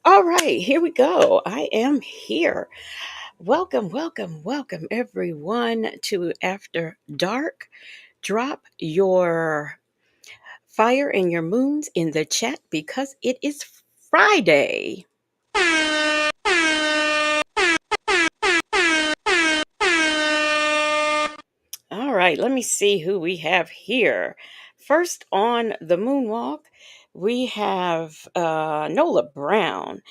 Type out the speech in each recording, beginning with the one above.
All right, here we go. I am here. Welcome, welcome, welcome, everyone, to After Dark. Drop your fire and your moons in the chat because it is Friday. All right, let me see who we have here. First on the moonwalk, we have Nola Brown.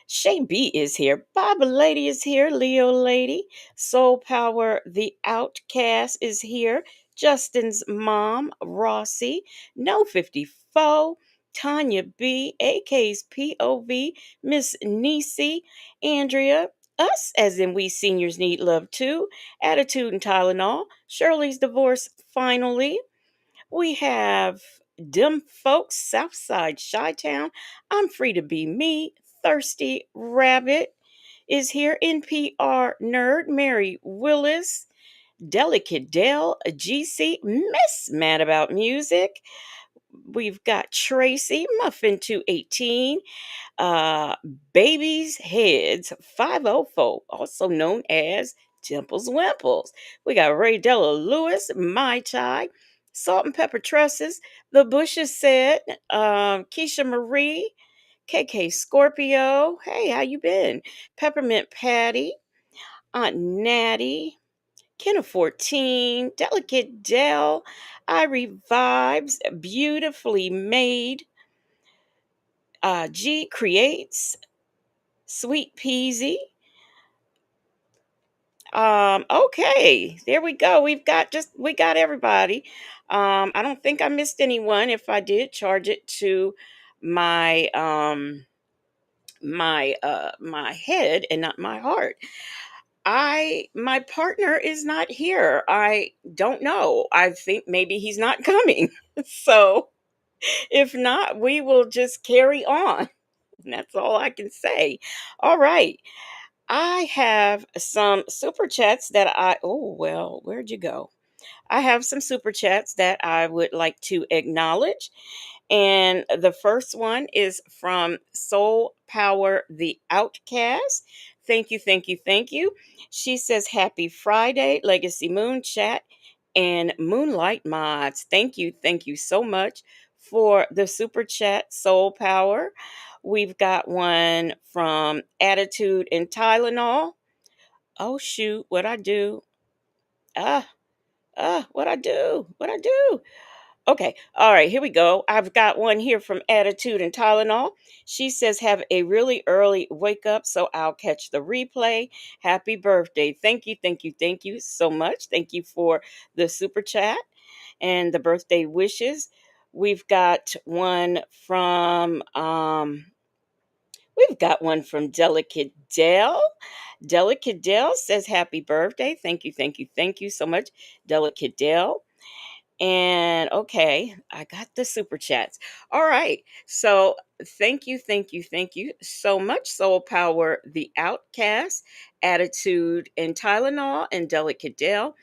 Shay B is here. Baba Lady is here. Leo Lady. Soul Power, the Outcast is here. Justin's mom, Rossi. No 54. Tanya B. AK's POV. Miss Nisi. Andrea. Us, as in we seniors need love too. Attitude and Tylenol. Shirley's divorce finally. We have Dim Folks, Southside Chi-Town. I'm free to be me. Thirsty Rabbit is here. NPR Nerd. Mary Willis. Delicate Dell. GC. Miss Mad About Music. We've got Tracy. Muffin 218. uh, Baby's Heads 504, also known as Temples Wimples. We got Ray Della Lewis, Mai Tai, Salt and Pepper Tresses, The Bushes Said, Keisha Marie, KK Scorpio. Hey, how you been? Peppermint Patty, Aunt Natty, Kenna 14, Delicate Dell, Irie Vibes, Beautifully Made, G Creates, Sweet Peasy. Okay, there we go. We got everybody. I don't think I missed anyone. If I did, charge it to my my head and not my heart. My partner is not here. I don't know. I think maybe he's not coming. So if not, we will just carry on. That's all I can say. All right. I have some super chats that oh, well, where'd you go? I have some super chats that I would like to acknowledge. And the first one is from Soul Power the Outcast. Thank you, thank you, thank you. She says, Happy Friday, Legacy Moon Chat and Moonlight Mods. Thank you so much for the super chat, Soul Power. We've got one from Attitude and Tylenol. Oh, shoot, what I do? Ah, what I do? What I do? Okay. All right. Here we go. I've got one here from Attitude and Tylenol. She says, Have a really early wake up so I'll catch the replay. Happy birthday. Thank you. Thank you. Thank you so much. Thank you for the super chat and the birthday wishes. We've got one from Delicate Dell. Delicate Dell says happy birthday. Thank you, thank you, thank you so much, Delicate Dell. And okay, I got the super chats. All right. So thank you so much, Soul Power, the Outcast, Attitude, and Tylenol, and Delicate Dell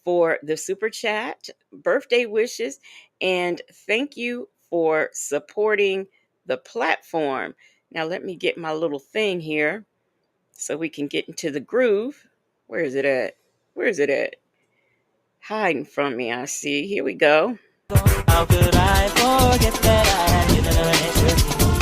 for the super chat, birthday wishes, and thank you for supporting the platform. Now, let me get my little thing here so we can get into the groove. Where is it at? Where is it at? Hiding from me, I see. Here we go. How could I forget that I had given her an extra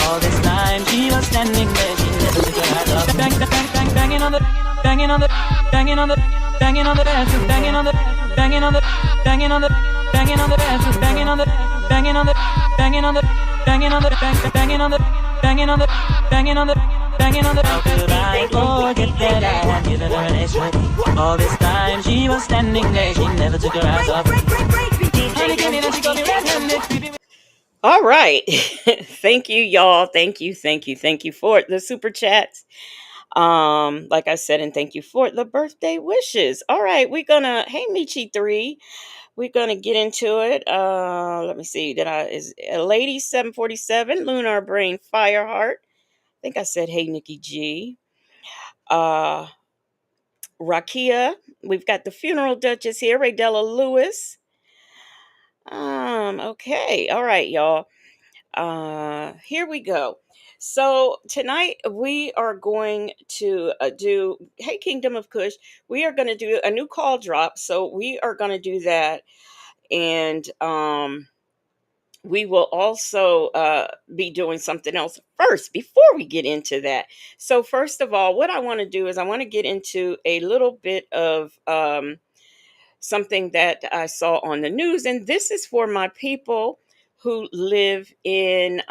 all this time? She was standing there, she never took her eyes off. Banging on the banging on the banging on the banging on the bathroom, banging on the banging on the banging on the banging on the bathroom, banging on the banging on the banging on the banging on the banging on the banging on the banging on the banging on the. How could I forget that I had given her an extra all this time? She was standing there, she never took her eyes off. All right. Thank you, y'all. Thank you for the super chats. Like I said, and thank you for the birthday wishes. All right, we're gonna hey Michi 3. We're gonna get into it. Let me see. Did I is Lady 747, Lunar Brain Fireheart. I think I said hey Nikki G. Uh Rakia. We've got the funeral duchess here, Raydella Lewis. Okay. All right, y'all. Here we go. So tonight we are going to do Hey Kingdom of Kush. We are going to do a new call drop. So we are going to do that, and we will also be doing something else first before we get into that. So first of all, what I want to do is I want to get into a little bit of something that I saw on the news, and this is for my people who live in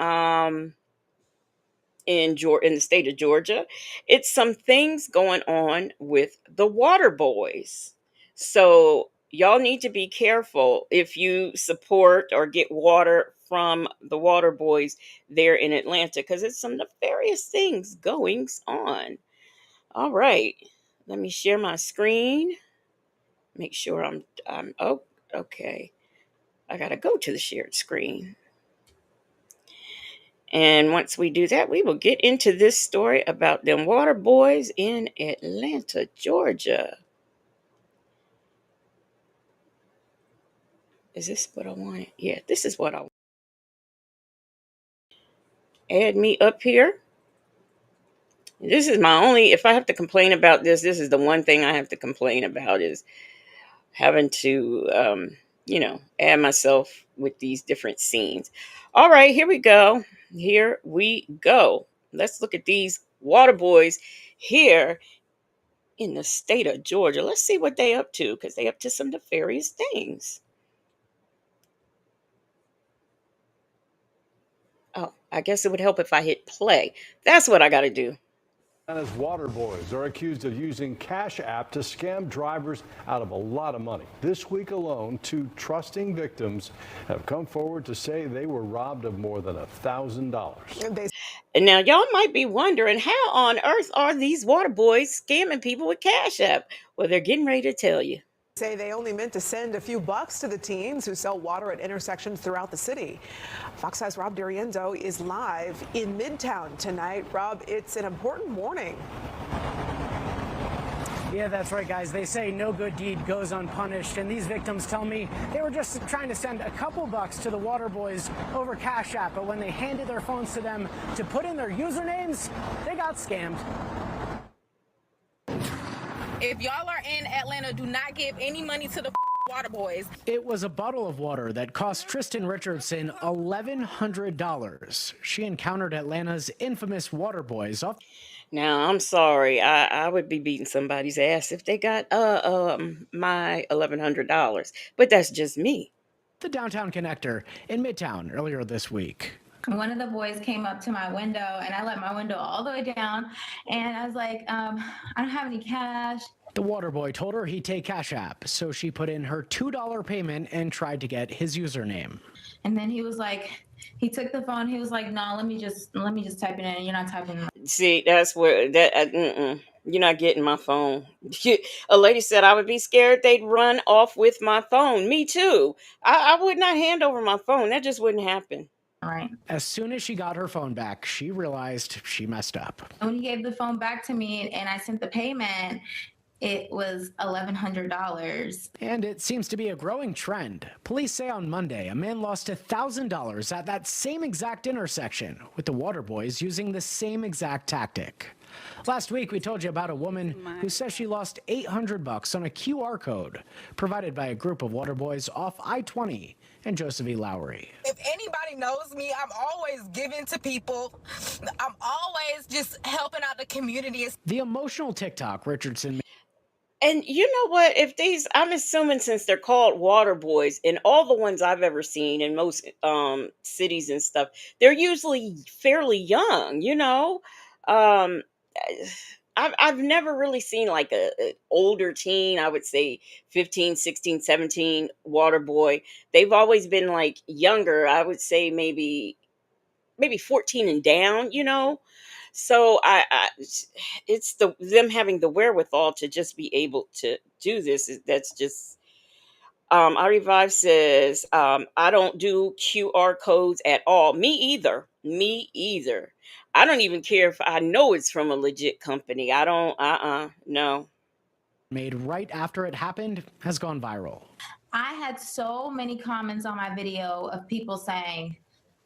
the state of Georgia. It's some things going on with the water boys. So y'all need to be careful if you support or get water from the water boys there in Atlanta, because it's some nefarious things going on. All right. Let me share my screen. Make sure I'm oh, okay. I gotta go to the shared screen. And once we do that, we will get into this story about them water boys in Atlanta, Georgia. Is this what I wanted? Yeah, this is what I want. Add me up here. This is my only, if I have to complain about this is the one thing I have to complain about is having to, add myself with these different scenes. All right, here we go. Here we go. Let's look at these water boys here in the state of Georgia. Let's see what they up to, because they up to some nefarious things. Oh, I guess it would help if I hit play. That's what I got to do. As water boys are accused of using Cash App to scam drivers out of a lot of money. This week alone, two trusting victims have come forward to say they were robbed of more than $1,000. And now y'all might be wondering, how on earth are these water boys scamming people with Cash App? Well, they're getting ready to tell you. Say they only meant to send a few bucks to the teens who sell water at intersections throughout the city. Fox 5's Rob Darienzo is live in Midtown tonight. Rob, it's an important warning. Yeah, that's right, guys. They say no good deed goes unpunished, and these victims tell me they were just trying to send a couple bucks to the water boys over Cash App, but when they handed their phones to them to put in their usernames, they got scammed. If y'all are in Atlanta, do not give any money to the water boys. It was a bottle of water that cost Tristan Richardson $1,100. She encountered Atlanta's infamous water boys off. Now, I'm sorry. I would be beating somebody's ass if they got my $1,100, but that's just me. The downtown connector in Midtown earlier this week. One of the boys came up to my window, and I let my window all the way down, and I was like, I don't have any cash. The water boy told her he'd take Cash App, so she put in her $2 payment and tried to get his username. And then he was like, he took the phone. He was like, no, let me just type it in. You're not typing it. See, that's where you're not getting my phone. A lady said I would be scared they'd run off with my phone. Me too. I would not hand over my phone. That just wouldn't happen. Right. As soon as she got her phone back, she realized she messed up. When he gave the phone back to me and I sent the payment, it was $1,100. And it seems to be a growing trend. Police say on Monday, a man lost $1,000 at that same exact intersection, with the water boys using the same exact tactic. Last week, we told you about a woman who says she lost $800 on a QR code provided by a group of water boys off I-20 and Joseph E. Lowry. If anybody knows me, I'm always giving to people. I'm always just helping out the community. The emotional TikTok Richardson. And you know what? If these, I'm assuming since they're called water boys, and all the ones I've ever seen in most cities and stuff, they're usually fairly young. Um, I've never really seen like a older teen. I would say 15, 16, 17 water boy. They've always been like younger. I would say maybe 14 and down. So it's them having the wherewithal to just be able to do this. That's just our revive says I don't do QR codes at all. Me either. Me either. I don't even care if I know it's from a legit company. I don't. No. Made right after it happened has gone viral. I had so many comments on my video of people saying,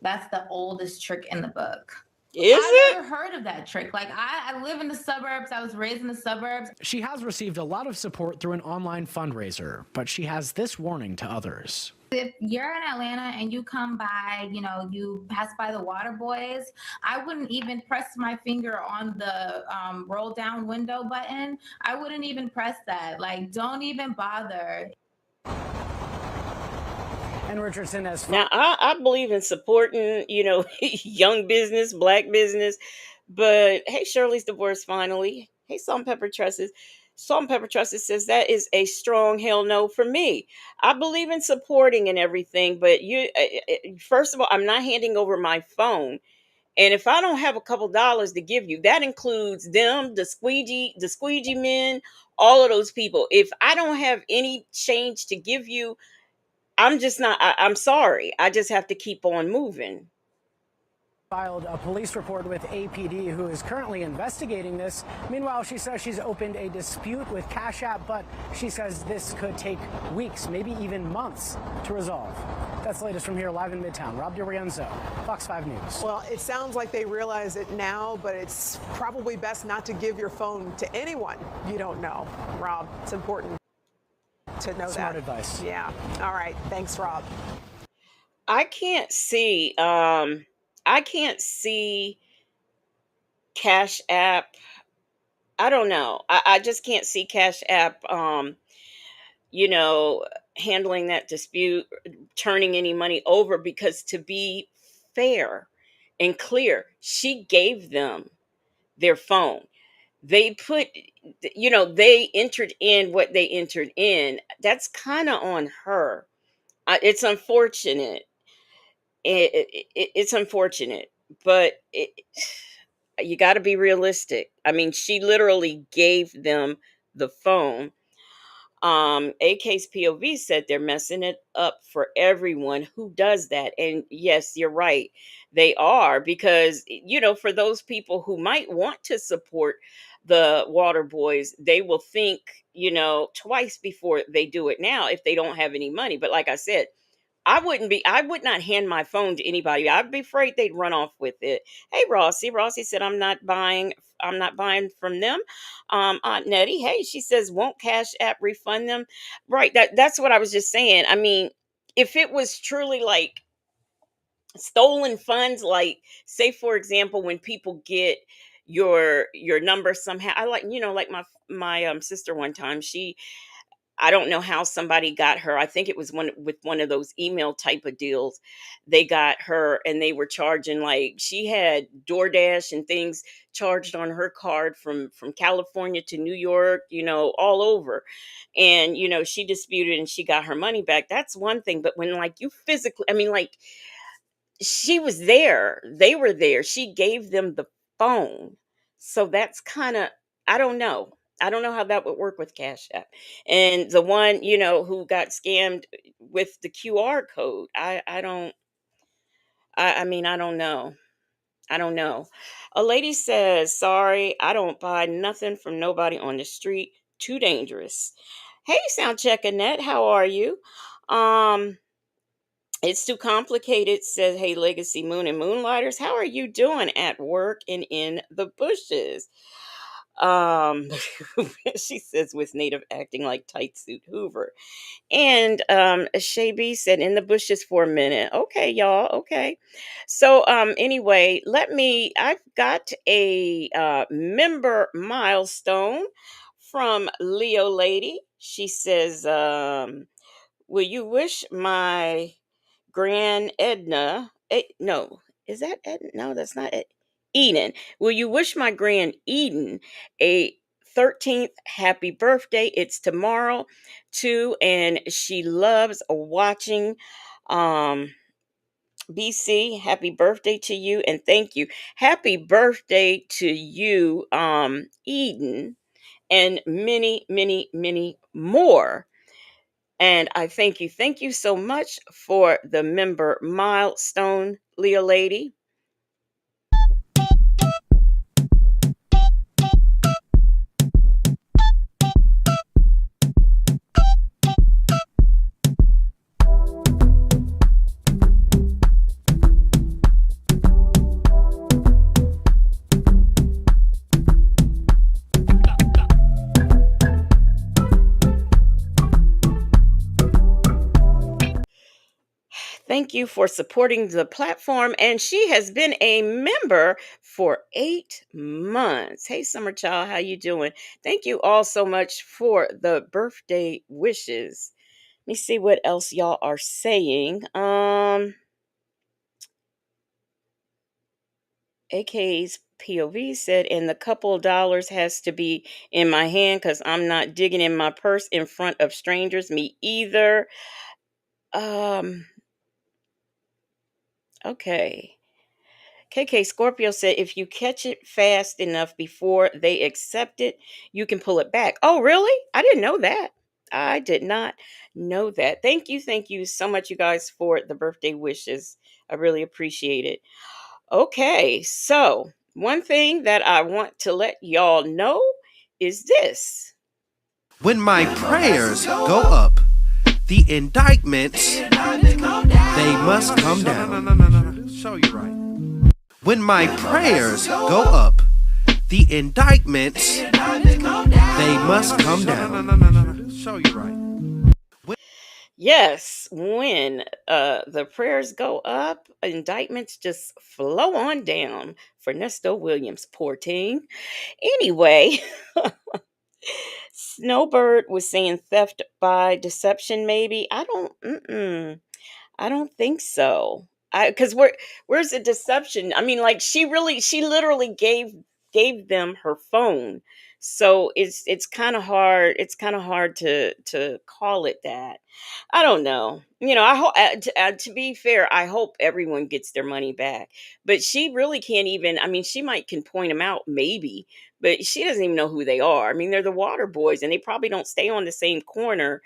That's the oldest trick in the book. Is I've it? never heard of that trick. Like, I live in the suburbs. I was raised in the suburbs. She has received a lot of support through an online fundraiser, but she has this warning to others. If you're in Atlanta and you come by, you pass by the water boys, I wouldn't even press my finger on the roll down window button. I wouldn't even press that. Like, don't even bother. And Richardson has Now, I believe in supporting, young business, black business. But hey, Shirley's divorced finally. Hey, Salt and Pepper Trusses. Salt and Pepper Trusses says that is a strong hell no for me. I believe in supporting and everything, but first of all, I'm not handing over my phone. And if I don't have a couple dollars to give you, that includes them, the squeegee men, all of those people. If I don't have any change to give you, I'm just not. I'm sorry. I just have to keep on moving. filed a police report with APD, who is currently investigating this. Meanwhile, she says she's opened a dispute with Cash App, but she says this could take weeks, maybe even months to resolve. That's the latest from here live in Midtown. Rob DiRienzo, Fox 5 News. Well, it sounds like they realize it now, but it's probably best not to give your phone to anyone you don't know. Rob, it's important to know that. Smart advice. Yeah. All right. Thanks, Rob. I can't see. I can't see Cash App. I don't know. I just can't see Cash App. You know, handling that dispute, turning any money over, because to be fair and clear, she gave them their phone. They put, they entered in what they entered in. That's kind of on her. It's unfortunate. It's unfortunate, but you got to be realistic. I mean, she literally gave them the phone. AK's POV said they're messing it up for everyone who does that. And yes, you're right. They are, because, for those people who might want to support the water boys, they will think, twice before they do it now if they don't have any money. But like I said, I would not hand my phone to anybody. I'd be afraid they'd run off with it. Hey, Rossi. Rossi said, I'm not buying from them. Aunt Nettie, hey, she says, won't Cash App refund them? Right. That's what I was just saying. I mean, if it was truly like stolen funds, like, say, for example, when people get your number somehow, I like my sister one time, I don't know how somebody got her. I think it was one of those email type of deals. They got her and they were charging, like, she had DoorDash and things charged on her card from California to New York, all over. And she disputed and she got her money back. That's one thing, but when, like, you physically, I mean, like, she was there, they were there, she gave them the phone. So that's kind of, I don't know. I don't know how that would work with Cash App. And the one, who got scammed with the QR code, I don't, I mean, I don't know. I don't know. A lady says, sorry, I don't buy nothing from nobody on the street. Too dangerous. Hey, sound check Annette, how are you? Um, it's too complicated, says Hey Legacy Moon and Moonlighters. How are you doing at work and in the bushes? Um she says, with native acting like tight suit Hoover. And Shay B said, in the bushes for a minute. Okay, y'all. Okay. So anyway, I've got a member milestone from Leo Lady. She says, will you wish my Grand Edna. No, is that Edna? No, that's not Eden. Will you wish my Grand Eden a 13th happy birthday? It's tomorrow too, and she loves watching BC. Happy birthday to you, and thank you. Happy birthday to you, Eden, and many, many, many more. And I thank you. Thank you so much for the member milestone, Leah Lady. Thank you for supporting the platform. And she has been a member for 8 months. Hey, Summer Child, how you doing? Thank you all so much for the birthday wishes. Let me see what else y'all are saying. AK's POV said, and the couple of dollars has to be in my hand because I'm not digging in my purse in front of strangers. Me either. Um, okay. KK Scorpio said, if you catch it fast enough before they accept it, you can pull it back. Oh, really? I didn't know that. I did not know that. Thank you. Thank you so much, you guys, for the birthday wishes. I really appreciate it. Okay, so one thing that I want to let y'all know is this. When my prayers go up, the indictments, they must come down. No. Show you right. When my prayers go up, the indictments, they must come down. No. Show you right. Yes, when the prayers go up, indictments just flow on down for Nesto Williams, poor thing. Anyway, Snowbird was saying theft by deception, maybe. I don't think so. I Because where's the deception? I mean, like she literally gave them her phone, so it's kind of hard. It's kind of hard to call it that. I don't know. I hope to be fair, I hope everyone gets their money back. But she really can't even. I mean, she might can point them out maybe, but she doesn't even know who they are. I mean, they're the Water Boys, and they probably don't stay on the same corner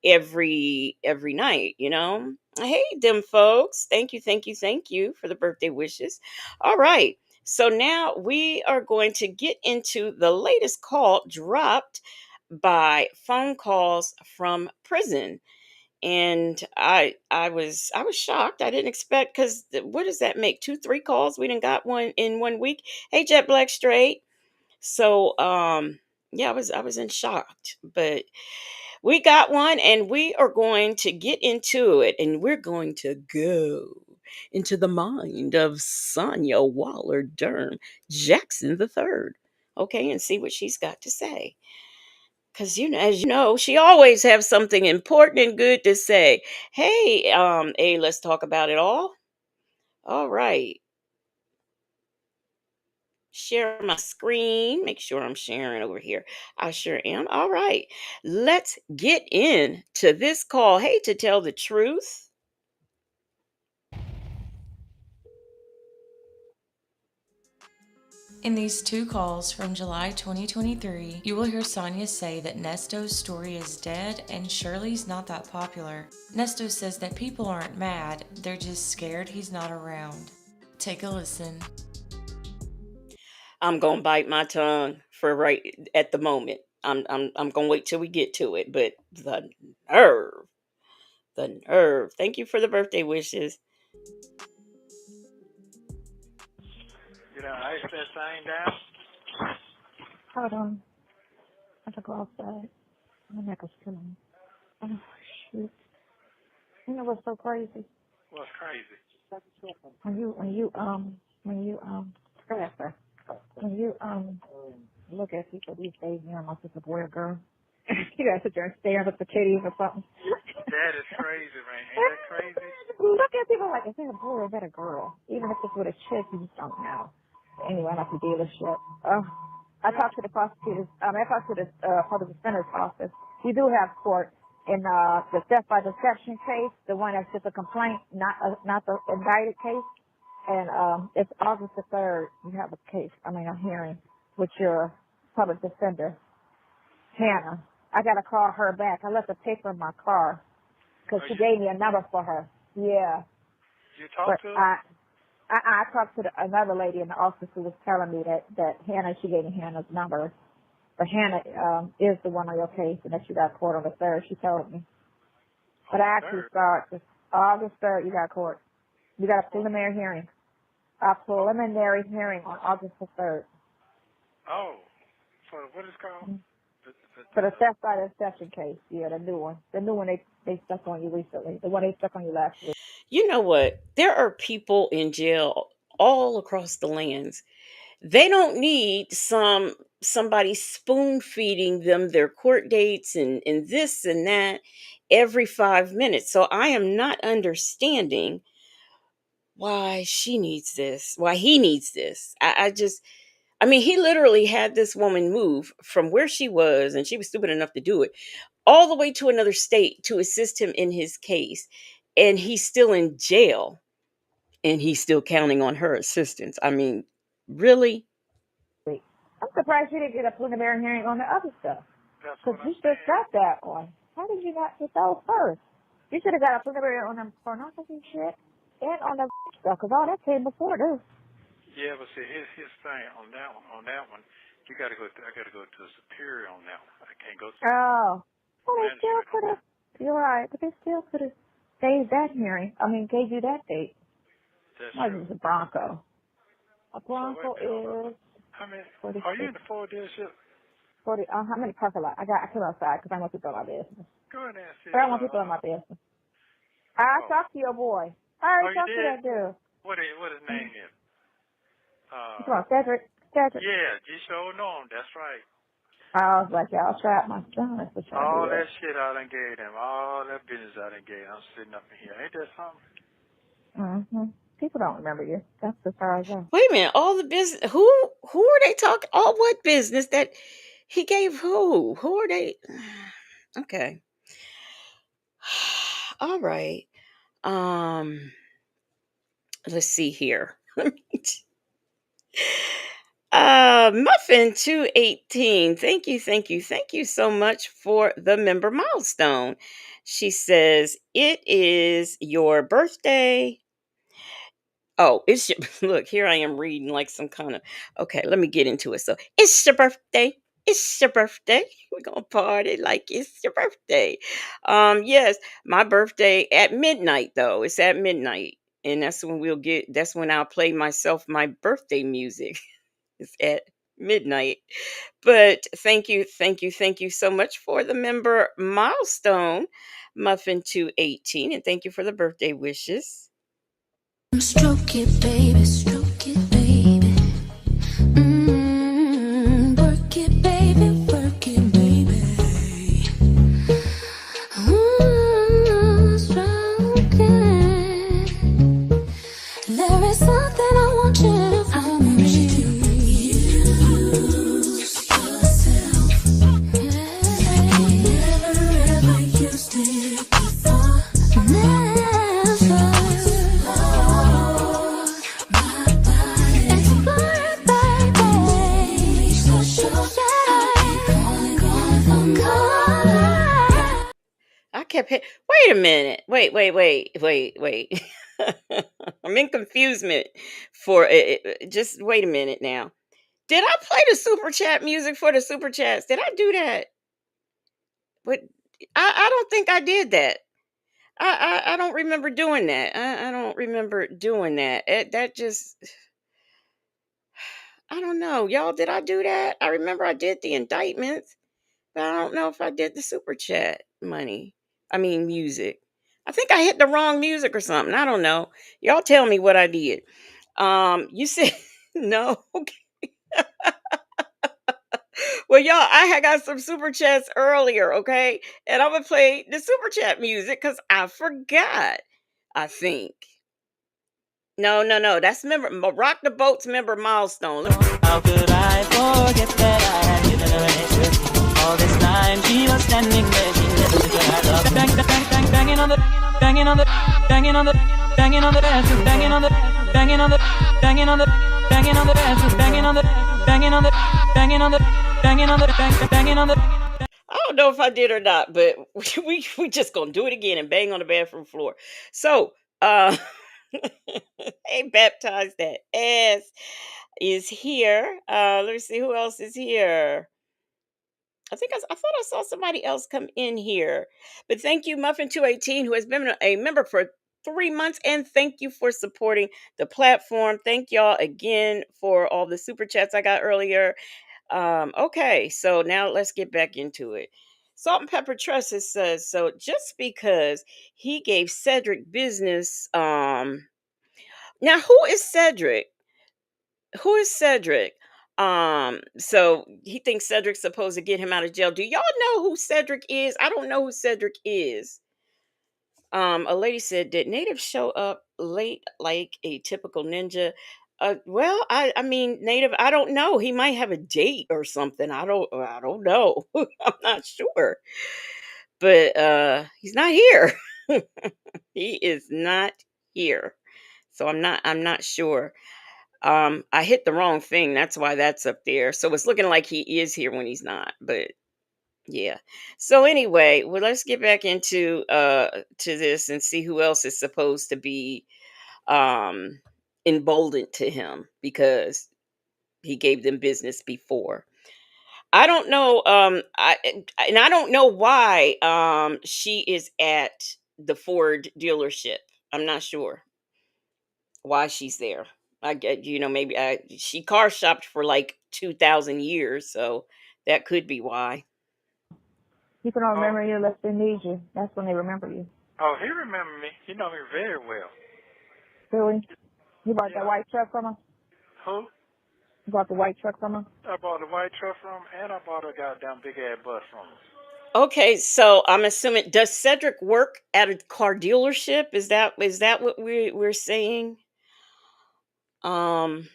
every night. Hey, them folks. Thank you, thank you, thank you for the birthday wishes. All right. So now we are going to get into the latest call dropped by phone calls from prison. And I was shocked. I didn't expect, because what does that make? 2 3 calls? We didn't got one in 1 week. Hey, Jet Black Straight. So yeah, I was in shocked. But we got one, and we are going to get into it, and we're going to go into the mind of Sonya Waller Durham Jackson III. Okay, and see what she's got to say. Because, as you know, she always have something important and good to say. Hey, let's talk about it all. All right. Share my screen. Make sure I'm sharing over here. I sure am. All right. Let's get into this call. Hey, to tell the truth. In these 2 calls from July 2023, you will hear Sonya say that Nesto's story is dead and Shirley's not that popular. Nesto says that people aren't mad, they're just scared he's not around. Take a listen. I'm gonna bite my tongue for right at the moment. I'm gonna wait till we get to it. But nerve, the nerve. Thank you for the birthday wishes. Ice that thing down. Hold on. I have to go outside. My neck is killing me. Oh, shoot. You know what's so crazy? What's crazy? Professor, when you look at people these days, unless it's a boy or girl, you gotta sit there and stare at the titties or something. That is crazy, man. Ain't that crazy? Look at people like, is that a boy or is that a girl? Even if it's with a chick, you just don't know. Anyway, I'm at the dealership. I talked to the prosecutors. I talked to the public defender's office. We do have court in the theft by deception case, the one that's just a complaint, not the indicted case. And it's August the 3rd. You have a hearing with your public defender, Hannah. I got to call her back. I left the paper in my car because she gave me a number for her. Yeah. You talked to her? I talked to another lady in the office who was telling me that Hannah, she gave me Hannah's number. But Hannah is the one on your case, and that you got court on the 3rd, she told me. But I actually start this August 3rd, you got court. You got a preliminary hearing. A preliminary hearing on August the 3rd. Oh, for what is called? For the theft by deception case, yeah, the new one. The new one, they stuck on you recently? The one they stuck on you last week? You know what? There are people in jail all across the lands. They don't need somebody spoon feeding them their court dates and this and that every 5 minutes. So I am not understanding why she needs this, why he needs this. I mean, he literally had this woman move from where she was, and she was stupid enough to do it, all the way to another state to assist him in his case. And he's still in jail and he's still counting on her assistance. I mean, really? I'm surprised you didn't get a preliminary hearing on the other stuff. That's Because what you I'm just saying. got that one. How did you not get those first? You should have got a preliminary on them pornography shit and on the stuff, because all that came before this. Yeah, but see, his thing on that one. On that one, you got to go. I got to go to a superior on that one. I can't go to Oh. Well, they still magistrate on could that. have. You're right, but they still could have saved that hearing. I mean, gave you that date. That's Like true. it was a Bronco. A So wait a Bronco minute, hold on. is How many? Are you 46. in the Ford dealership? 40. How many parking lot? I came outside because I want people in my business. Go in there and see. But I want people in my business. I Oh, talked to your boy. I already you talked to did? that dude. What his name is? Come on, Cedric. Cedric. Yeah, you sure know him. That's right. I was like, y'all trapped my son. That's what y'all All did. that shit I done gave them. All that business I done gave. I'm sitting up in here. Ain't that something? Mm-hmm. People don't remember you. That's as far as I go. Wait a minute. All the business. Who are they talking? All what business that he gave who? Who are they? Okay. All right. Um. Let's see here. Muffin 218. Thank you so much for the member milestone. She says, "It is your birthday." Oh, it's your look, here I am reading like some kind of okay, let me get into it. So it's your birthday. It's your birthday. We're gonna party like it's your birthday. Yes, my birthday at midnight though. It's at midnight. And that's when I'll play myself my birthday music. It's at midnight. But thank you so much for the member milestone, Muffin 218, and thank you for the birthday wishes. Stroke it, baby, stroke it, baby. Work it, baby, work it, baby. Stroke it. There is something I want you to feel. I want you to use yourself. Never ever used it before. Never. I kept hit. Wait a minute. Wait. I'm in confusement for it. Just wait a minute now. Did I play the super chat music for the super chats? Did I do that? But I don't think I did that. I don't remember doing that. I don't remember doing that. That just I don't know. Y'all, did I do that? I remember I did the indictments, but I don't know if I did the super chat money. I mean music. I think I hit the wrong music or something. I don't know. Y'all tell me what I did. You said no. Well, y'all, I had got some super chats earlier, okay? And I'm gonna play the super chat music because I forgot. I think. No. That's member Rock the Boat's member milestone. How could I forget that I had given her an interest? All this time she was standing there, she never took her eyes off. Banging on the banging on the banging on the banging on the bathroom, banging on the banging on the banging on the banging on the bathroom, banging on the banging on the banging on the banging on the banging on the. I don't know if I did or not, but we just gonna do it again and bang on the bathroom floor. So, hey, baptize that ass is here. Let me see who else is here. I thought I saw somebody else come in here. But thank you, Muffin218, who has been a member for 3 months. And thank you for supporting the platform. Thank y'all again for all the super chats I got earlier. Okay, so now let's get back into it. Salt and Pepper Trust it says so. Just because he gave Cedric business, now who is Cedric? Who is Cedric? So he thinks Cedric's supposed to get him out of jail. Do y'all know who Cedric is? I don't know who Cedric is. A lady said, "Did Native show up late like a typical ninja?" Well, I mean, Native. I don't know. He might have a date or something. I don't know. I'm not sure, but he's not here. He is not here. So I'm not sure. I hit the wrong thing. That's why that's up there. So it's looking like he is here when he's not. But yeah. So anyway, well, let's get back into to this and see who else is supposed to be um emboldened to him because he gave them business before. I don't know. I don't know why she is at the Ford dealership. I'm not sure why she's there. I get, maybe she car shopped for like 2,000 years, so that could be why. People don't Oh, remember you unless they need you. That's when they remember you. oh, he remembered me. He know me very well. Really? You bought that Yeah. white truck from her? Who? You bought the white truck from her? I bought a white truck from him, and I bought a goddamn big ass bus from him. Okay, so I'm assuming, does Cedric work at a car dealership? Is that what we're saying? Um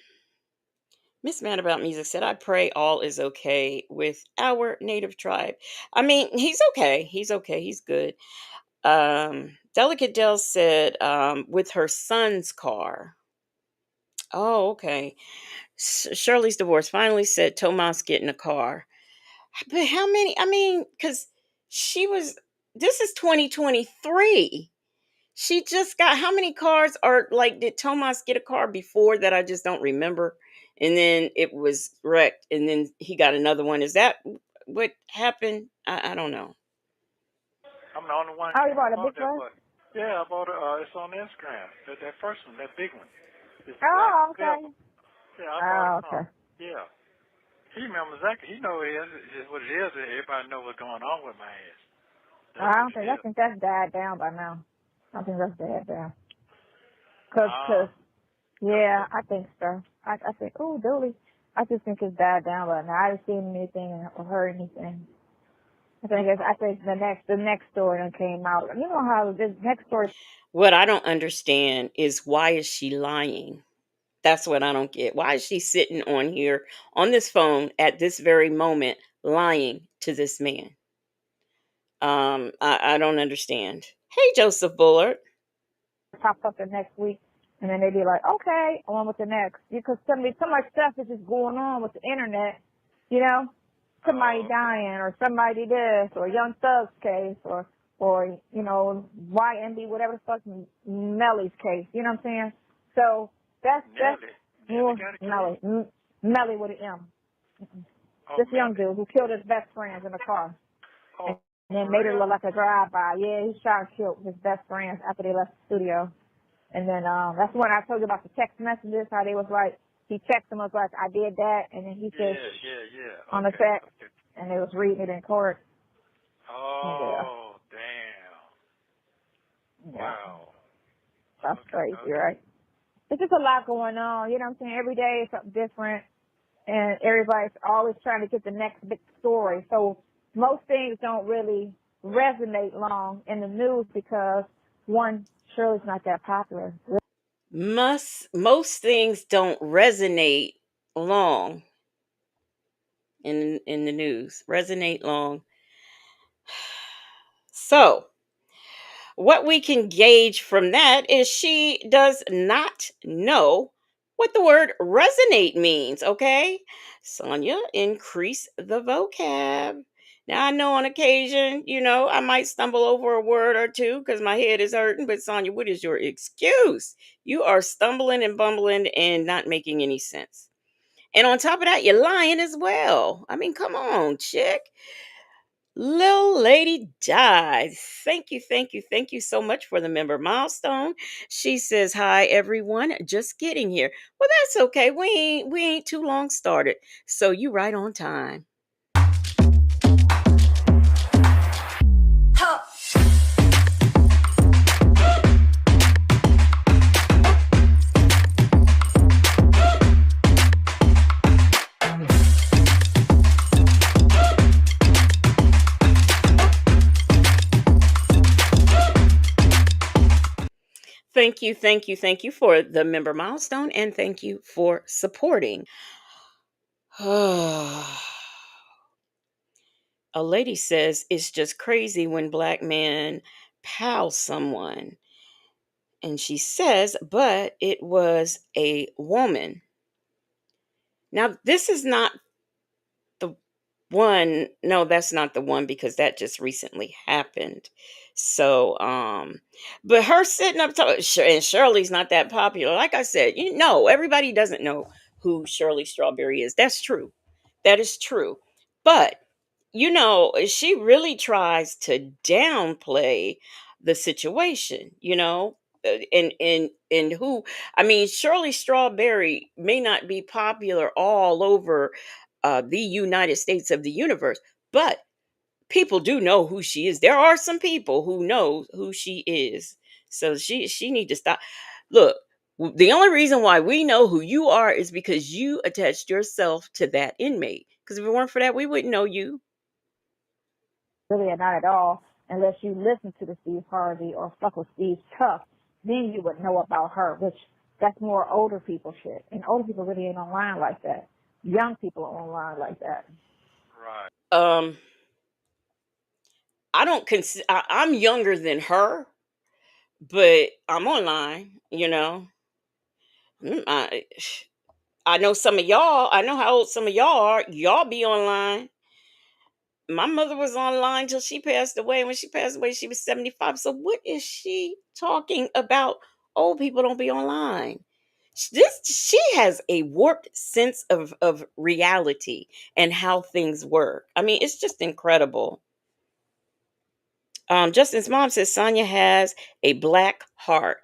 Miss Mad About Music said, "I pray all is okay with our native tribe." I mean, he's okay. He's okay. He's good. Delicate Dell said, with her son's car. Oh, okay. Shirley's divorce finally said Tomas get in a car. But how many? I mean, because she was, this is 2023. She just got, how many cars are like, did Tomas get a car before that? I just don't remember. And then it was wrecked. And then he got another one. Is that what happened? I don't know. I'm the only one Oh, you who bought a bought big that bus? bus. Yeah, I bought it. It's on Instagram. That first one, that big one. It's black Oh, okay. silver. Yeah, I bought Oh, it from okay. him. Yeah. He remembers exactly. He know it is what it is. Everybody know what's going on with my ass. That's I what don't it think, I is. think that's died down by now. I think that's died down. Cause, Nah. cause, yeah, I think so. I think, oh, Dooley. I just think it's died down by now. I haven't seen anything or heard anything. I think the next story that came out. You know how this next story. What I don't understand is, why is she lying? That's what I don't get. Why is she sitting on here on this phone at this very moment lying to this man? I don't understand. Hey, Joseph Bullard. Pops up the next week, and then they be like, okay, on with the next. Because so much stuff is just going on with the internet, you know? Somebody Oh, okay. dying, or somebody this, or Young Thug's case, or YMB, whatever the fuck, Melly's case, you know what I'm saying? So, that's, Nelly. Nelly more got a case. Melly, Melly with an M. Oh, This young Melly. dude who killed his best friends in the car. And Oh, then for made it real? look like a drive-by. Yeah, he shot and killed his best friends after they left the studio. And then that's when I told you about the text messages, how they was like, he texted them, was like, I did that, and then he said Yeah. on the Okay. text, Okay. and they was reading it in court. Yeah, Oh, damn. yeah, Wow. that's crazy, Okay. right? There's just a lot going on, you know what I'm saying? Every day is something different, and everybody's always trying to get the next big story. So most things don't really resonate long in the news because, one, Shirley's not that popular. Most things don't resonate long in the news. Resonate long. So what we can gauge from that is she does not know what the word resonate means, okay? Sonya, increase the vocab. Now, I know on occasion, I might stumble over a word or two because my head is hurting, but Sonya, what is your excuse? You are stumbling and bumbling and not making any sense. And on top of that, you're lying as well. I mean, come on, chick. Little Lady Dies. Thank you so much for the member milestone. She says, "Hi everyone, just getting here." Well, that's okay. We ain't too long started, so you right on time. thank you for the member milestone, and thank you for supporting. A lady says it's just crazy when black men pal someone. And she says, but it was a woman. Now, this is not the one. No, that's not the one because that just recently happened. So, but her sitting up and Shirley's not that popular. Like I said, everybody doesn't know who Shirley Strawberry is. That's true. That is true. But she really tries to downplay the situation, and who, I mean, Shirley Strawberry may not be popular all over the United States of the universe, but people do know who she is. There are some people who know who she is. So she need to stop. Look, the only reason why we know who you are is because you attached yourself to that inmate. Because if it weren't for that, we wouldn't know you. Really, not at all, unless you listen to the Steve Harvey or fuck with Steve Tough, then you would know about her, which that's more older people shit. And older people really ain't online like that. Young people are online like that. I don't I'm younger than her, but I'm online, Mm, I know some of y'all, I know how old some of y'all are. Y'all be online. My mother was online till she passed away. When she passed away, she was 75. So what is she talking about? Old people don't be online. She has a warped sense of reality and how things work. I mean, it's just incredible. Justin's mom says Sonya has a black heart,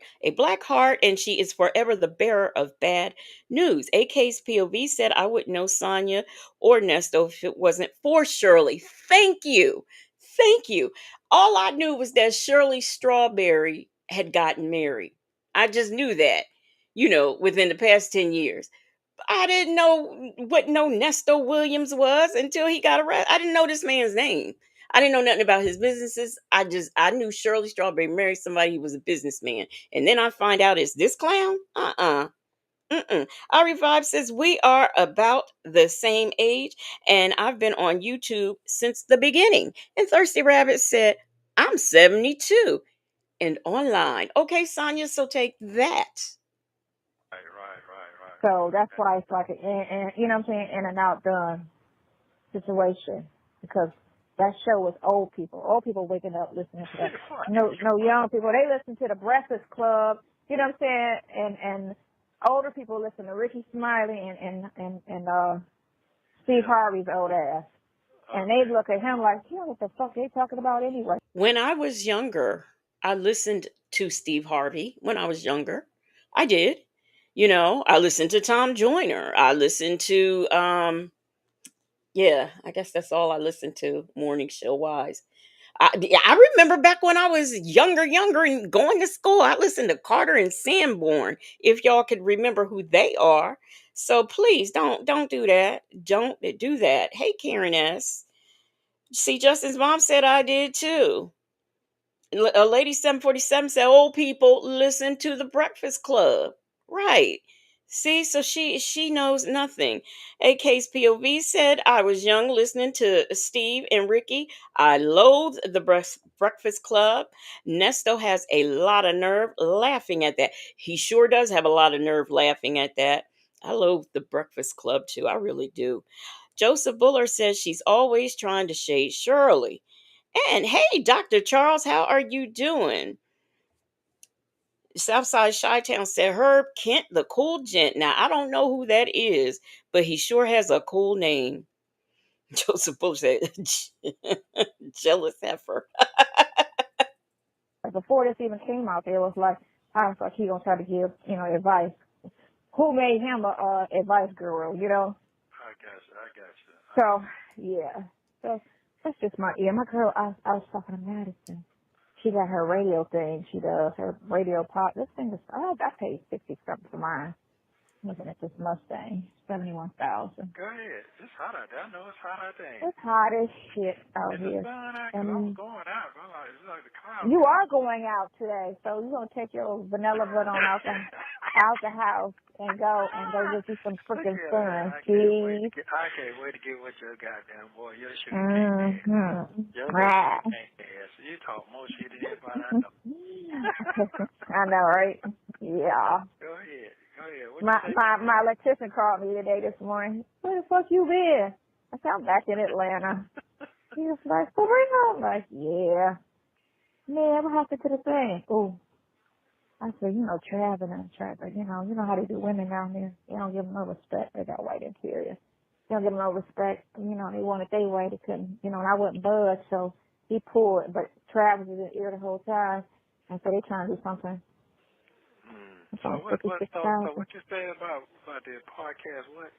and she is forever the bearer of bad news. AK's POV said, I wouldn't know Sonya or Nesto if it wasn't for Shirley. Thank you. Thank you. All I knew was that Shirley Strawberry had gotten married. I just knew that, within the past 10 years. I didn't know what no Nesto Williams was until he got arrested. I didn't know this man's name. I didn't know nothing about his businesses. I knew Shirley Strawberry married somebody who was a businessman. And then I find out it's this clown? Mm-mm. Ari Vibe says we are about the same age, and I've been on YouTube since the beginning. And Thirsty Rabbit said, I'm 72 and online. Okay, Sonya, so take that. So that's why it's like you know what I'm saying, in and out done situation, because that show was old people. Old people waking up listening to that. No young people. They listen to the Breakfast Club. You know what I'm saying? And older people listen to Ricky Smiley and Steve Harvey's old ass. And they look at him like, what the fuck they talking about anyway? When I was younger, I listened to Steve Harvey when I was younger. I did. I listened to Tom Joyner. I listened to yeah, I guess that's all I listened to morning show wise. I remember back when I was younger and going to school, I listened to Carter and Sanborn, if y'all could remember who they are. So please don't do that. Don't do that. Hey, Karen S. See, Justin's mom said I did too. A lady 747 said old people listen to the Breakfast Club. Right. See, so she knows nothing. AK's POV said I was young listening to Steve and Ricky. I loathe the Breakfast Club. Nesto has a lot of nerve laughing at that. He sure does have a lot of nerve laughing at that. I loathe the Breakfast Club too. I really do. Joseph Buller says she's always trying to shade Shirley. And hey, Dr. Charles, how are you doing? Southside Chi-Town said Herb Kent, the cool gent. Now, I don't know who that is, but he sure has a cool name. Joseph Bush said, jealous heifer. Before this even came out, there was like, I was like, he gonna try to give, advice. Who made him a advice guru, I got you. So, yeah. So, that's just my girl, I was talking to Madison. She got her radio thing. She does her radio pod. This thing is, I paid $60 something for mine. Looking at this Mustang, 71,000. Go ahead. It's hot out there. I know it's hot out there. It's hot as shit out Is the here. sun out? Because I'm going out. I'm like, it's like the clouds. You are going out today, so you're gonna take your vanilla butt on out the house and go get you some freaking sun. Please. I can't wait to get with your goddamn boy. Your sugar cane ass. Mm-hmm. Your sugar cane ass. You talk more shit than anybody I know. I know, right? Yeah. Go ahead. Go ahead. What My electrician called me today this morning. Where the fuck you been? I said, I'm back in Atlanta. He was like, for real? I'm like, yeah. Man, what happened to the thing? Oh, I said, traveling and traveling. You know how they do women down there. They don't give them no respect. They got white interior. They don't give them no respect. They wanted their way. They couldn't, and I wouldn't budge. So he pulled, but Travis was in the ear the whole time. And so they trying to do something. So what you say about the podcast? What?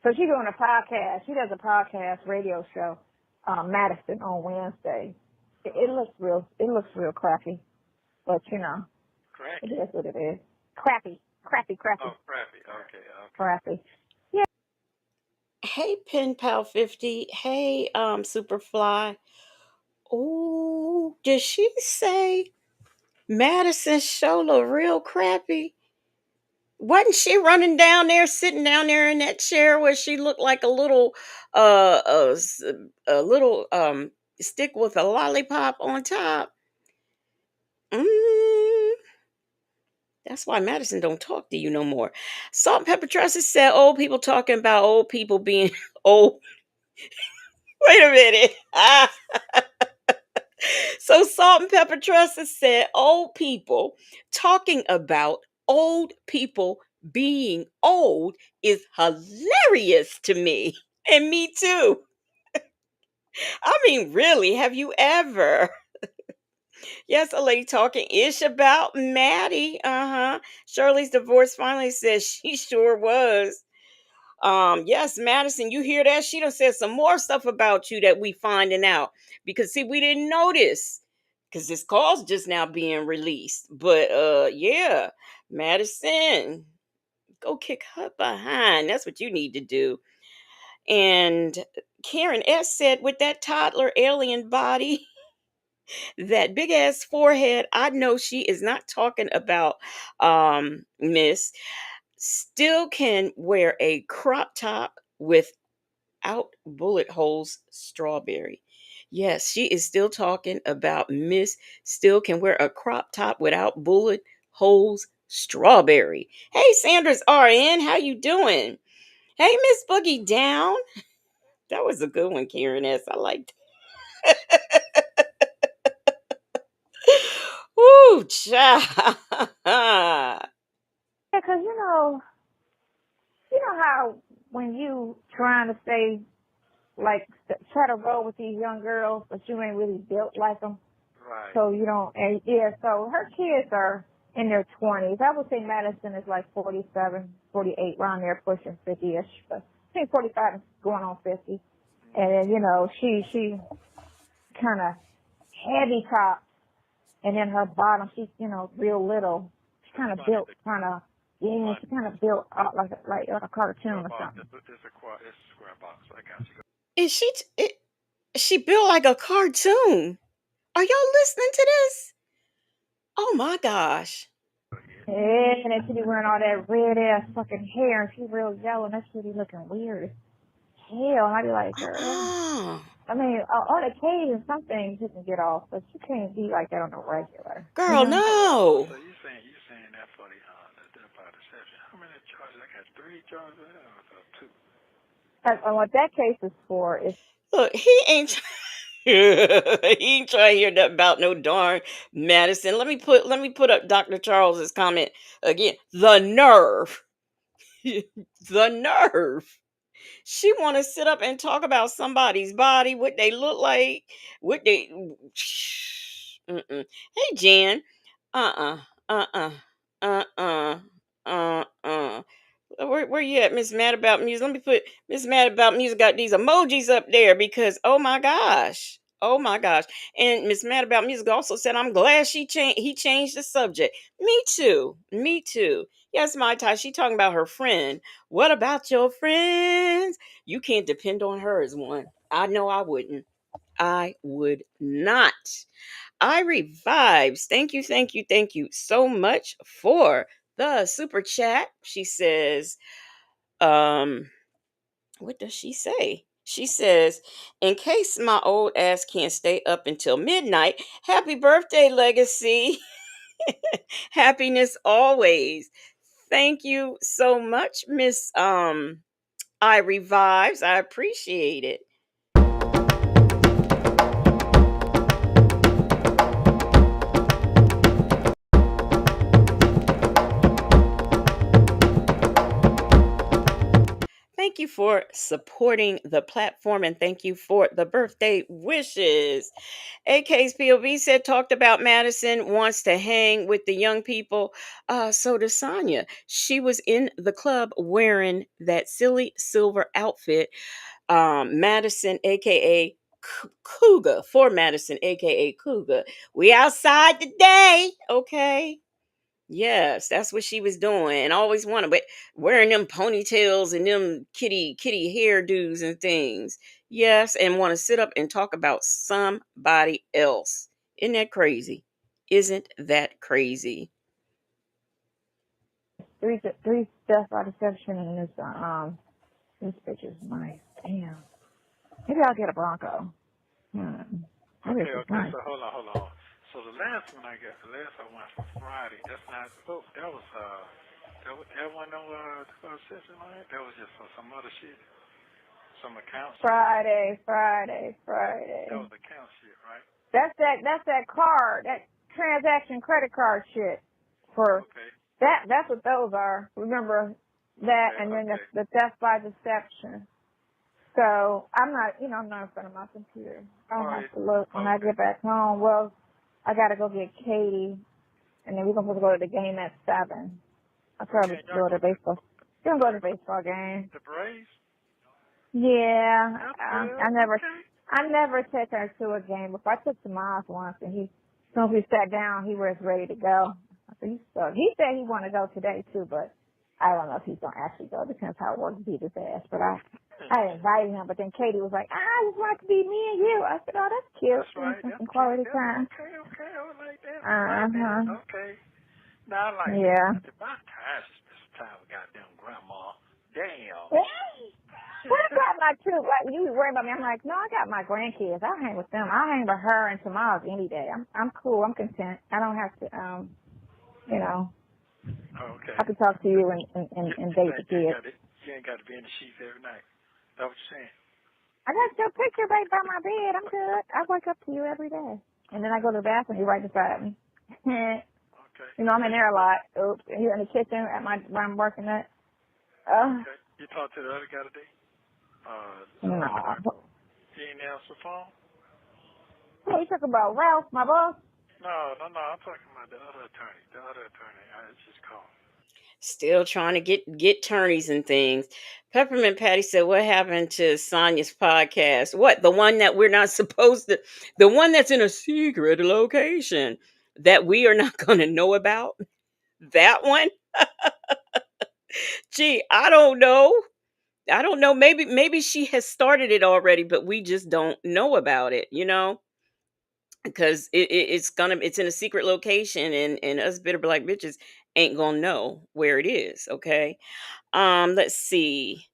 So she's doing a podcast. She does a podcast radio show, Madison on Wednesday. It looks real crappy, but Cracky? it is what it is. Crappy. Oh, crappy. Okay. Crappy. Yeah. Hey, Pen Pal 50. Hey, Superfly. Oh, did she say Madison show look real crappy? Wasn't she running down there, sitting down there in that chair where she looked like a little, a little stick with a lollipop on top? Mm, that's why Madison don't talk to you no more. Salt and Pepper Trusses said old people talking about old people being old. Wait a minute. So Salt and Pepper Trusses said old people talking about old people being old is hilarious to me. And me too. I mean, really, have you ever? Yes, a lady talking ish about Maddie. Shirley's divorce finally says she sure was. Yes, Madison, you hear that? She done said some more stuff about you that we finding out. Because see, we didn't notice. Because this call's just now being released. But yeah, Madison, go kick her behind. That's what you need to do. And Karen S said, with that toddler alien body, that big ass forehead, I know she is not talking about Miss. Still can wear a crop top without bullet holes strawberry. Yes, she is still talking about Miss still can wear a crop top without bullet holes strawberry. Hey, Sanders RN, how you doing? Hey, Miss Boogie Down. That was a good one, Karen S. I liked it. Ooh, child. Yeah, 'cause you know how when you trying to stay like try to roll with these young girls, but you ain't really built like them. Right. So you don't. And yeah. So her kids are in their 20s. I would say Madison is like 47, 48, around there, pushing 50ish. But I think 45 is going on 50. And then she kind of heavy top, and then her bottom she's real little. She kind of built she kind of built like a cartoon or something. It's a square box. I got you. Is she built like a cartoon? Are y'all listening to this? Oh my gosh. Yeah, and then she be wearing all that red ass fucking hair, and she's real yellow, and that shit be looking weird as hell. And I be like, girl. I mean, on occasion, some things you can get off, but you can't be like that on the regular. Girl, no. So you saying that for the about deception? How many charges? I got 3 charges or 2. And what that case is for is look, he ain't he ain't trying to hear nothing about no darn Madison. Let me put up Dr. Charles's comment again. The nerve. The nerve. She want to sit up and talk about somebody's body, what they look like, what they. Mm-mm. Hey, Jen. Uh uh. Uh uh. Where you at, Miss Mad About Music? Let me put Miss Mad About Music got these emojis up there because oh my gosh. Oh my gosh. And Miss Mad About Music also said, I'm glad he changed the subject. Me too. Me too. Yes, my tie. She talking about her friend. What about your friends? You can't depend on her as one. I know I wouldn't. I would not. I revives. Thank you, thank you, thank you so much for the super chat. She says, um, what does she say? She says, in case my old ass can't stay up until midnight, happy birthday, Legacy. Happiness always. Thank you so much, Miss I Revives. I appreciate it. Thank you for supporting the platform and thank you for the birthday wishes. AK's POV said, talked about Madison wants to hang with the young people. So does Sonya. She was in the club wearing that silly silver outfit. Madison, aka Cougar, for Madison, aka Cougar. We outside today, okay? Yes, that's what she was doing, and always wanted, but wearing them ponytails and them kitty hairdos and things. Yes, and want to sit up and talk about somebody else. Isn't that crazy? Isn't that crazy? Three death by deception, and this bitch is nice. Damn. Maybe I'll get a Bronco. Maybe Okay, it's just okay. nice. So hold on. So the last one I went for Friday. That's not. Oh, that was that wasn't no session on it. That was just some other shit, some account shit. Friday. That was account shit, right? That's that card, that transaction credit card shit. Okay. That's what those are. Remember that, Okay, and then okay. the theft by deception. So I'm not in front of my computer. I'll have to look when I get back home. Well, I gotta go get Katie, and then we're gonna go to the game at 7. I'll probably go to the baseball. We're gonna go to the baseball game. The Braves? Yeah, I never take her to a game before. I took Tomas once, and as soon as we sat down, he was ready to go. I said, "You suck." He said he wanted to go today too, but I don't know if he's gonna actually go. Depends how it works. Beat his ass, but I invited him. But then Katie was like, "I just want it to be me and you." I said, "Oh, that's cute. That's right. Some quality time." Okay. I would like that. Okay. Now I like Yeah. that. My time is this time with goddamn grandma. Damn. What about my true? Like, you worry about me? I'm like, no, I got my grandkids. I'll hang with them. I'll hang with her and Tomas any day. I'm cool. I'm content. I don't have to, Okay. I can talk to you and date the kids. You ain't got to be in the sheets every night. Is that what you're saying? I got your picture right by my bed. I'm good. I wake up to you every day. And then I go to the bathroom. You're right beside me. Okay. I'm in there a lot. Oops. And you're in the kitchen where I'm working at. Okay. You talked to the other guy today? No. He ain't answer the phone? What, you talking about Ralph, my boss? No. I'm talking about the other attorney. I just called. Still trying to get attorneys and things. Peppermint Patty said, what happened to Sonia's podcast? What? The one that we're not supposed to, the one that's in a secret location that we are not going to know about? That one? Gee, I don't know. Maybe she has started it already, but we just don't know about it, because it's in a secret location, and us bitter black bitches ain't gonna know where it is. Okay. Let's see.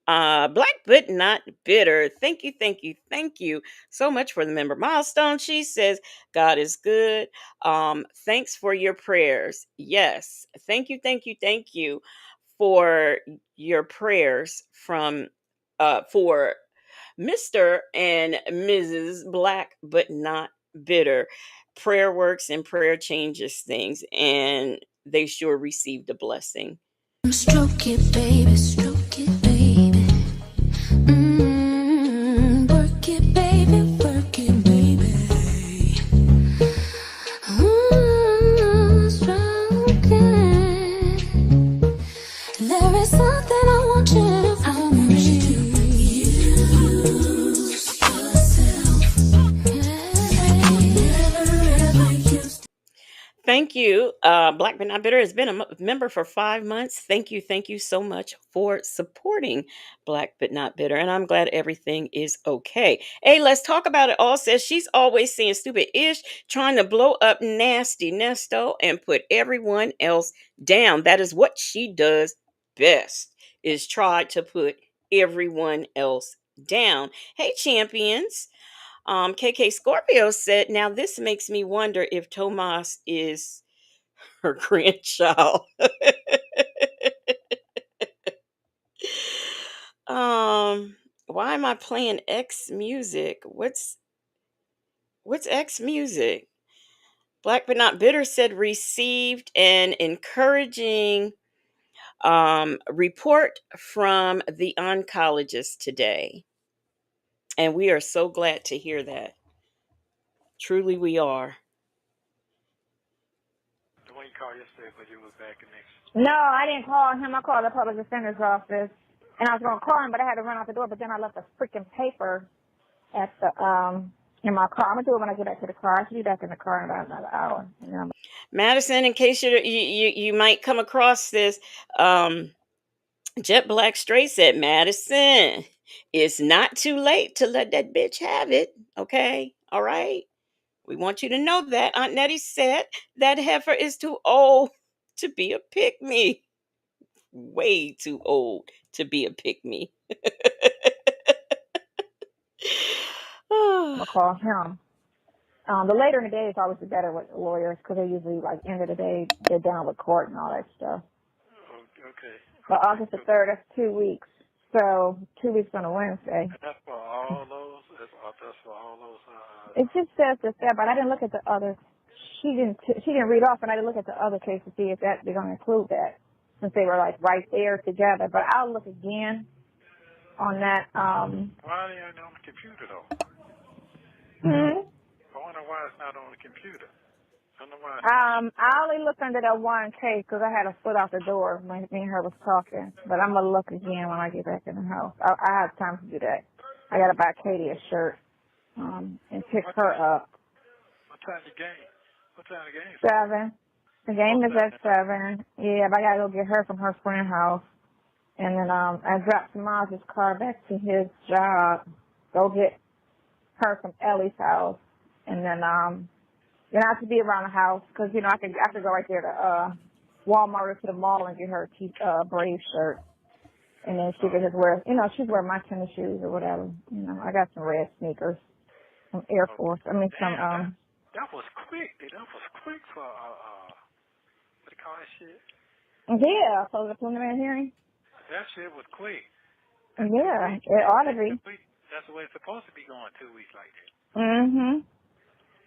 Black but not bitter. Thank you so much for the member milestone. She says, God is good. Thanks for your prayers. Yes. Thank you for your prayers for Mr. and Mrs. Black but not bitter. Prayer works and prayer changes things, and they sure received a blessing. Stroke it, baby, stroke it, baby. Work it, baby, work it, baby. Stroke it. There is something I want you to feel. I want you to use yourself. thank you. Black but Not Bitter has been a member for 5 months. Thank you so much for supporting Black but Not Bitter. And I'm glad everything is okay. Hey, let's talk about it all. Says she's always saying stupid ish, trying to blow up nasty Nesto and put everyone else down. That is what she does best, is try to put everyone else down. Hey, champions. KK Scorpio said, now this makes me wonder if Tomas is her grandchild. um, why am I playing X music? What's X music? Black but Not Bitter said received an encouraging report from the oncologist today. And we are so glad to hear that. Truly we are. The one you called yesterday, but you was back in next. No, I didn't call him. I called the public defender's office, and I was going to call him, but I had to run out the door. But then I left a freaking paper at the in my car. I'm gonna do it when I get back to the car. I should be back in the car in about another hour. And then Madison, in case you might come across this, Jet Black Straight said, Madison, it's not too late to let that bitch have it. Okay, all right. We want you to know that. Aunt Nettie said that heifer is too old to be a pick me. Way too old to be a pick me. I'm gonna call him. The later in the day is always the better with lawyers because they usually like end of the day they're down with court and all that stuff. Okay. But August the 3rd, that's 2 weeks. So 2 weeks on a Wednesday. That's for all those. That's for all those. It just says that, but I didn't look at the other. She didn't read off, and I didn't look at the other case to see if that they're gonna include that since they were like right there together. But I'll look again on that. Why are they on the computer though? Hmm? I wonder why it's not on the computer. I don't know why. I only looked under that one case because I had a foot out the door when me and her was talking. But I'm gonna look again when I get back in the house. I have time to do that. I gotta buy Katie a shirt and pick her up. What time the game? What time the game? 7. The game is at 7. Yeah, but I gotta go get her from her friend's house. And then I dropped Samaj's car back to his job. Go get her from Ellie's house. And then I have to be around the house because, I could go right there to Walmart or to the mall and get her a Brave shirt. And then she could just wear, she's wearing my tennis shoes or whatever. I got some red sneakers, some Air Force. I mean, some That was quick. That was quick for what do you call that shit? Yeah, so the preliminary hearing. That shit was quick. Yeah, it ought to be. That's the way it's supposed to be going 2 weeks like that. Mhm.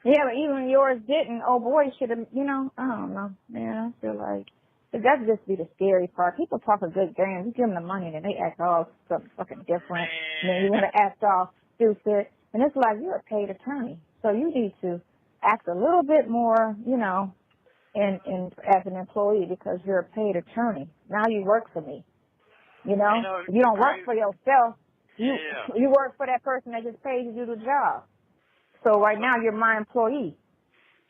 Yeah, but even yours didn't. Oh boy, should have. I don't know, man. I feel like that's just be the scary part. People talk a good game. You give them the money, and then they act all something fucking different. And then you want to act all stupid, and it's like you're a paid attorney, so you need to act a little bit more, in as an employee because you're a paid attorney. Now you work for me. You don't work for yourself. You work for that person that just pays you to do the job. So right now you're my employee.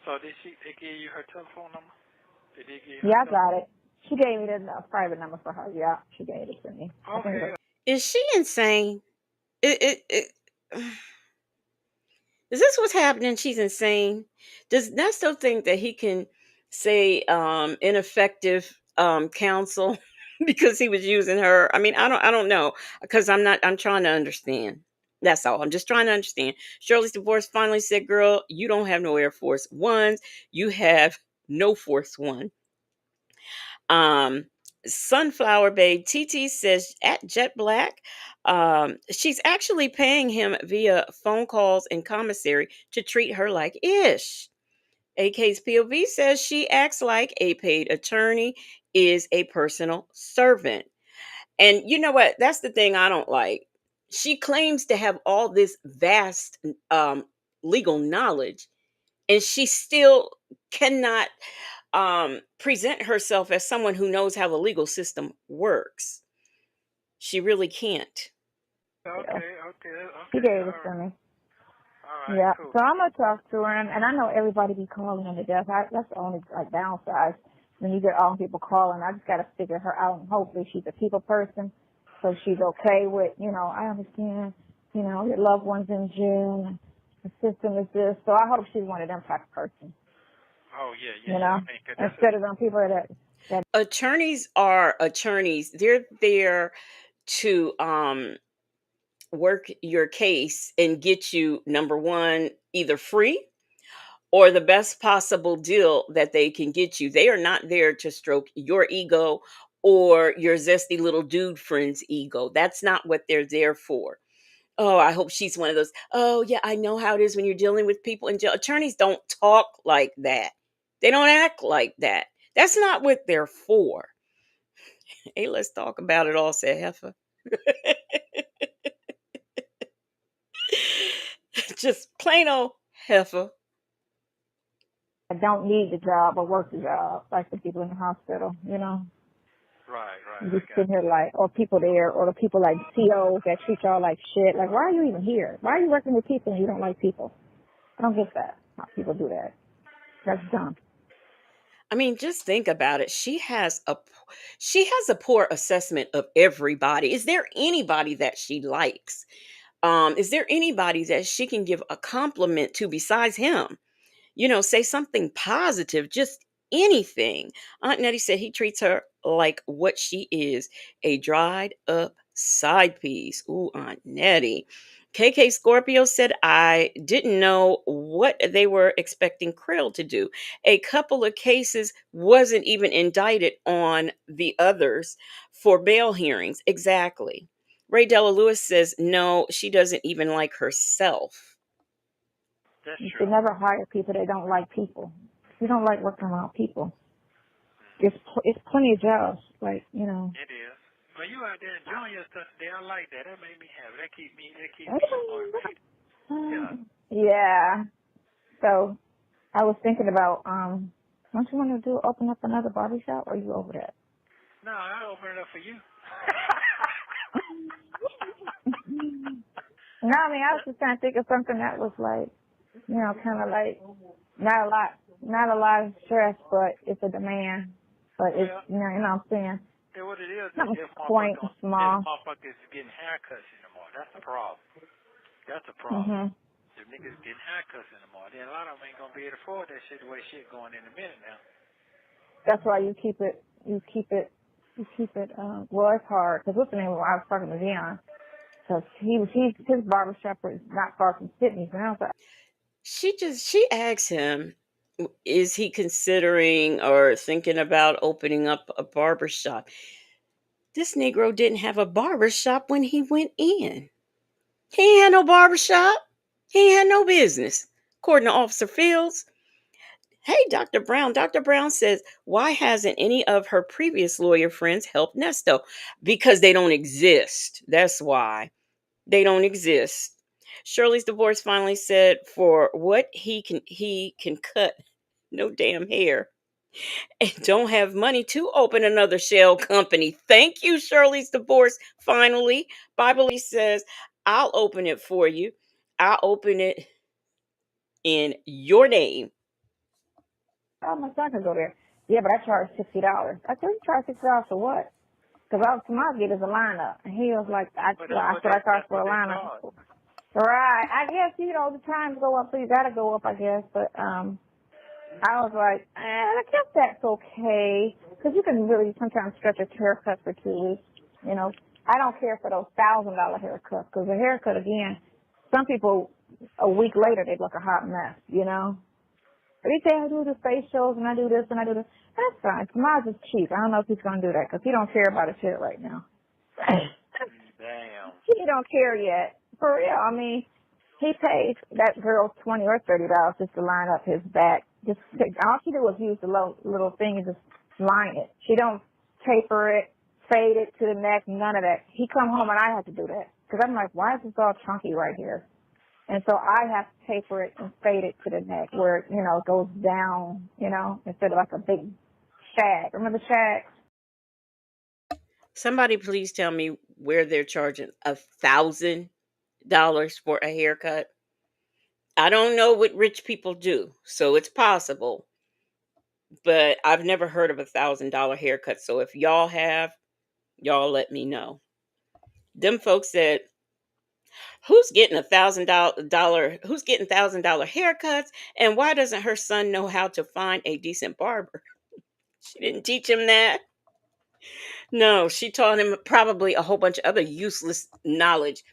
So they gave you her telephone number? Did they give you Yeah, I got it. She gave me the private number for her. Yeah, she gave it to me. Okay. Is she insane? Is this what's happening? She's insane. Does Nesto think that he can say ineffective counsel because he was using her? I mean, I don't know because I'm trying to understand. That's all. I'm just trying to understand. Shirley's divorce finally said, girl, you don't have no Air Force Ones. You have no Force One. Sunflower Babe TT says at Jet Black, she's actually paying him via phone calls and commissary to treat her like ish. AK's POV says she acts like a paid attorney is a personal servant. And you know what? That's the thing I don't like. She claims to have all this vast legal knowledge, and she still cannot present herself as someone who knows how the legal system works. She really can't. Okay. She gave it to me. All right, Yeah. cool. So I'm gonna talk to her, and I know everybody be calling her to death. That's the only downside when you get all people calling. I just gotta figure her out, and hopefully she's a people person, so she's okay with, I understand, your loved one's in June, the system is this. So I hope she's one of them type of person, Oh, yeah, yeah, yeah. I mean, 'cause that's instead of them people that Attorneys are attorneys. They're there to work your case and get you, number one, either free or the best possible deal that they can get you. They are not there to stroke your ego or your zesty little dude friend's ego. That's not what they're there for. Oh, I hope she's one of those. Oh, yeah, I know how it is when you're dealing with people in jail. Attorneys don't talk like that. They don't act like that. That's not what they're for. Hey, let's talk about it all, said Heifer. Just plain old Heifer. don't need the job or work the job, like the people in the hospital, right, right. You I just got sitting here like, or people there, or the people like COs that treat y'all like shit. Like, why are you even here? Why are you working with people and you don't like people? I don't get that. How people do that. That's dumb. I mean, just think about it. She has a poor assessment of everybody. Is there anybody that she likes? Is there anybody that she can give a compliment to besides him? Say something positive, just anything. Aunt Nettie said he treats her like what she is, a dried up side piece. Ooh, Aunt Nettie. KK Scorpio said, I didn't know what they were expecting Krill to do. A couple of cases wasn't even indicted on the others for bail hearings. Exactly. Ray Della Lewis says, no, she doesn't even like herself. That's You true. should never hire people that don't like people. You don't like working around people. It's plenty of jobs, like, It is. Well, you out there enjoying your stuff today. I like that. That made me happy. That keep me motivated. Yeah. Yeah. So I was thinking about, don't you want to open up another barber shop, or are you over that? No, I'll open it up for you. No, I mean, I was just trying to think of something that was like, kind of like not a lot of stress, but it's a demand. But it's, Well, you know what I'm saying? what it is Something this quaint and small. motherfuckers getting haircuts anymore. That's the problem. That's the problem. Mhm. The niggas getting haircuts anymore. Then a lot of them ain't gonna be able to afford that shit the way shit going in a minute now. That's why you keep it. Well, it's hard because what's the name of it? I was talking to Dion because his barbershop is not far from Sydney's, and I was like, She asked him, is he considering or thinking about opening up a barber shop? This Negro didn't have a barber shop when he went in. He ain't had no barber shop. He ain't had no business. According to Officer Fields. Hey, Dr. Brown. Dr. Brown says, why hasn't any of her previous lawyer friends helped Nesto? Because they don't exist. That's why. They don't exist. Shirley's divorce finally said, for what he can cut no damn hair and don't have money to open another shell company. Thank you, Shirley's divorce finally. Bible says, I'll open it for you. I'll open it in your name. oh, my son can go there. Yeah, but I charge $60. I said, you charge $60 for what? Because all tomorrow get is a lineup, and he was like, I But said I charge that's for what a they lineup. charge. Right. I guess, the times go up, so you gotta go up, I guess. But, I was like, I guess that's okay. Because you can really sometimes stretch a haircut for 2 weeks, I don't care for those $1,000 haircuts. Because a haircut, again, some people, a week later, they look a hot mess. But he say, I do the facials, and I do this, and I do this. That's fine. Tomas is cheap. I don't know if he's going to do that, because he don't care about his hair right now. Damn. He don't care yet. For real. I mean, he pays that girl $20 or $30 just to line up his back. All she do is use the little thing and just line it. She don't taper it, fade it to the neck, none of that. He come home and I have to do that. Because I'm like, why is this all chunky right here? And so I have to taper it and fade it to the neck where, it goes down, instead of like a big shag. Remember shags? Somebody please tell me where they're charging $1,000 for a haircut. I don't know what rich people do, so it's possible, but I've never heard of $1,000 haircut. So if y'all have, y'all let me know. Them folks said, who's getting $1,000? Who's getting $1,000 haircuts? And why doesn't her son know how to find a decent barber? She didn't teach him that. No, she taught him probably a whole bunch of other useless knowledge.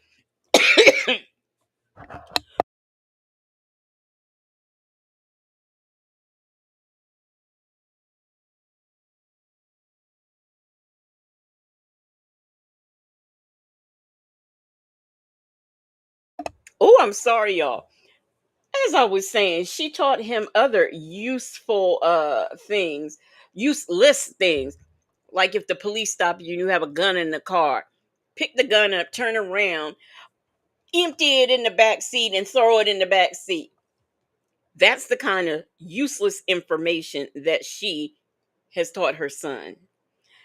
Oh, I'm sorry, y'all. As I was saying, she taught him other useful things, useless things. Like if the police stop you and you have a gun in the car, pick the gun up, turn around, empty it in the back seat, and throw it in the back seat. That's the kind of useless information that she has taught her son.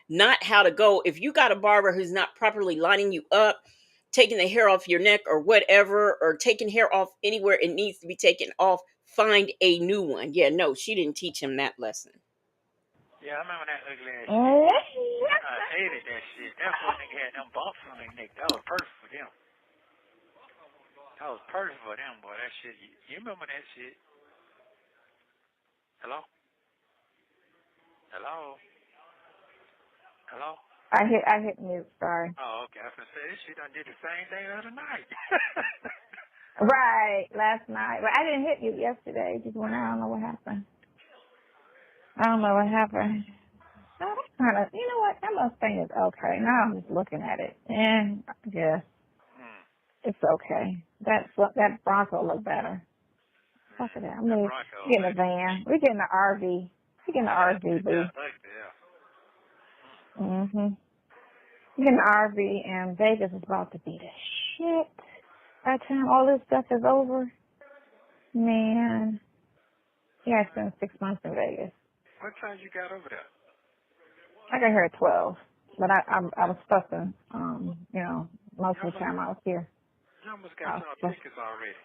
Not how to go. If you got a barber who's not properly lining you up, taking the hair off your neck or whatever, or taking hair off anywhere it needs to be taken off, find a new one. Yeah, no, she didn't teach him that lesson. Yeah, I remember that ugly ass shit. I hated that shit. That's when they had them bumps on their neck. That was perfect for them. That was perfect for them, boy. That shit. You remember that shit? Hello? Hello? Hello? I hit mute, sorry. Oh, okay. I was gonna say this shit done did the same thing the other night. Right, last night. But I didn't hit you yesterday. Just went, I don't know what happened. I don't know what happened. No, that's kind of, you know what? That Mustang is okay. Now I'm just looking at it. And I guess it's okay. That Bronco look better. Fuck it. I mean, we getting a van. We getting an RV. We getting an RV, boo. Mhm. We getting an RV, and Vegas is about to be the shit. By the time all this stuff is over, man, yeah, I spent 6 months in Vegas. What time you got over there? I got here at 12, but I was fussing, you know, most of the time I was here. You almost got some tickets already.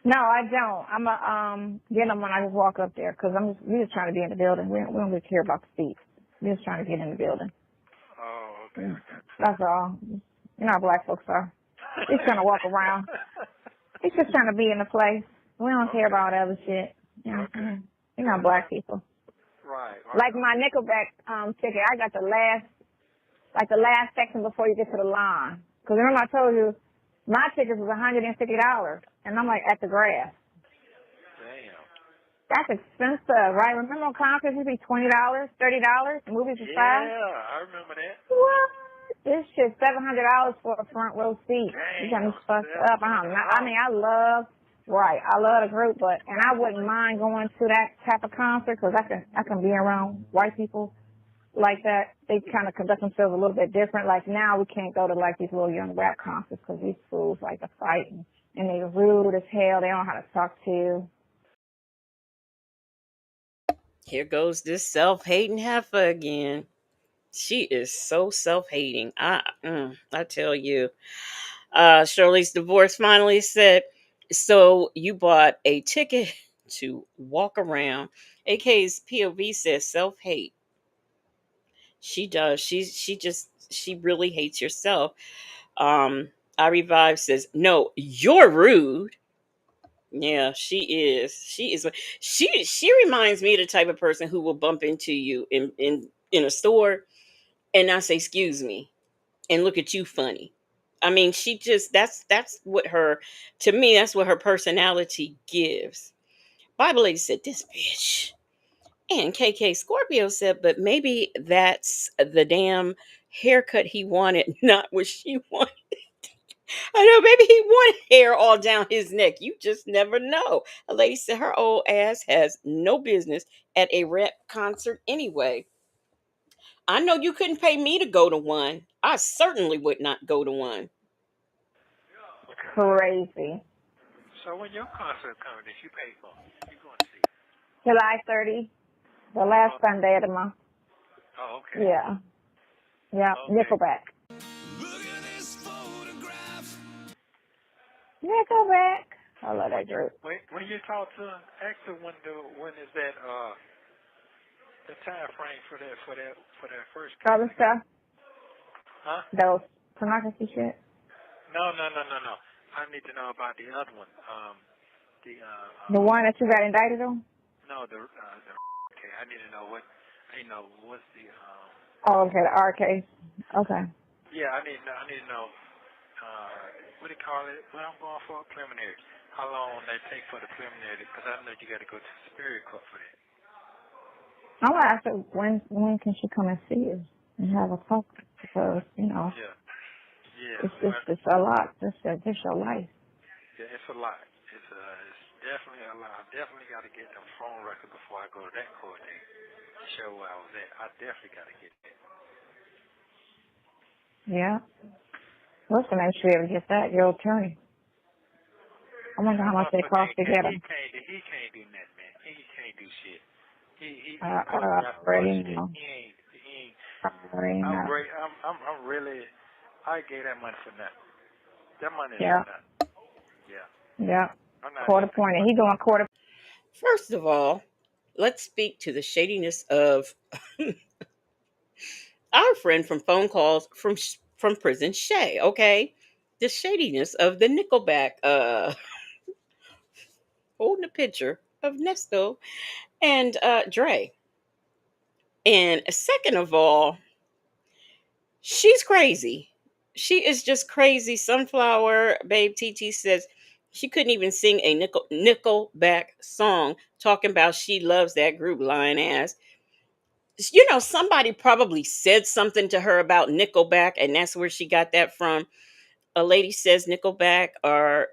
No, I don't. I'm get them when I just walk up there, because we just trying to be in the building. We don't really care about the seats. We're just trying to get in the building. Oh, okay. That's all. You know how black folks are. We're just trying to walk around. We're just trying to be in the place. We don't care about other shit. You know what I'm saying? We're not black people. Right. Like my Nickelback ticket, I got the last section before you get to the line. Because remember I told you, my ticket was $150, and I'm like at the grass. Damn. That's expensive, right? Remember on concerts it used to be $20, $30, movies was $5? Yeah, I remember that. What? This shit's $700 for a front row seat. Damn. You got me fucked up. I love the group, and I wouldn't mind going to that type of concert because I can be around white people like that. They kind of conduct themselves a little bit different. Like now we can't go to like these little young rap concerts because these fools like to fight and they rude as hell. They don't know how to talk to you. Here goes this self-hating heifer again. She is so self-hating. I tell you. Shirley's divorce finally said, so you bought a ticket to walk around. AK's POV says self-hate. She does. She really hates herself. I Revive says, no, you're rude. Yeah, she is. She reminds me of the type of person who will bump into you in a store and not say excuse me and look at you funny. I mean, she just that's what her to me that's what her personality gives. Bible lady said this bitch. And KK Scorpio said, but maybe that's the damn haircut he wanted, not what she wanted. I know, maybe he wanted hair all down his neck. You just never know. A lady said her old ass has no business at a rap concert anyway. I know you couldn't pay me to go to one. I certainly would not go to one. Crazy. So when your concert coming that you pay for, you going to see? July 30, the last Sunday of the month. Oh, okay. Yeah. Yeah, okay. Nickelback. Nickelback. I love that drip. When you talk to them, ask them when is that the time frame for that first case? Other stuff, Huh? those pornography shit. No. I need to know about the other one. The one that you got indicted on? No, the okay. I need to know what. I need to know what's the Oh, okay, the R case. Okay. Yeah, I need to know what do you call it? When I'm going for a preliminary, how long they take for the preliminary? Because I know you got to go to the Superior Court for that. I'm gonna ask her when can she come and see you and have a talk, because Yeah. it's a lot. It's your life. Yeah, it's a lot. It's definitely a lot. I definitely got to get them phone records before I go to that court date to show where I was at. I definitely got to get that. Yeah. What's the name? Should be able to get that? Your attorney. I wonder how much they cost to get them. He can't do nothing, man. He can't do shit. He Already know. He ain't. Already know. I'm really. I gave that money for nothing. That money is Yeah. for nothing. Yeah. Yeah. I'm not Court appointed. He doing court. First of all, let's speak to the shadiness of our friend from phone calls from prison, Shay. Okay, the shadiness of the Nickelback holding a picture of Nesto and Dre. And second of all, she's crazy. She is just crazy. Sunflower Babe TT says she couldn't even sing a Nickelback song talking about she loves that group, lying ass. Somebody probably said something to her about Nickelback, and that's where she got that from. A lady says Nickelback are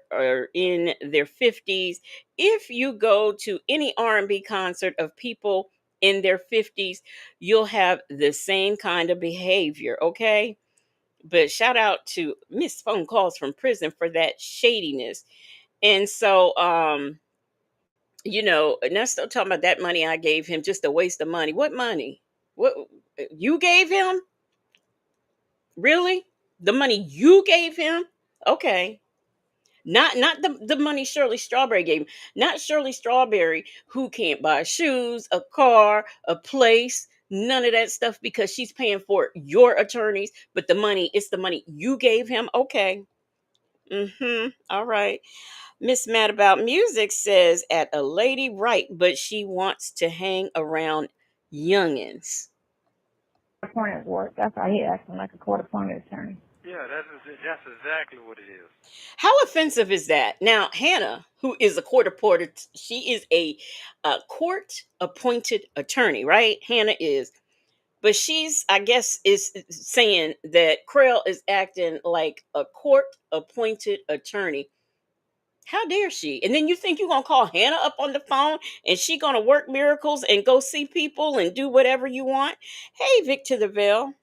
in their 50s. If you go to any R&B concert of people in their 50s, you'll have the same kind of behavior, okay? But shout out to Miss Phone Calls from Prison for that shadiness. And so Nesto talking about that money I gave him, just a waste of money. What money? What you gave him? Really? The money you gave him? Okay. Not the money Shirley Strawberry gave him. Not Shirley Strawberry, who can't buy shoes, a car, a place, none of that stuff because she's paying for your attorneys, but it's the money you gave him. Okay. All right. Miss Mad About Music says at a lady right, but she wants to hang around youngins. Appointed work. That's why he acting like a court appointed attorney. Yeah, that's exactly what it is. How offensive is that? Now, Hannah, who is a court appointed, she is a court appointed attorney, right? Hannah is, but she's, I guess, is saying that Krell is acting like a court appointed attorney. How dare she? And then you think you're gonna call Hannah up on the phone and she gonna work miracles and go see people and do whatever you want? Hey, Vic to the Veil.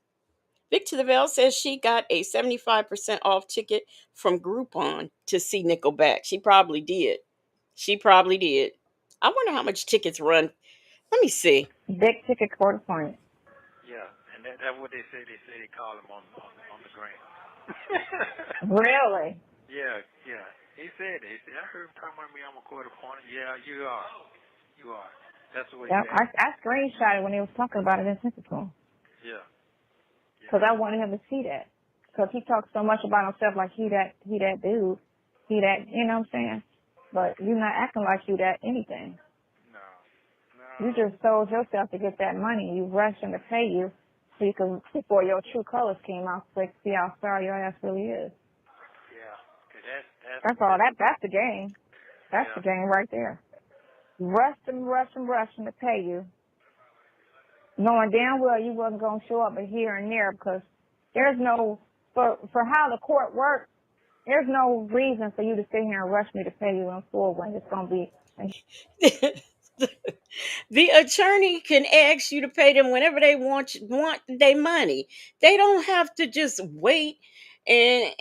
Vic to the Veil says she got a 75% off ticket from Groupon to see Nickelback. She probably did. She probably did. I wonder how much tickets run. Let me see. Big ticket court appointed. Yeah, and that's what they say. They say they call him on the gram. Really? Yeah. He said it. He said, I heard him talking about me. I'm a court appointed. Yeah, you are. You are. That's what he Yeah, said. I screenshotted when he was talking about it and sent it to him. Yeah. Because I wanted him to see that. Because he talks so much about himself like he that dude. He that, you know what I'm saying? But you're not acting like you that anything. No. You just sold yourself to get that money. You rushed him to pay you so you could, before your true colors came out, so you could see how sorry your ass really is. Yeah. That's all. That's the game. That's the game right there. Rushed him to pay you, knowing damn well you wasn't going to show up but here and there, because there's no, for how the court works, there's no reason for you to sit here and rush me to pay you in full when it's going to be. The attorney can ask you to pay them whenever they want their money. They don't have to just wait and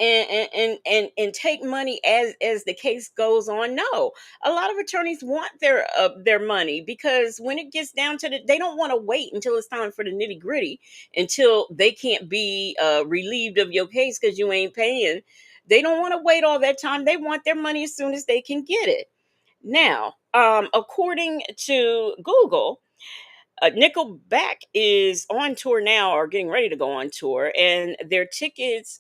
take money as the case goes on. No, a lot of attorneys want their money, because when it gets down to they don't want to wait until it's time for the nitty gritty, until they can't be relieved of your case because you ain't paying They don't want to wait all that time. They want their money as soon as they can get it. Now, according to Google, Nickelback is on tour now or getting ready to go on tour, and their tickets,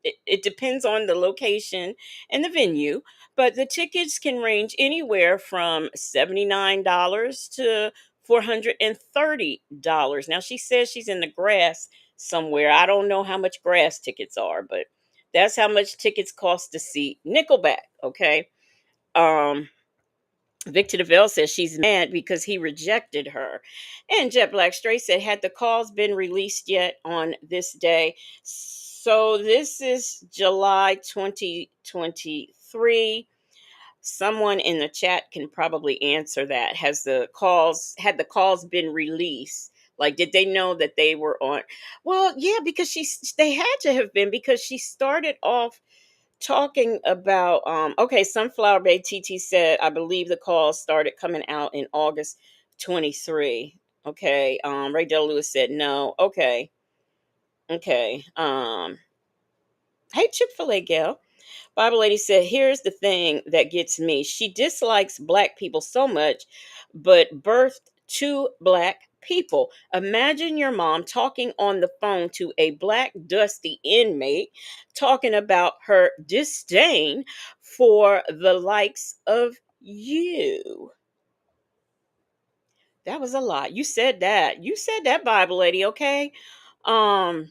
it depends on the location and the venue, but the tickets can range anywhere from $79 to $430. Now, she says she's in the grass somewhere. I don't know how much grass tickets are, but that's how much tickets cost to see Nickelback. Okay. Um, Victor DeVille says she's mad because he rejected her. And Jet Black Straight said, had the calls been released yet on this day? So this is July 2023. Someone in the chat can probably answer that. Had the calls been released? Like, did they know that they were on? Well, yeah, because they had to have been, because she started off talking about okay, Sunflower Bay TT said, I believe the calls started coming out in August 23. Okay. Ray Del Lewis said no. Okay. Okay. Hey, Chick-fil-A gal. Bible Lady said, here's the thing that gets me. She dislikes black people so much, but birthed two black people. Imagine your mom talking on the phone to a black, dusty inmate, talking about her disdain for the likes of you. That was a lot. You said that. You said that, Bible Lady, okay? Um,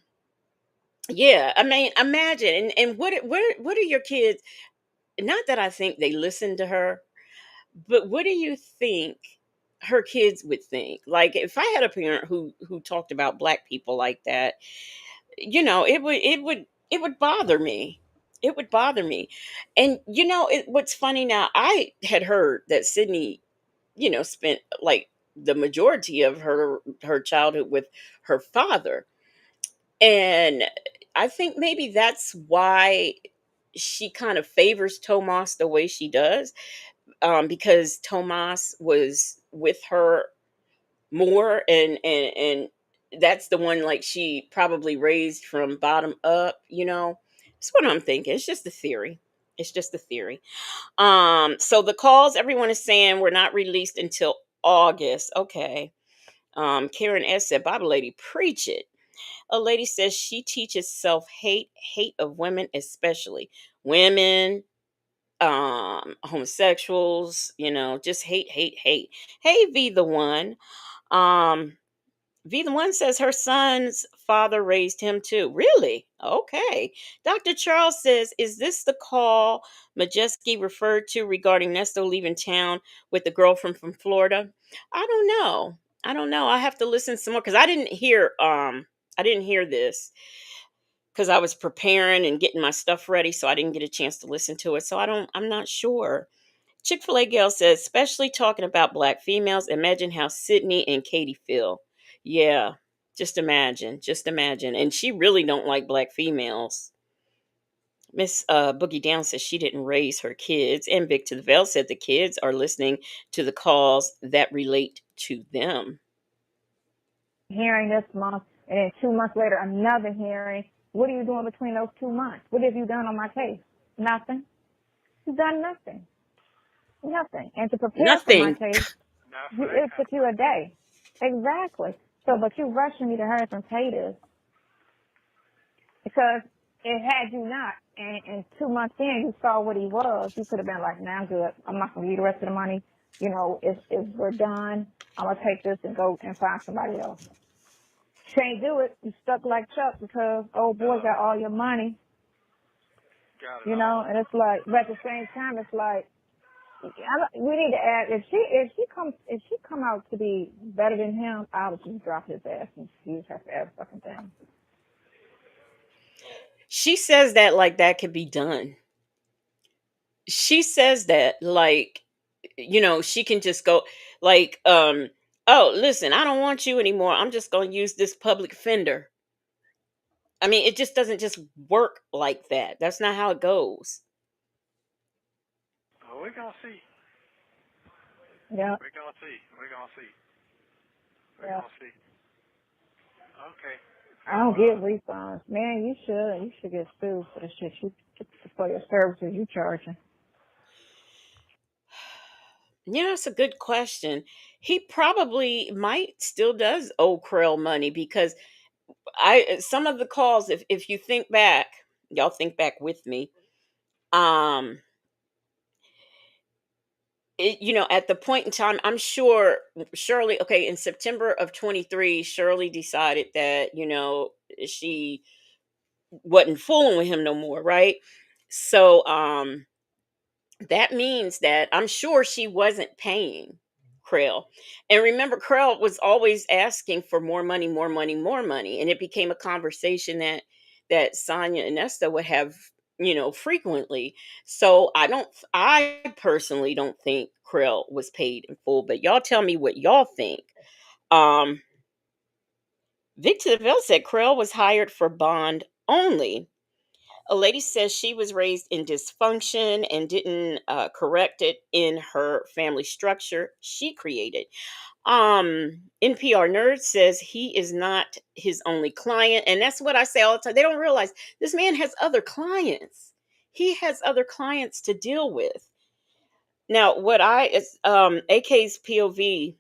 yeah, I mean, imagine. And what are your kids? Not that I think they listen to her, but what do you think her kids would think? Like, if I had a parent who talked about black people like that, it would bother me. It would bother me. And what's funny now, I had heard that Sydney, spent like the majority of her childhood with her father. And I think maybe that's why she kind of favors Tomas the way she does, because Tomas was with her more, and that's the one, like, she probably raised from bottom up. That's what I'm thinking. It's just a theory. It's just a theory. So the calls, everyone is saying, were not released until August. Okay. Karen S said, Bible Lady, preach it. A lady says she teaches self hate of women, especially women, homosexuals, just hate. Hey, V the one. um V the one says her son's father raised him too. Really? Okay. Dr. Charles says, is this the call Majeski referred to regarding Nesto leaving town with the girlfriend from Florida? I don't know. I have to listen some more, because I didn't hear this, because I was preparing and getting my stuff ready, so I didn't get a chance to listen to it. So I'm not sure. Chick-fil-A Gal says, especially talking about black females, imagine how Sydney and Katie feel. Yeah, just imagine. And she really don't like black females. Miss Boogie Down says she didn't raise her kids. And Vic to the Veil said the kids are listening to the calls that relate to them. Hearing this month, and then 2 months later, another hearing. What are you doing between those 2 months? What have you done on my case? Nothing. You've done nothing. Nothing. And to prepare for my Nothing. case, Not for that it kind took of you a money. day. Exactly. So, but you rushing me to hurry up and pay this, because it had you not, and 2 months in, you saw what he was, you could have been like, nah, I'm good. I'm not going to give you the rest of the money. If we're done, I'm going to take this and go and find somebody else. Can't do it. You stuck like Chuck because old boy got all your money, Got it all. and it's like, but at the same time, it's like, we need to add, if she come out to be better than him, I would just drop his ass and use her for every fucking thing. She says that like that could be done. She says that like, she can just go, like, oh, listen, I don't want you anymore. I'm just going to use this public offender. I mean, it just doesn't just work like that. That's not how it goes. Well, we're going to see. Yeah, We're going to see. We're going to see. We're yeah. going to see. Okay. I don't give refunds. Man, you should. You should get sued for the shit for your services you charging. Yeah, that's a good question. He probably might still does owe Krill money because I some of the calls, if you think back, y'all think back with me. Um at the point in time, I'm sure Shirley, okay, in September of 23, Shirley decided that, she wasn't fooling with him no more, right? So that means that I'm sure she wasn't paying Krill. And remember, Krill was always asking for more money, more money, more money. And it became a conversation that Sonya and Nesta would have, frequently. So I personally don't think Krill was paid in full, but y'all tell me what y'all think. Um Victor Deville said Krill was hired for bond only. A lady says she was raised in dysfunction and didn't correct it in her family structure she created. NPR Nerd says he is not his only client, and that's what I say all the time. They don't realize this man has other clients. He has other clients to deal with. Now, what I is AK's POV,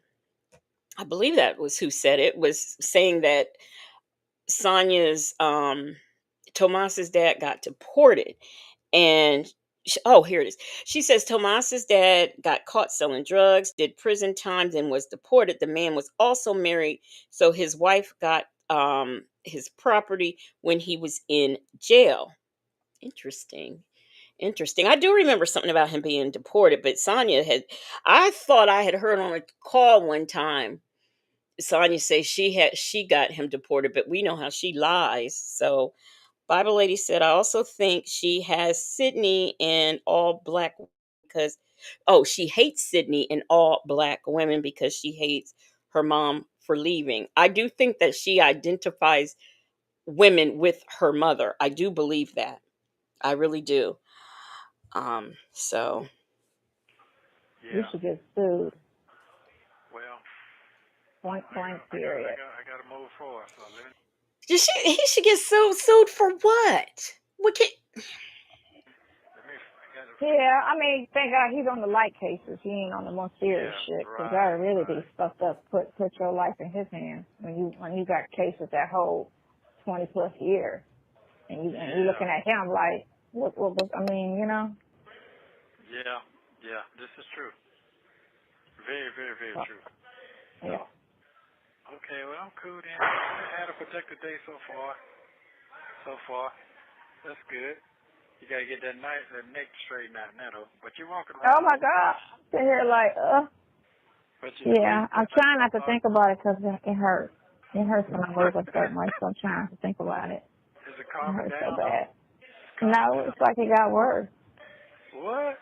I believe that was who said it, was saying that Sonya's Tomas's dad got deported. And oh, here it is. She says Tomas's dad got caught selling drugs, did prison time, then was deported. The man was also married, so his wife got his property when he was in jail. Interesting. Interesting. I do remember something about him being deported, but I thought I had heard on a call one time Sonya say she got him deported, but we know how she lies. So Bible lady said, I also think she has Sydney and all black because, she hates Sydney and all black women because she hates her mom for leaving. I do think that she identifies women with her mother. I do believe that. I really do. So You Yeah. should get sued. Well, Point blank, period. I got to move forward. So let me. he should get sued for what? What can Let me. I got to. Yeah, I mean, thank God he's on the light cases. He ain't on the more serious Yeah. shit. Cause that Right. really be Right. fucked up. Put your life in his hands when you got cases that hold 20 plus years, and you Yeah. looking at him like, what I mean, Yeah. Yeah. This is true. Very, very, very true. So, Yeah. okay. Well, I'm cool then. I had a productive day so far. So far, that's good. You gotta get that neck straightened out now, though. But you're walking Oh around. my God, sitting here like, But you yeah. sleep. I'm trying not to think about it because it hurts. It hurts when I move a certain way, so I'm trying to think about it. Is it It calming hurts so down though? bad. It's calming No, down. it's like it got worse. What?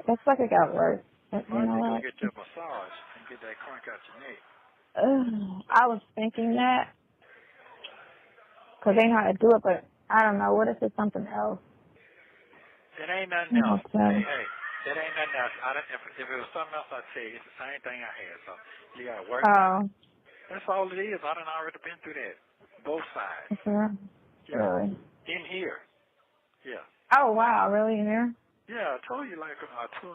It's like it got worse. But you Why don't know you go what? get your massage and get that crunk out your neck? I was thinking that because they know how to do it, but I don't know. What if it's something else? It ain't nothing You know, else. so, It ain't nothing else. If it was something else, I'd tell you it's the same thing I had. So you gotta work it out. oh, That's all it is. I done already been through that. Both sides. okay. Yeah. Really? In here. Yeah. Oh wow, really in there? Yeah, I told you like about 2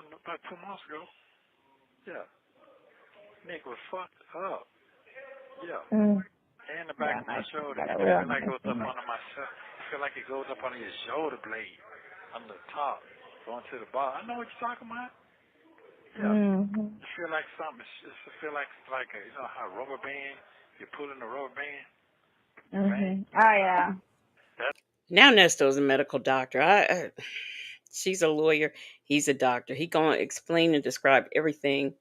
months ago. Yeah. Nick was fucked up. Yeah. Mm. And the back Yeah, of my nice. shoulder. Got And a it real feel like it nice goes up image. under my I feel like it goes up under your shoulder blade. On the top. Going to the bottom. I know what you're talking about. Yeah. Mm-hmm. You feel like something. It feel like it's like a, you know how rubber band. You're pulling a rubber band. Your vein. Mm-hmm. Oh yeah. That's now Nesto's a medical doctor. She's a lawyer. He's a doctor. He gonna explain and describe everything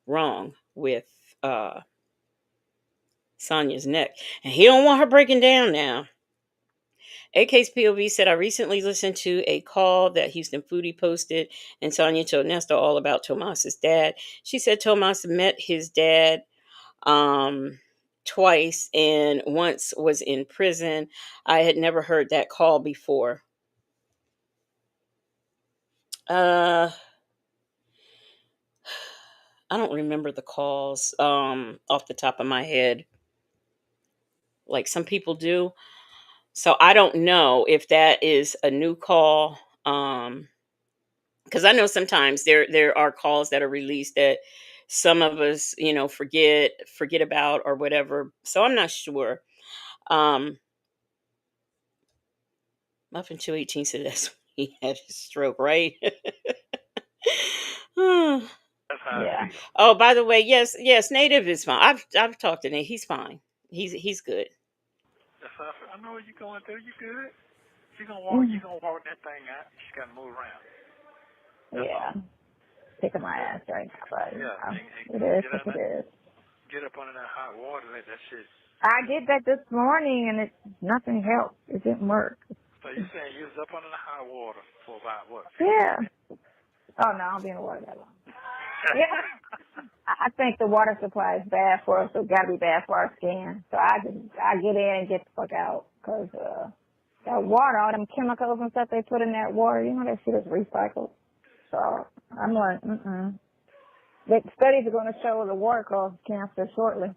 wrong with uh Sonya's neck, and he don't want her breaking down now. AK's POV said, I recently listened to a call that Houston Foodie posted, and Sonya told Nesto all about Tomas's dad. She said Tomas met his dad um, twice and once was in prison. I had never heard that call before. Uh, I don't remember the calls off the top of my head. like some people do. So I don't know if that is a new call. Because I know sometimes there are calls that are released that some of us, forget about or whatever. So I'm not sure. Um, Muffin 218 said that's when he had his stroke, right? That's how I Yeah. feel. Oh, by the way, yes, Native is fine. I've talked to Nate. He's fine. He's good. That's how I feel. I know what you're going through. You good? You gonna walk. You Mhm. gonna walk that thing out. You just gotta move around. That's Yeah. all. Kicking my Yeah. ass right now, but Yeah. it is Get what on it that. is. Get up under that hot water. Let that shit. I did that this morning and nothing helped. It didn't work. So you saying you was up under the hot water for about what, 15 Yeah. minutes? Oh no, I don't be in the water that long. Yeah. I think the water supply is bad for us. So it gotta be bad for our skin. So I get in and get the fuck out because that water, all them chemicals and stuff they put in that water, that shit is recycled. So I'm like, The studies are going to show the water causes cancer shortly.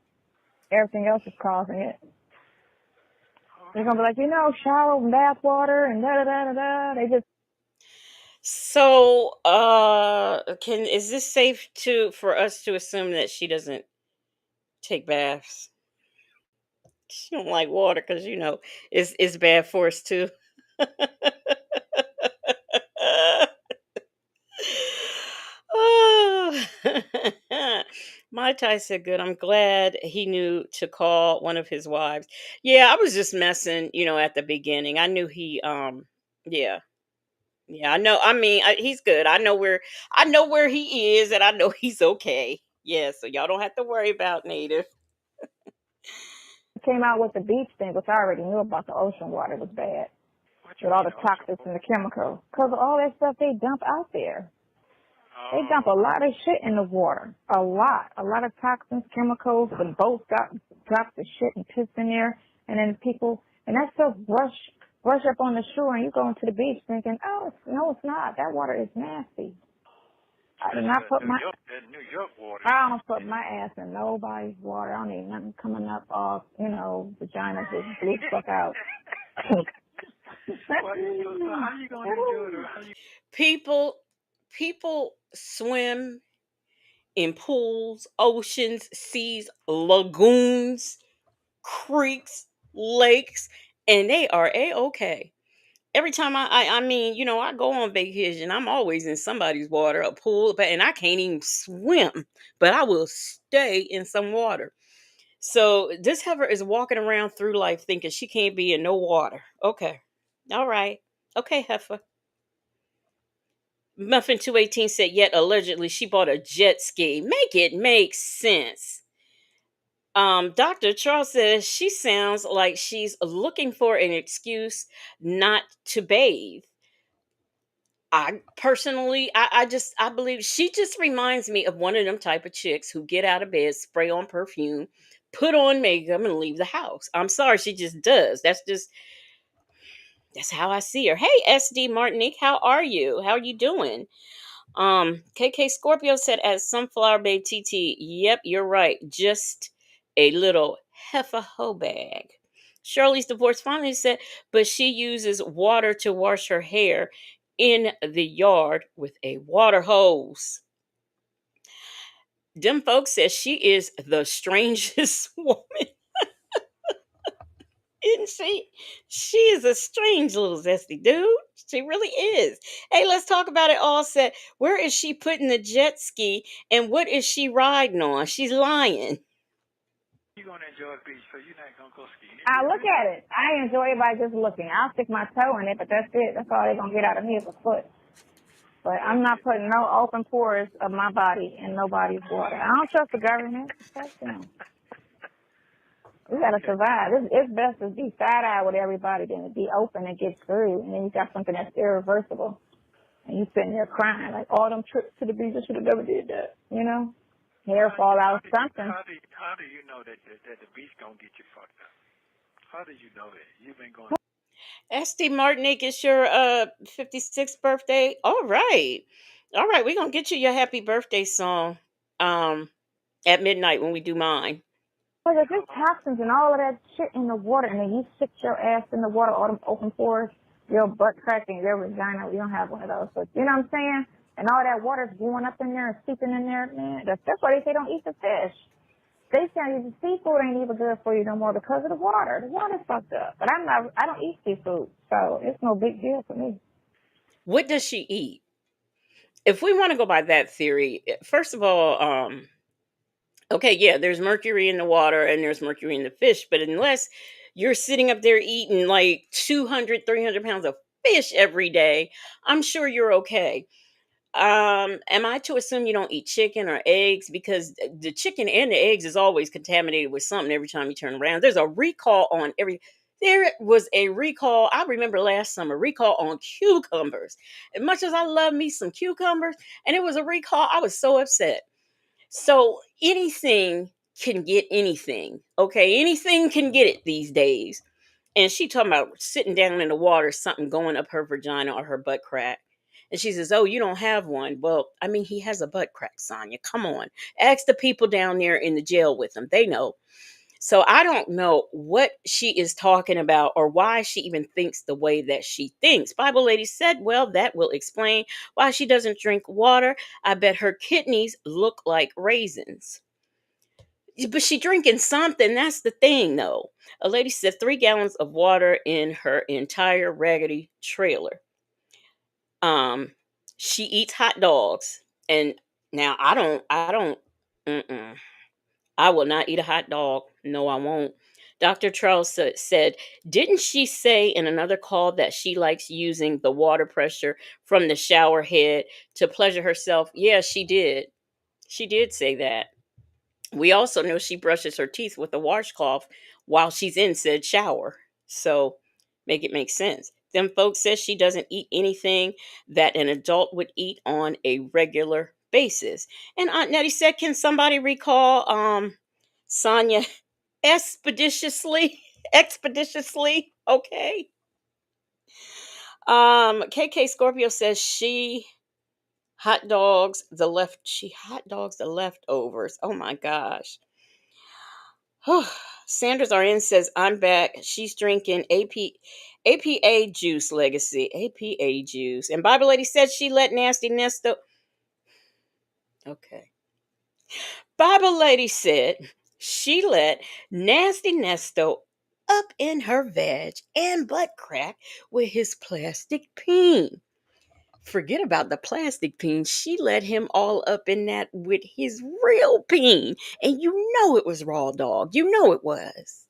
Everything else is causing it. They're going to be like, shower with bath water and da da da da da. They just So, can is this safe to for us to assume that she doesn't take baths? She don't like water because it's bad for us too. Oh. My Ty said good. I'm glad he knew to call one of his wives. Yeah, I was just messing, at the beginning. I knew yeah. Yeah, I know. I mean, he's good. I know where he is and I know he's okay. Yeah, so y'all don't have to worry about Native. came out with the beach thing, which I already knew about. The ocean water was bad What you with all mean, the ocean toxins boy? and the chemicals. Because of all that stuff they dump out there. They dump a Oh, lot of shit in the water. A lot. A lot of toxins, chemicals. The boats drop the shit and piss in there. And then people, and that stuff rush up on the shore and you go into the beach thinking, oh, no, it's not. That water is nasty. I do especially not put my, That New York water is I don't put nasty. my ass in nobody's water. I don't need nothing coming up off, vagina just blew the fuck out. Well, so how you gonna enjoy it? Or how you? People swim in pools, oceans, seas, lagoons, creeks, lakes, and they are a-okay. Every time I mean, I go on vacation, I'm always in somebody's water, a pool, and I can't even swim, but I will stay in some water. So this heifer is walking around through life thinking she can't be in no water. Okay. All right. Okay, heifer. Muffin 218 said, yet allegedly she bought a jet ski. Make it make sense. Dr. Charles says she sounds like she's looking for an excuse not to bathe. I personally, I believe she just reminds me of one of them type of chicks who get out of bed, spray on perfume, put on makeup, and leave the house. I'm sorry, she just does. That's how I see her. Hey, SD Martinique, how are you? How are you doing? KK Scorpio said as Sunflower Bay TT. Yep, you're right. Just a little heifer hoe bag. Shirley's divorce finally said, but she uses water to wash her hair in the yard with a water hose. Dem folks says she is the strangest woman, isn't she? She is a strange little zesty dude. She really is. Hey, let's talk about it all set. Where is she putting the jet ski and what is she riding on? She's lying. You gonna enjoy the beach, so you're not gonna go skiing. I look at it. I enjoy it by just looking. I'll stick my toe in it, but that's it. That's all they're going to get out of me is a foot. But I'm That's not it. putting no open pores of my body in nobody's water. I don't trust the government. Fuck them. We gotta Okay. survive. It's best to be side-eye with everybody than to be open and get screwed. And then you got something that's irreversible. And you sitting there crying like, all them trips to the beach, I should have never did that. Well, Hair fall out, something. how do you know that the beach gonna get you fucked up? How do you know that? You've been going. SD Martinique, it's your 56th birthday. All right. All right, we're gonna get you your happy birthday song at midnight when we do mine. Because if there's toxins and all of that shit in the water, and then you sit your ass in the water, all them open pores, your butt crack and your vagina, you don't have one of those. But you know what I'm saying? And all that water's going up in there and seeping in there, man. That's why they say don't eat the fish. They say the seafood ain't even good for you no more because of the water. The water's fucked up. But I don't eat seafood, so it's no big deal for me. What does she eat? If we want to go by that theory, first of all, okay, yeah, there's mercury in the water and there's mercury in the fish, but unless you're sitting up there eating like 200, 300 pounds of fish every day, I'm sure you're okay. Am I to assume you don't eat chicken or eggs? Because the chicken and the eggs is always contaminated with something every time you turn around. There's a recall on every. There was a recall. I remember last summer recall on cucumbers. As much as I love me some cucumbers, and it was a recall, I was so upset. So anything can get anything. Okay, anything can get it these days. And she talking about sitting down in the water, something going up her vagina or her butt crack. And she says, "Oh, you don't have one." Well, I mean, he has a butt crack, Sonya. Come on. Ask the people down there in the jail with him. They know. So I don't know what she is talking about or why she even thinks the way that she thinks. Bible lady said, well, that will explain why she doesn't drink water. I bet her kidneys look like raisins. But she drinking something. That's the thing, though. A lady said 3 gallons of water in her entire raggedy trailer. Um, she eats hot dogs, and now mm-mm. I will not eat a hot dog. No, I won't. Dr. Charles said, didn't she say in another call that she likes using the water pressure from the shower head to pleasure herself? Yeah, she did. She did say that. We also know she brushes her teeth with a washcloth while she's in said shower. So make it make sense. Them folks says she doesn't eat anything that an adult would eat on a regular basis. And Aunt Nettie said, can somebody recall Sonya expeditiously? Expeditiously, okay. KK Scorpio says she hot dogs the leftovers. Oh my gosh. Sanders RN says, I'm back. She's drinking APA juice legacy. APA juice. And Bible Lady said she let Nasty Nesto. Okay. Bible Lady said she let Nasty Nesto up in her veg and butt crack with his plastic peen. Forget about the plastic peen. She let him all up in that with his real peen. And you know it was raw dog. You know it was.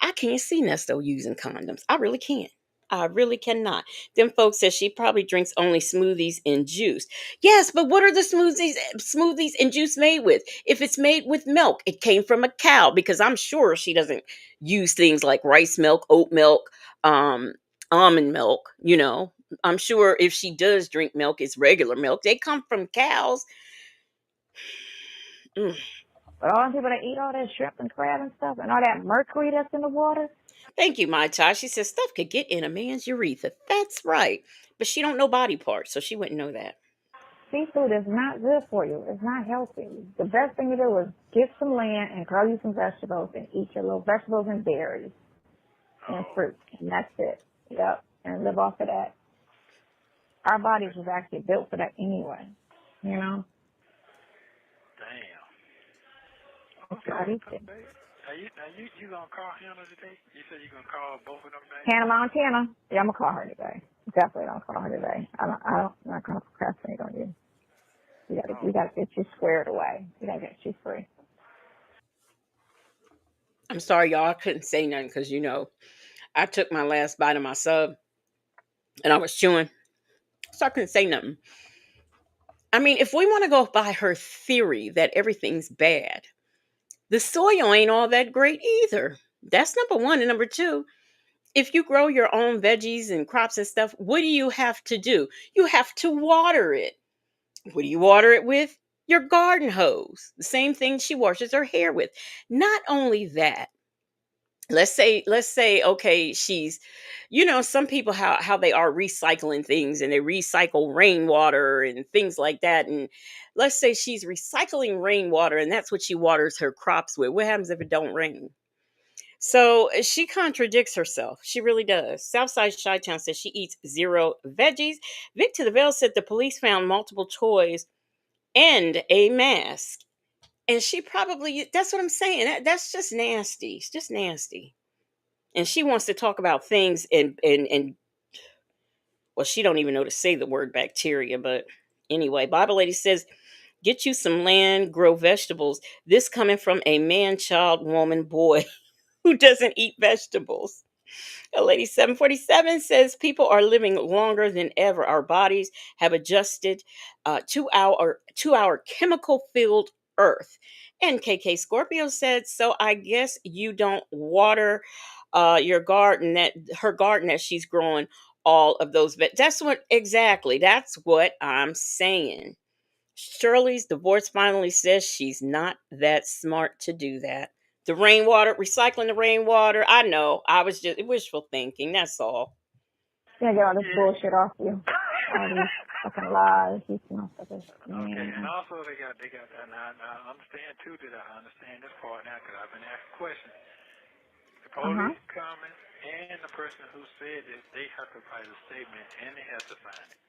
I can't see Nesto using condoms. I really can't. I really cannot. Them folks says she probably drinks only smoothies and juice. Yes, but what are the smoothies and juice made with? If it's made with milk, it came from a cow because I'm sure she doesn't use things like rice milk, oat milk, um, almond milk, you know. I'm sure if she does drink milk, it's regular milk. They come from cows. Mm. But all the people that eat all that shrimp and crab and stuff and all that mercury that's in the water. Thank you, my child. She says stuff could get in a man's urethra. That's right. But she don't know body parts, so she wouldn't know that. Seafood is not good for you. It's not healthy. The best thing to do is get some land and grow you some vegetables and eat your little vegetables and berries and fruit. And that's it. Yep. And live off of that. Our bodies was actually built for that anyway. You know? Damn. That's Okay. what I eat it. You gonna call Hannah today? You said you gonna call both of them today? Hannah Montana. Yeah, I'm gonna call her today. Definitely don't call her today. I'm not gonna procrastinate on you. We gotta get you squared away. We gotta get you free. I'm sorry, y'all. I couldn't say nothing because, you know, I took my last bite of my sub and I was chewing, so I couldn't say nothing. I mean, if we want to go by her theory that everything's bad, the soil ain't all that great either. That's number one. And number two, if you grow your own veggies and crops and stuff, what do you have to do? You have to water it. What do you water it with? Your garden hose. The same thing she washes her hair with. Not only that, Let's say okay, she's, some people how they are recycling things, and they recycle rainwater and things like that. And let's say she's recycling rainwater, and that's what she waters her crops with. What happens if it don't rain? So she contradicts herself. She really does. Southside Chi-Town says she eats zero veggies. Vic to the Veil said the police found multiple toys and a mask. And she probably, that's what I'm saying. That's just nasty. It's just nasty. And she wants to talk about things and well, she don't even know to say the word bacteria. But anyway, Bible Lady says, get you some land, grow vegetables. This coming from a man, child, woman, boy who doesn't eat vegetables. Lady 747 says people are living longer than ever. Our bodies have adjusted to our chemical filled earth. And KK Scorpio said, so I guess you don't water your garden, that her garden that she's growing all of those. But that's what exactly, that's what I'm saying. Shirley's divorce finally says she's not that smart to do that. The rainwater, recycling the rainwater. I know. I was just wishful thinking. That's all. Yeah, get all this bullshit off you. All these fucking lies. These motherfuckers. Okay, and also they got, and I understand too that I understand this part now because I've been asking questions. The police coming and the person who said it, they have to write a statement and they have to sign it.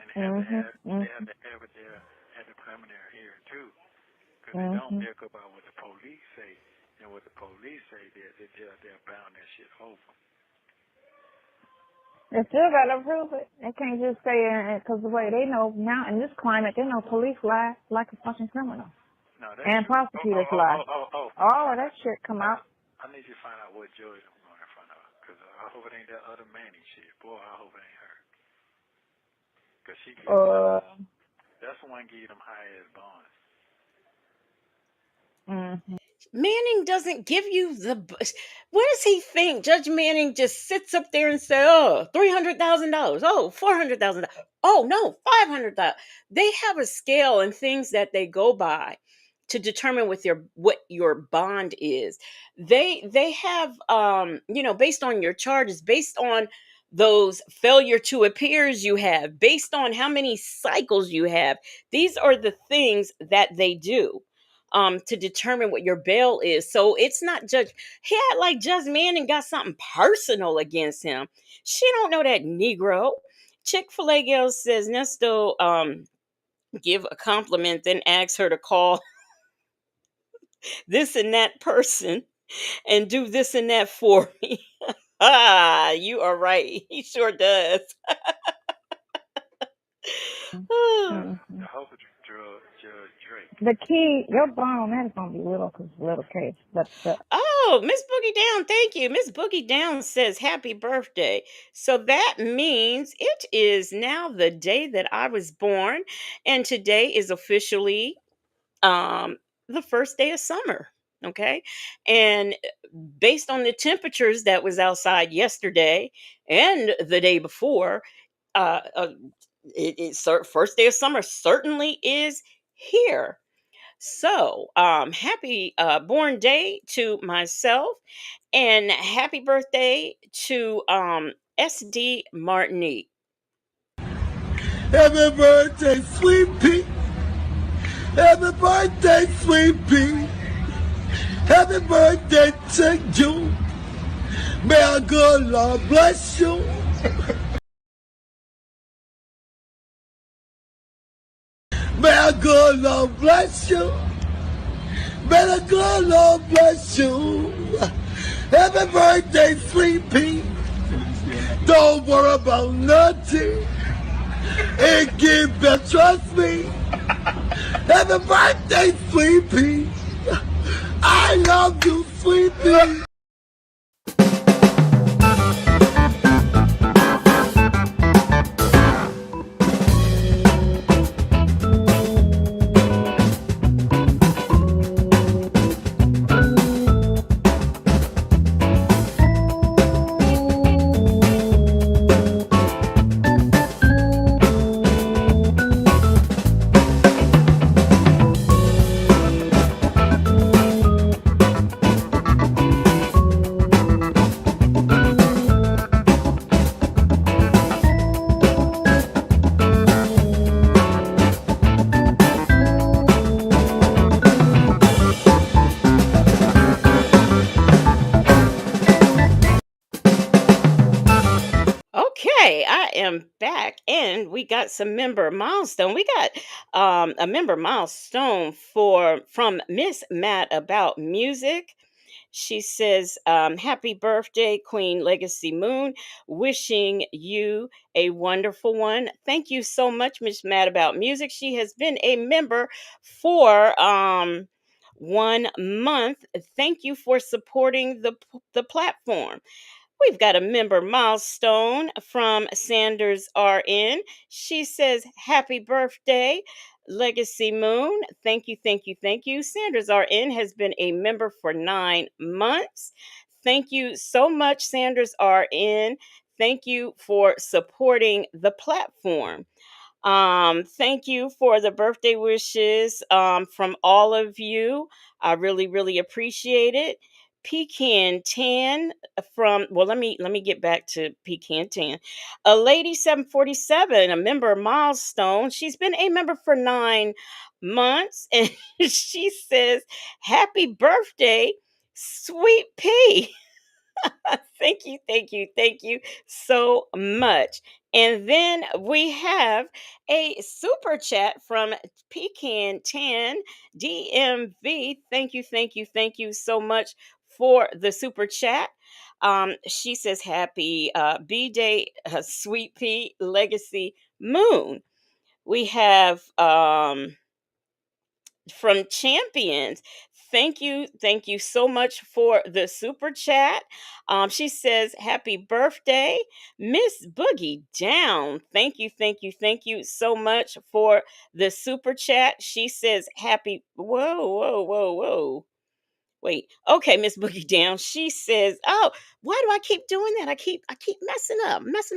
And they have to have it there at the preliminary hearing too. Because they don't, they'll go by what the police say. And what the police say, they're bound that shit over. They still gotta prove it. They can't just say it because the way they know now in this climate, they know police lie like a fucking criminal. No, and prosecutors lie. All of that shit come out. I need you to find out what judge I'm going in front of. Because I hope it ain't that other Manny shit. Boy, I hope it ain't her. Because she that's the one give them high-ass bonds. Manning doesn't give you the. What does he think? Judge Manning just sits up there and says, "Oh, $300,000. Oh, $400,000. Oh no, $500,000." They have a scale and things that they go by to determine what your bond is. They have based on your charges, based on those failure to appears you have, based on how many cycles you have. These are the things that they do to determine what your bail is. So it's not Judge. He had like Judge Manning got something personal against him. She don't know that Negro. Chick-fil-A girl says Nesto give a compliment, then asks her to call this and that person and do this and that for me. You are right. He sure does. I hope it's Judge Drake. The key, your bond, that is going to be little because little case. But oh, Miss Boogie Down, thank you. Miss Boogie Down says happy birthday. So that means it is now the day that I was born, and today is officially the first day of summer. Okay, and based on the temperatures that was outside yesterday and the day before, first day of summer certainly is here. So, happy born day to myself, and happy birthday to SD Martinique. Happy birthday, sweet pea. Happy birthday, sweet pea. Happy birthday to you. May our good Lord bless you. May our good Lord bless you. May the good Lord bless you. Happy birthday, sweet pea. Don't worry about nothing. It get better, trust me. Happy birthday, sweet pea. I love you, sweet pea. right, I am back, and we got some member milestone. We got a member milestone for from Miss Matt about music. She says, "Happy birthday, Queen Legacy Moon. Wishing you a wonderful one." Thank you so much, Miss Matt about music. She has been a member for 1 month. Thank you for supporting the platform. We've got a member milestone from Sanders RN. She says, "Happy birthday, Legacy Moon." Thank you, thank you, thank you. Sanders RN has been a member for 9 months. Thank you so much, Sanders RN. Thank you for supporting the platform. Thank you for the birthday wishes from all of you. I really, really appreciate it. Pecan Tan from let me get back to Pecan Tan. A lady 747, a member milestone. She's been a member for 9 months, and she says, "Happy birthday, Sweet Pea." Thank you, thank you, thank you so much. And then we have a super chat from Pecan Tan DMV. Thank you, thank you, thank you so much for the super chat. She says, "Happy B Day, Sweet Pea Legacy Moon." We have from Champions. Thank you so much for the super chat. She says, "Happy birthday, Miss Boogie Down." Thank you, thank you, thank you so much for the super chat. She says, "Happy." Whoa, whoa, whoa, whoa. Wait. Okay, Miss Boogie Down. She says, "Oh, why do I keep doing that? I keep messing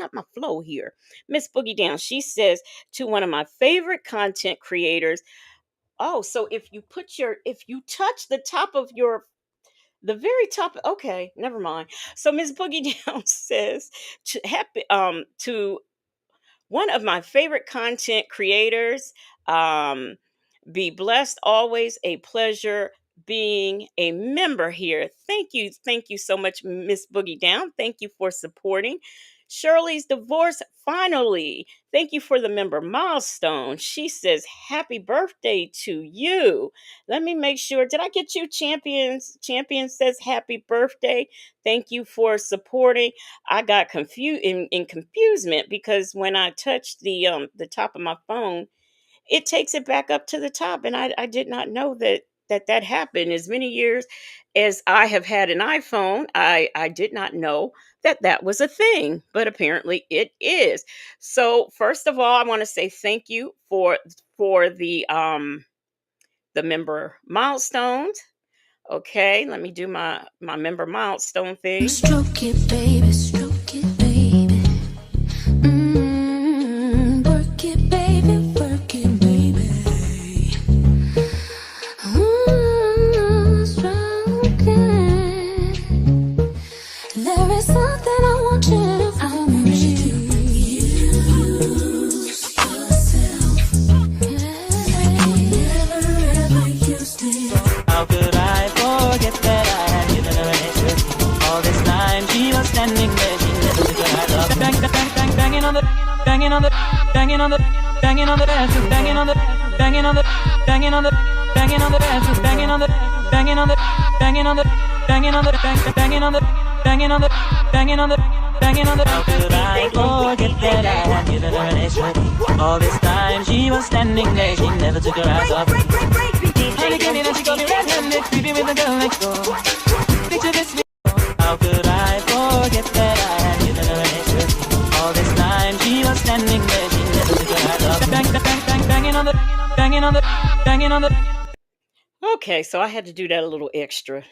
up my flow here." Miss Boogie Down. She says to one of my favorite content creators. Oh, so if you touch the top of the very top, okay, never mind. So Miss Boogie Down says to one of my favorite content creators, um, be blessed always. A pleasure being a member here. Thank you so much, Miss Boogie Down. Thank you for supporting Shirley's divorce. Finally, thank you for the member milestone. She says, "Happy birthday to you." Let me make sure. Did I get you, Champions? Champion says, "Happy birthday." Thank you for supporting. I got confused in confusement because when I touched the top of my phone, it takes it back up to the top, and I did not know that happened. As many years as I have had an iPhone, I did not know that was a thing, but apparently it is. So first of all, I want to say thank you for the member milestones. Okay, let me do my member milestone thing. Stroke it, baby, stroke it, baby. Work it, baby, work it, baby. Stroke it. There is something I want you to find me. Use yourself. Never ever used it. How could I forget that I had given her an extra key? All this time she was standing there, she never took her eyes off. Banging on the banging on the banging on the banging on the bathroom, banging on the banging on the banging on the banging on the bathroom, banging on the banging on the banging on the banging on the banging on the banging on the banging on the banging on the. How could I forget that I had given her an extra key? All this time she was standing there, she never took her eyes off. Honey came in and she got me red-handed, creepy with the girl next door. Picture this. How could I forget that I had given her an extra key? All this time she was standing there, she never took her eyes off. Banging on the banging on the banging on the. Okay, so I had to do that a little extra.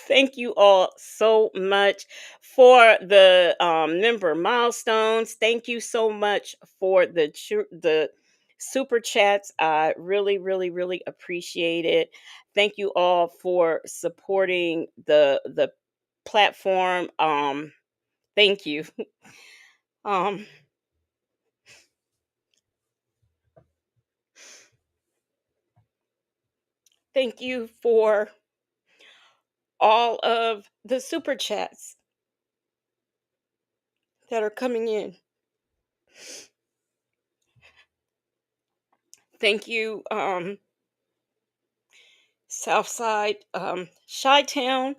Thank you all so much for the member milestones. Thank you so much for the super chats. I really, really, really appreciate it. Thank you all for supporting the platform. Thank you. Um, thank you for all of the super chats that are coming in. Thank you, Southside Chi-Town,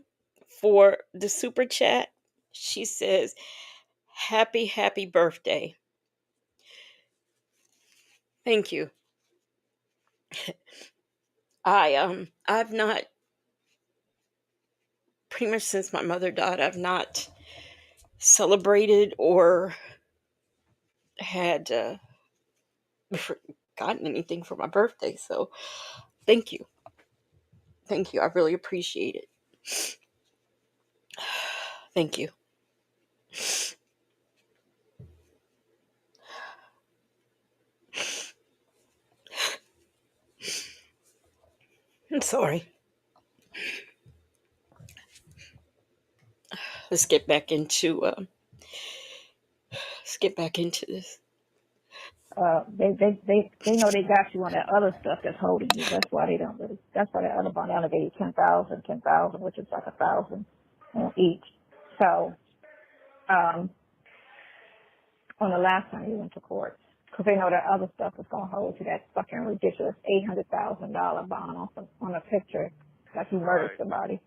for the super chat. She says, "Happy, happy birthday." Thank you. I've not, pretty much since my mother died, I've not celebrated or had gotten anything for my birthday. So thank you. Thank you. I really appreciate it. Thank you. I'm sorry. Let's get back into this. They know they got you on that other stuff that's holding you. That's why they don't really. That's why that other bond only gave you 10,000, which is like 1,000 on each. So, on the last time you went to court, because they know that other stuff is gonna hold you. That fucking ridiculous $800,000 bond on a picture like you murdered somebody.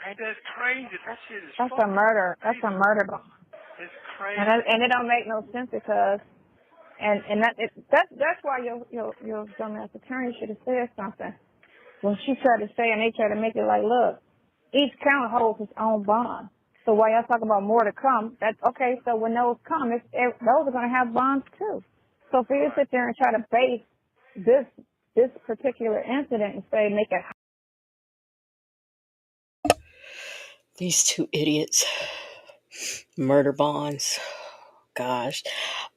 Ain't that crazy? That shit is That's a murder. That's a murder bond. It's crazy. And it don't make no sense because that's why your dumbass attorney should have said something when she tried to say, and they tried to make it like, look, each count holds its own bond. So while y'all talk about more to come, that's okay. So when those come, those are going to have bonds too. So for you to sit there and try to base this particular incident and say make it. These two idiots. Murder bonds. Gosh.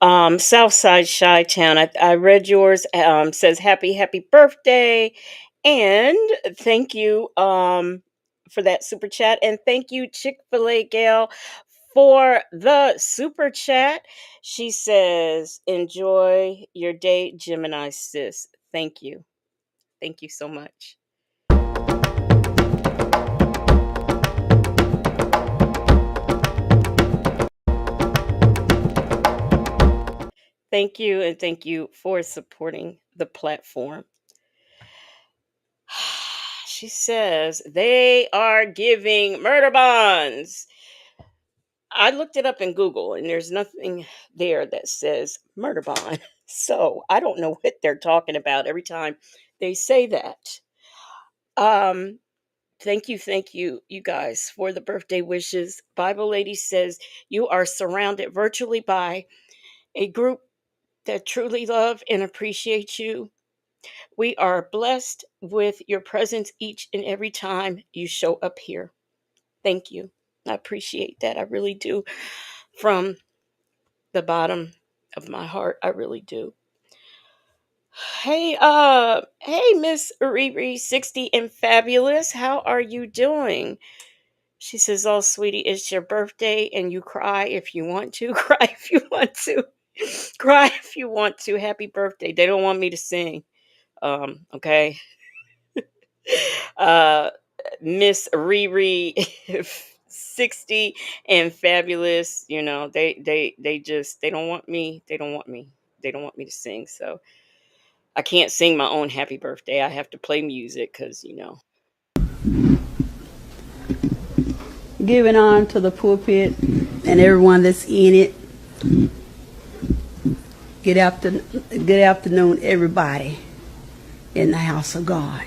Southside Chi-Town. I read yours. Says happy, happy birthday. And thank you for that super chat. And thank you, Chick-fil-A Gal, for the super chat. She says, enjoy your day, Gemini sis. Thank you. Thank you so much. Thank you, and thank you for supporting the platform. She says they are giving murder bonds. I looked it up in Google and there's nothing there that says murder bond. So I don't know what they're talking about every time they say that. Um, thank you, you guys, for the birthday wishes. Bible Lady says you are surrounded virtually by a group that truly love and appreciate you. We are blessed with your presence each and every time you show up here. Thank you. I appreciate that. I really do. From the bottom of my heart, I really do. Hey, Miss Riri 60 and Fabulous. How are you doing? She says, "Oh, sweetie, it's your birthday and you cry if you want to. Cry if you want to. Cry if you want to. Happy birthday." They don't want me to sing. Okay. uh Miss Riri 60 and Fabulous, they don't want me. They don't want me to sing. So I can't sing my own happy birthday. I have to play music cuz. Giving honor to the pulpit and everyone that's in it. Good afternoon, everybody in the house of God.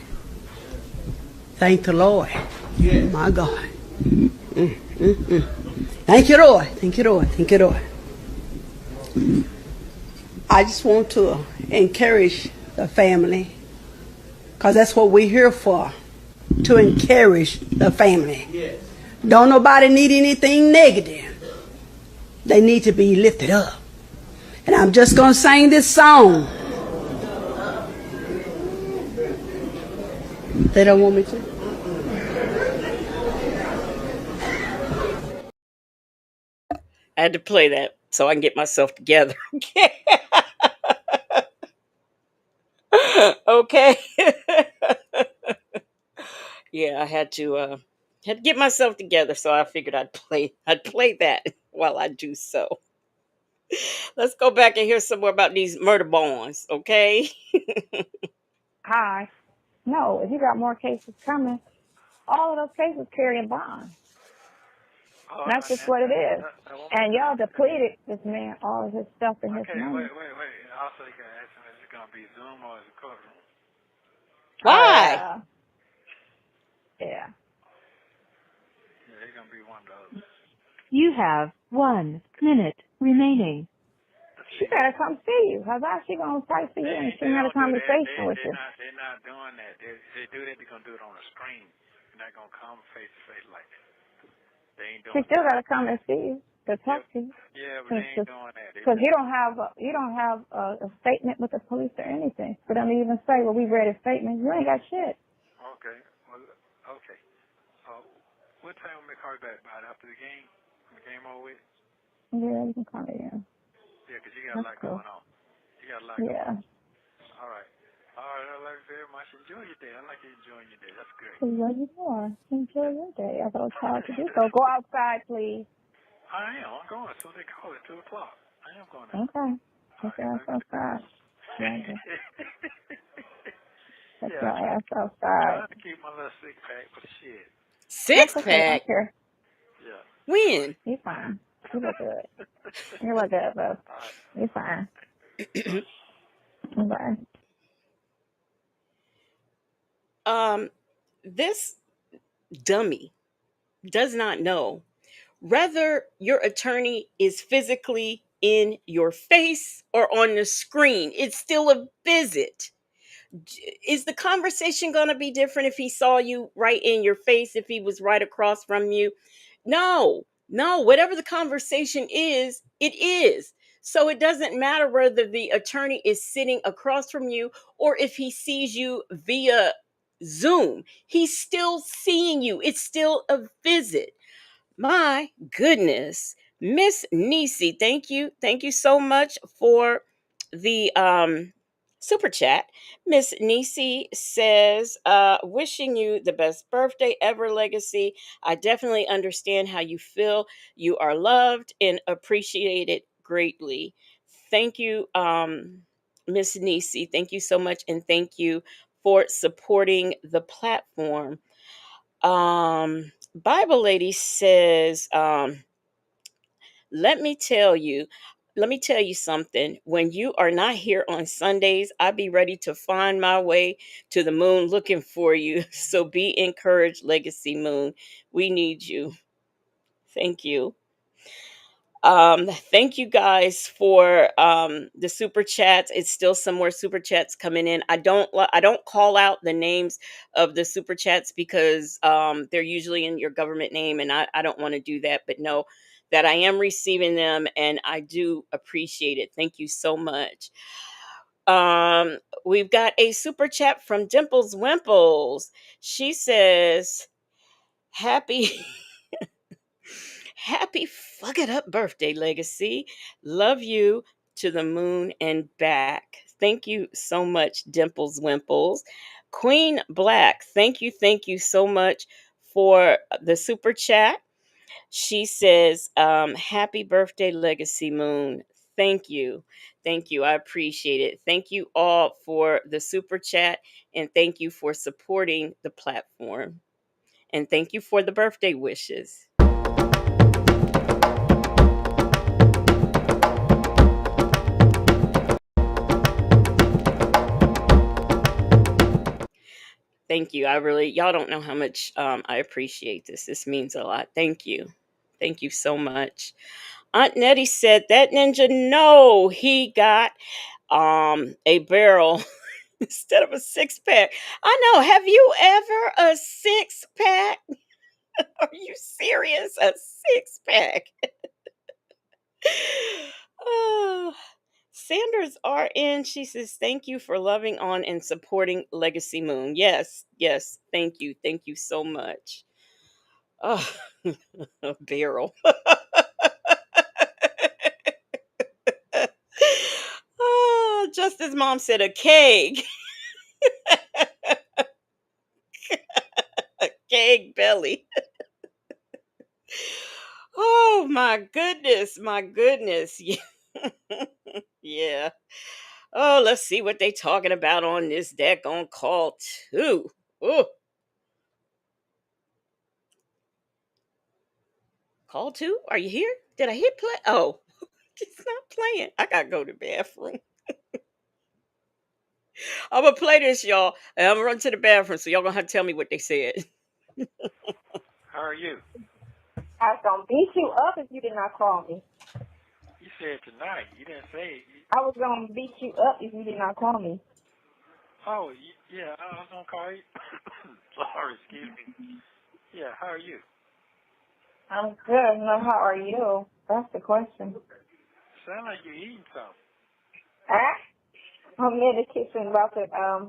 Thank the Lord. Yes. My God. Thank you, Lord. Thank you, Lord. Thank you, Lord. I just want to encourage the family, because that's what we're here for, to encourage the family. Yes. Don't nobody need anything negative. They need to be lifted up. And I'm just going to sing this song. They don't want me to? I had to play that so I can get myself together. Okay. Yeah, I had to get myself together, so I figured I'd play that while I do so. Let's go back and hear some more about these murder bonds, okay? Hi. No, if you got more cases coming, all of those cases carry a bond. Oh, That's just what it is. one more And y'all time. depleted this man all of his stuff and his Okay, money. wait. Also, you gotta ask him, is it gonna be Zoom or is it courtroom? Oh Why? yeah. Yeah. Yeah, it's gonna be one of those. You have 1 minute remaining. She better come see you. Cause how she gonna fight for you and she They had a don't do that. conversation with you? They're not doing that. They do that. They're gonna do it on a screen. They're not gonna come face to face like that. They ain't She doing still that. gotta come and see you to talk to you. Yeah, but they ain't doing that. Because you don't have a statement with the police or anything for them to even say, well, we read his statement. You ain't got shit. Okay. Well, okay. What time will make her back? About after the game? When the game over with? Yeah, you can call me in. Yeah, 'cause you got a That's lot cool. going on. You got a lot going Yeah. on. All right. I love you very much. Enjoy your day. I like you enjoying your day. That's great. Enjoy your more. Enjoy your day. I thought it was hard to do so. Go outside, please. I am. I'm going. So they call it 2 o'clock. I am going out. Okay. All Take right. your ass Love you. outside. Yeah. Take Yeah, your ass outside. trying to keep my little six pack, but shit. That's Six okay. I pack? don't care. Yeah. When? You fine. You look good. You look good, bro. All right. You fine. Bye. This dummy does not know whether your attorney is physically in your face or on the screen. It's still a visit. Is the conversation going to be different if he saw you right in your face, if he was right across from you? No, no, whatever the conversation is, it is. So it doesn't matter whether the attorney is sitting across from you or if he sees you via Zoom. He's still seeing you. It's still a visit. My goodness. Miss Nisi, thank you. Thank you so much for the super chat. Miss Nisi says, wishing you the best birthday ever, Legacy. I definitely understand how you feel. You are loved and appreciated greatly. Thank you, Miss Nisi. Thank you so much. And thank you for supporting the platform. Bible lady says, let me tell you, let me tell you something. When you are not here on Sundays, I be ready to find my way to the moon looking for you. So be encouraged, Legacy Moon. We need you. Thank you. Thank you guys for the super chats. It's still some more super chats coming in. I don't call out the names of the super chats because they're usually in your government name, and I don't want to do that. But know that I am receiving them, and I do appreciate it. Thank you so much. We've got a super chat from Dimples Wimples. She says, "Happy." Happy fuck it up birthday, Legacy. Love you to the moon and back. Thank you so much, Dimples Wimples. Queen Black, thank you so much for the super chat. She says, happy birthday, Legacy Moon. Thank you. Thank you. I appreciate it. Thank you all for the super chat and thank you for supporting the platform. And thank you for the birthday wishes. Thank you. I really, y'all don't know how much I appreciate this. This means a lot. Thank you. Thank you so much. Aunt Nettie said that ninja, no, he got a barrel instead of a six pack. I know. Have you ever a six pack? Are you serious? A six pack? Oh. Sanders RN, she says, thank you for loving on and supporting Legacy Moon. Yes, yes, thank you. Thank you so much. Oh, a barrel. Oh, just as mom said, a keg. A keg belly. Oh, my goodness. My goodness. Yeah. Yeah. Oh, let's see what they talking about on this daggone call too. Oh, call two? Are you here? Did I hit play? Oh, it's not playing. I gotta go to the bathroom. I'm gonna play this, y'all, and I'm gonna run to the bathroom, so y'all gonna have to tell me what they said. How are you? I was gonna beat you up if you did not call me. You said tonight. You didn't say. I was gonna beat you up if you did not call me. Oh, yeah. I was gonna call you. Sorry, excuse me. Yeah. How are you? I'm good. No, how are you? That's the question. Sound like you're eating something. Ah, I'm in the kitchen about to,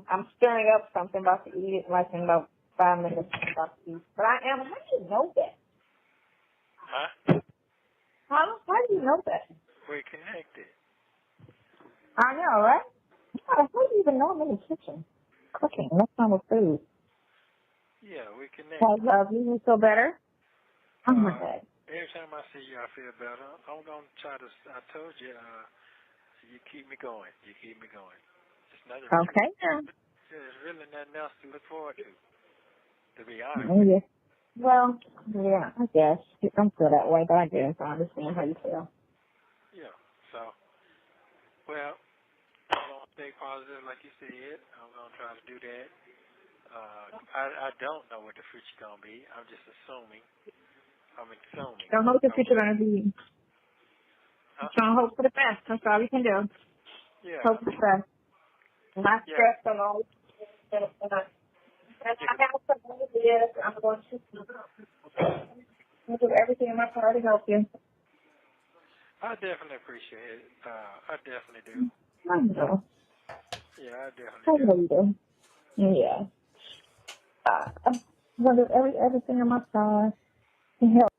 I'm stirring up something, about to eat it like in about 5 minutes. I'm about to eat. But I am, how do you know that? Huh? How do you know that? We're connected. I know, right? How do you even know I'm in the kitchen? Cooking, that's not with food. Yeah, we're Has connected. you feel better? Oh my God. Every time I see you, I feel better. I'm gonna try to. I told you, you keep me going. You keep me going. It's nothing really. Okay, now. There's really nothing else to look forward to be honest Oh, with yeah. Well, yeah, I guess. You don't feel that way, but I guess I understand how you feel. you. Yeah. So, well, I'm gonna stay positive, like you said. I'm gonna try to do that. I don't know what the future's gonna be. I'm just assuming. I'm assuming. Don't know what the future gonna be. Huh? Just trying to hope for the best. That's all we can do. Yeah. Hope for the best. Not Yeah. stressed on all. And I have some ideas. I'm going to do everything in my power to help you. I definitely appreciate it. I definitely do. I know. Yeah, I definitely I do. know you do. Yeah. I'm going to do everything in my power to help.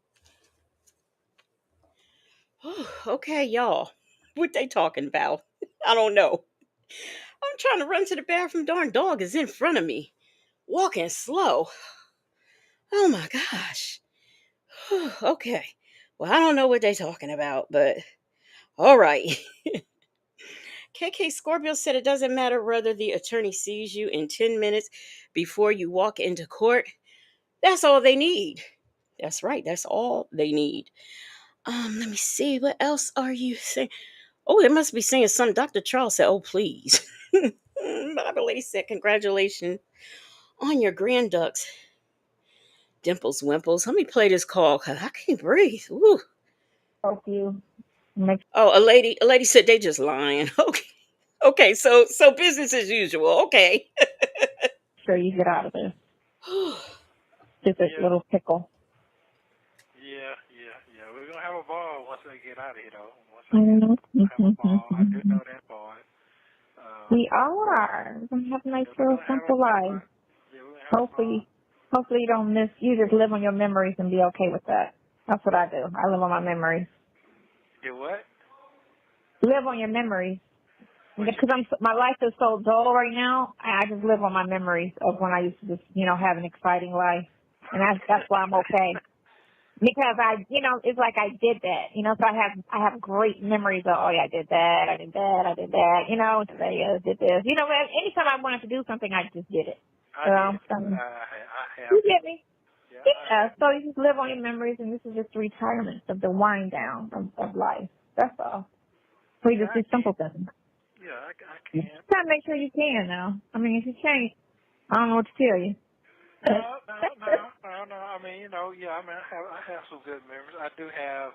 Okay, y'all. What they talking about? I don't know. I'm trying to run to the bathroom. Darn dog is in front of me, walking slow. Oh my gosh. Okay. Well, I don't know what they talking about, but all right. KK Scorpio said it doesn't matter whether the attorney sees you in 10 minutes before you walk into court. That's all they need. That's right. That's all they need. Let me see. What else are you saying? Oh, they must be saying something. Dr. Charles said, oh, please. Bible lady said, congratulations on your grand ducks. Dimples Wimples. Let me play this call because I can't breathe. Woo. Help you. Make Oh, a lady said they just lying. Okay. Okay, so business as usual. Okay. sure you get out of this. Just a Yeah. little pickle. Yeah. We're gonna have a ball once I get out of here, though. Once I get have a ball, I do Mm-hmm. know that part. We are. We're gonna have a nice Yeah, we're little gonna have a simple ball. life. Yeah, we're gonna have a ball. Hopefully you don't miss. You just live on your memories and be okay with that. That's what I do. I live on my memories. Do what? Live on your memories. What you Because mean? my life is so dull right now. I just live on my memories of when I used to just have an exciting life, and that's why I'm okay. Because it's like I did that, so I have great memories of, oh yeah, I did that, today I did this. But anytime I wanted to do something, I just did it. I did. So, I have you to. get me? Yeah, I Yeah, have. so you just live on your memories, and this is just retirement of the wind down of life. That's all. So you Yeah, just I do can. simple things. Yeah, I can. Try to make sure you can now. I mean, if you can't, I don't know what to tell you. No. I mean, yeah. I mean, I have some good memories. I do have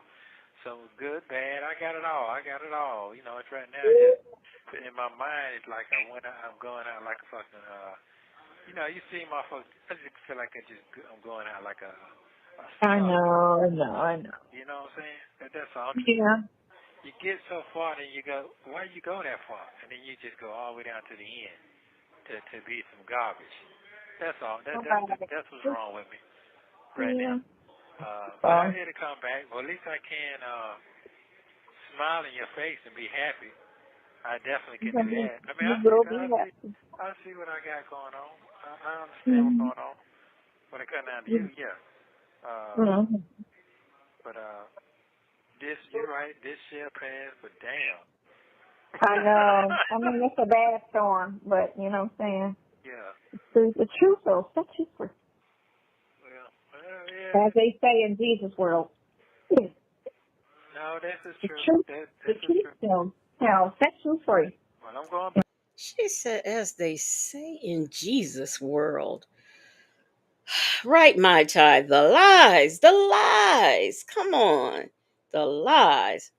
some good, bad. I got it all. It's right now. Just in my mind, it's like I'm going out like a fucking. You see my folks. I just feel like I'm going out like a I sucker. know, I know. You know what I'm saying? That's all. Yeah. You get so far, then you go, why you go that far? And then you just go all the way down to the end to be some garbage. That's all. That's what's wrong with me right Yeah. now. But I had to come back. Well, at least I can smile in your face and be happy. I definitely can do that. I mean, You will be happy. I see what I got going on. I understand what's Mm-hmm. going on. When it comes down to you, yeah. Mm-hmm. But You're right. This shall pass, but damn. I know. I mean, it's a bad storm, but you know what I'm saying? Yeah. The truth will set you free. Well, yeah. As they say in Jesus' world. No, this is The true. truth, This the is truth true. will set you free. Well, I'm going back. She said, as they say in Jesus' world. Right, my child. The lies. The lies. Come on. The lies.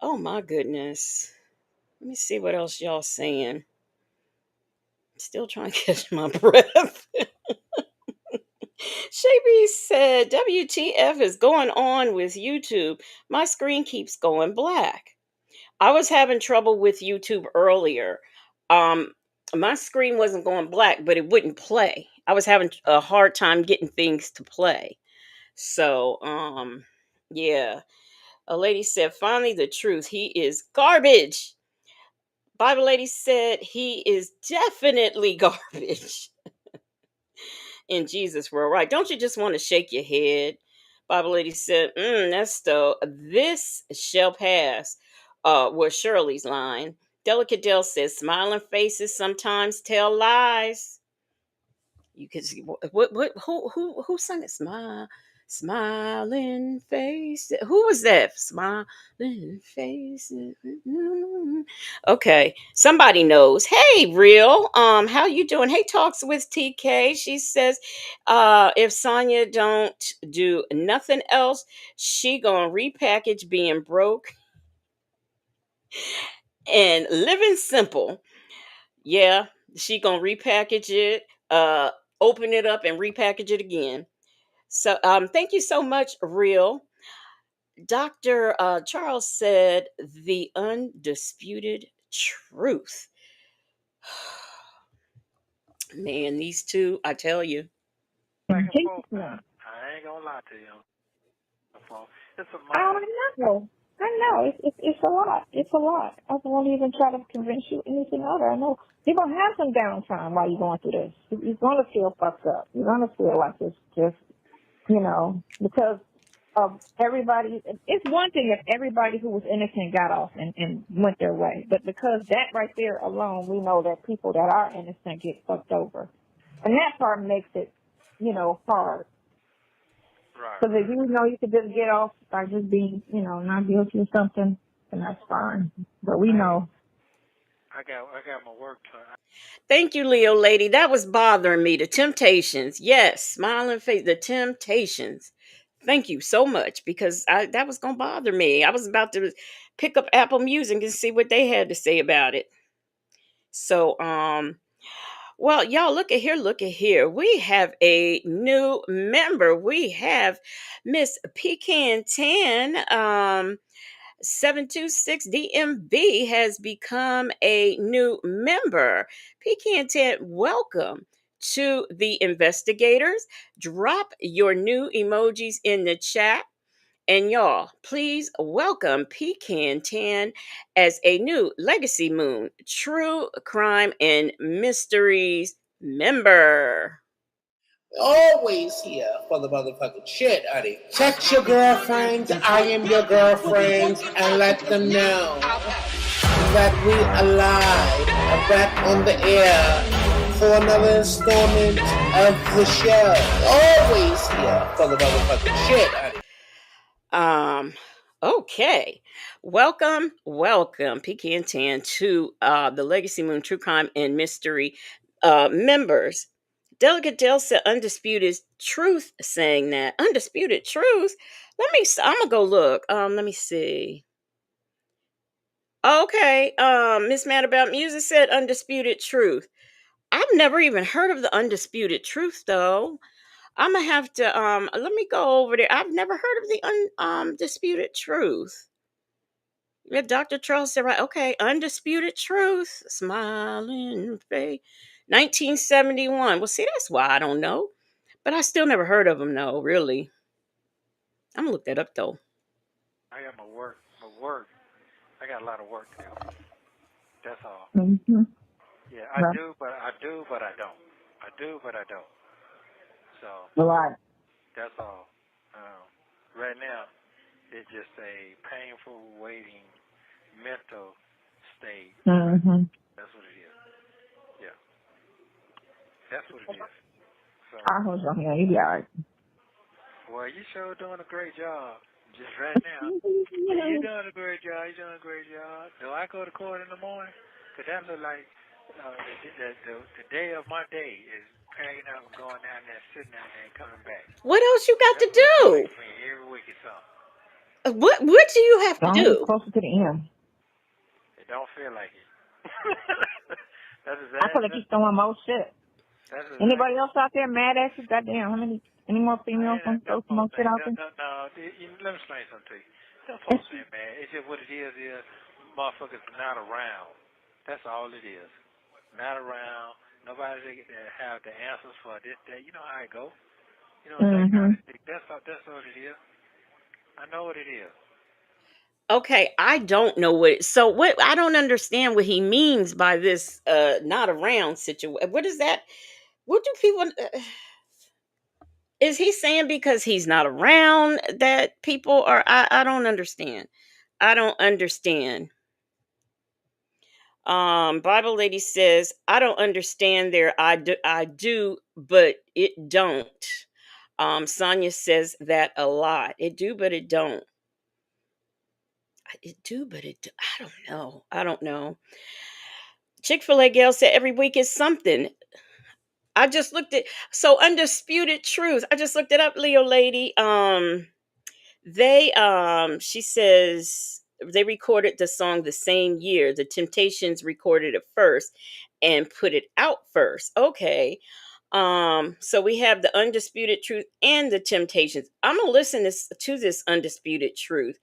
Oh, my goodness. Let me see what else y'all saying. Still trying to catch my breath. Shaby said, WTF is going on with YouTube? My screen keeps going black. I was having trouble with YouTube earlier. Um, my screen wasn't going black, but it wouldn't play. I was having a hard time getting things to play. So, yeah. A lady said, finally the truth. He is garbage. Bible lady said he is definitely garbage. In Jesus' world, right? Don't you just want to shake your head? Bible lady said, Nesto, this shall pass. Was Shirley's line. Delicate Dell says, smiling faces sometimes tell lies. You can see what who sung it? Smiling face. Who was that? Smiling faces. Okay, somebody knows. Hey, real. How you doing? Hey, talks with TK. She says, if Sonya don't do nothing else, she gonna repackage being broke and living simple. Yeah, she gonna repackage it, open it up and repackage it again. So thank you so much, Real. Dr. Charles said the undisputed truth. Man, these two, I tell you. Back and forth. I ain't gonna lie to you. It's a Oh, I know. It's a lot. It's a lot. I won't even try to convince you anything other. I know you're gonna have some downtime while you're going through this. You're gonna feel fucked up. You're gonna feel like it's just, because of everybody. It's one thing if everybody who was innocent got off and went their way, but because that right there alone, we know that people that are innocent get fucked over, and that part makes it, hard. Because if you know you could just get off by just being, not guilty or something, then that's fine. But we know. I got my work done. Thank you, Leo lady. That was bothering me. The Temptations. Yes, smiling face. The Temptations. Thank you so much because that was gonna bother me. I was about to pick up Apple Music and see what they had to say about it. So, well, y'all look at here. We have a new member. We have Miss Pecan Tan. 726 DMB has become a new member. Pecan Tan, welcome to the investigators. Drop your new emojis in the chat. And y'all, please welcome Pecan Tan as a new Legacy Moon True Crime and Mysteries member. Always here for the motherfucking shit, honey. Text your girlfriends, I am your girlfriends, and let them know that we are live and back on the air for another installment of the show. Always here for the motherfucking shit, honey. Okay. Welcome, Pecan Tan, to the Legacy Moon True Crime and Mystery members. Delegate Dale said undisputed truth saying that. Undisputed truth? I'm gonna go look. Let me see. Okay. Miss Mad About Music said undisputed truth. I've never even heard of the undisputed truth though. I'm gonna have to let me go over there. I've never heard of the undisputed truth. Yeah, Dr. Charles said right. Okay, undisputed truth. Smiling face. 1971. Well, see, that's why I don't know. But I still never heard of him, though, really. I'm gonna look that up though. I got my work. I got a lot of work to do. That's all. Mm-hmm. Yeah, I do, but I don't. I do, but I don't. So Right. that's all. Right now, It's just a painful waiting mental state. Mm-hmm. That's what it is. Yeah. That's what it is. So, I hope so. Yeah, you be alright. well, you sure doing a great job. Just right now. You're doing a great job. You're doing a great job. Do I go to court in the morning? Because that look like the day of my day is packing up and going down there, sitting down there and coming back. What else you got That's to what it feels like do? for me every week or something. What do you have to Don't get do? closer to the end. It don't feel like it. That's I feel like exactly. he's throwing more shit. That's Anybody exactly. else out there mad at you? Goddamn, any more females I gonna throw some more don't shit think. out there? No. Let me explain something to you. Them folks ain't mad. It's just what it is motherfuckers not around. That's all it is. Not around. Nobody that have the answers for this, that. You know how it go. You know, that kind of thing. That's all it is. I know what it is. Okay, I don't know what I don't understand what he means by this not around situation. What is that? What do people is he saying because he's not around that people are I don't understand. I don't understand. Bible lady says, I don't understand there. I do, but it don't. Sonya says that a lot. It do, but it don't. It do, but it do. I don't know. I don't know. Chick-fil-A Gail said every week is something. I just looked at so undisputed truth. I just looked it up, Leo lady. They she says they recorded the song the same year. The Temptations recorded it first and put it out first. Okay. So we have the undisputed truth and the Temptations. I'm gonna listen to this undisputed truth.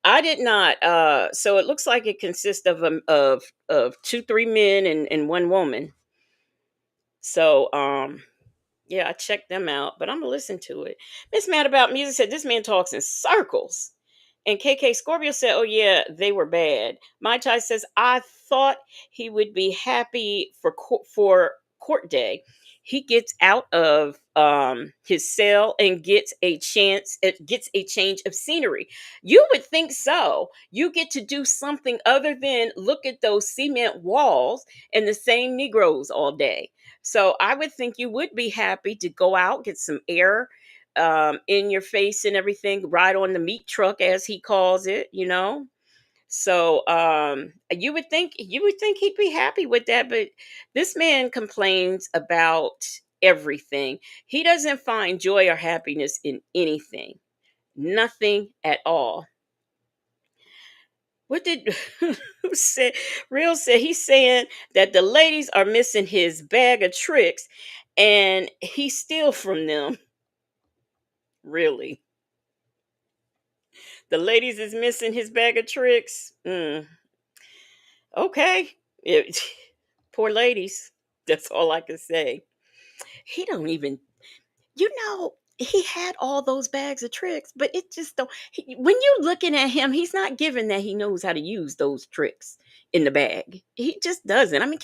I did not so it looks like it consists of 2-3 men and one woman. So yeah, I checked them out, but I'm gonna listen to it. Miss Mad About Music said this man talks in circles. And KK Scorpio said, "Oh yeah, they were bad." My Chai says, "I thought he would be happy for court day. He gets out of his cell and gets a chance. It gets a change of scenery. You would think so. You get to do something other than look at those cement walls and the same Negroes all day. So I would think you would be happy to go out, get some air in your face and everything, ride on the meat truck as he calls it, you know. So you would think he'd be happy with that, but this man complains about everything. He doesn't find joy or happiness in anything, nothing at all. What did who said? Real said he's saying that the ladies are missing his bag of tricks, and he steal from them. Really, the ladies is missing his bag of tricks. Okay, It- poor ladies. That's all I can say. He don't even, he had all those bags of tricks, but it just don't. When you're looking at him, he's not giving that he knows how to use those tricks in the bag. He just doesn't. I mean,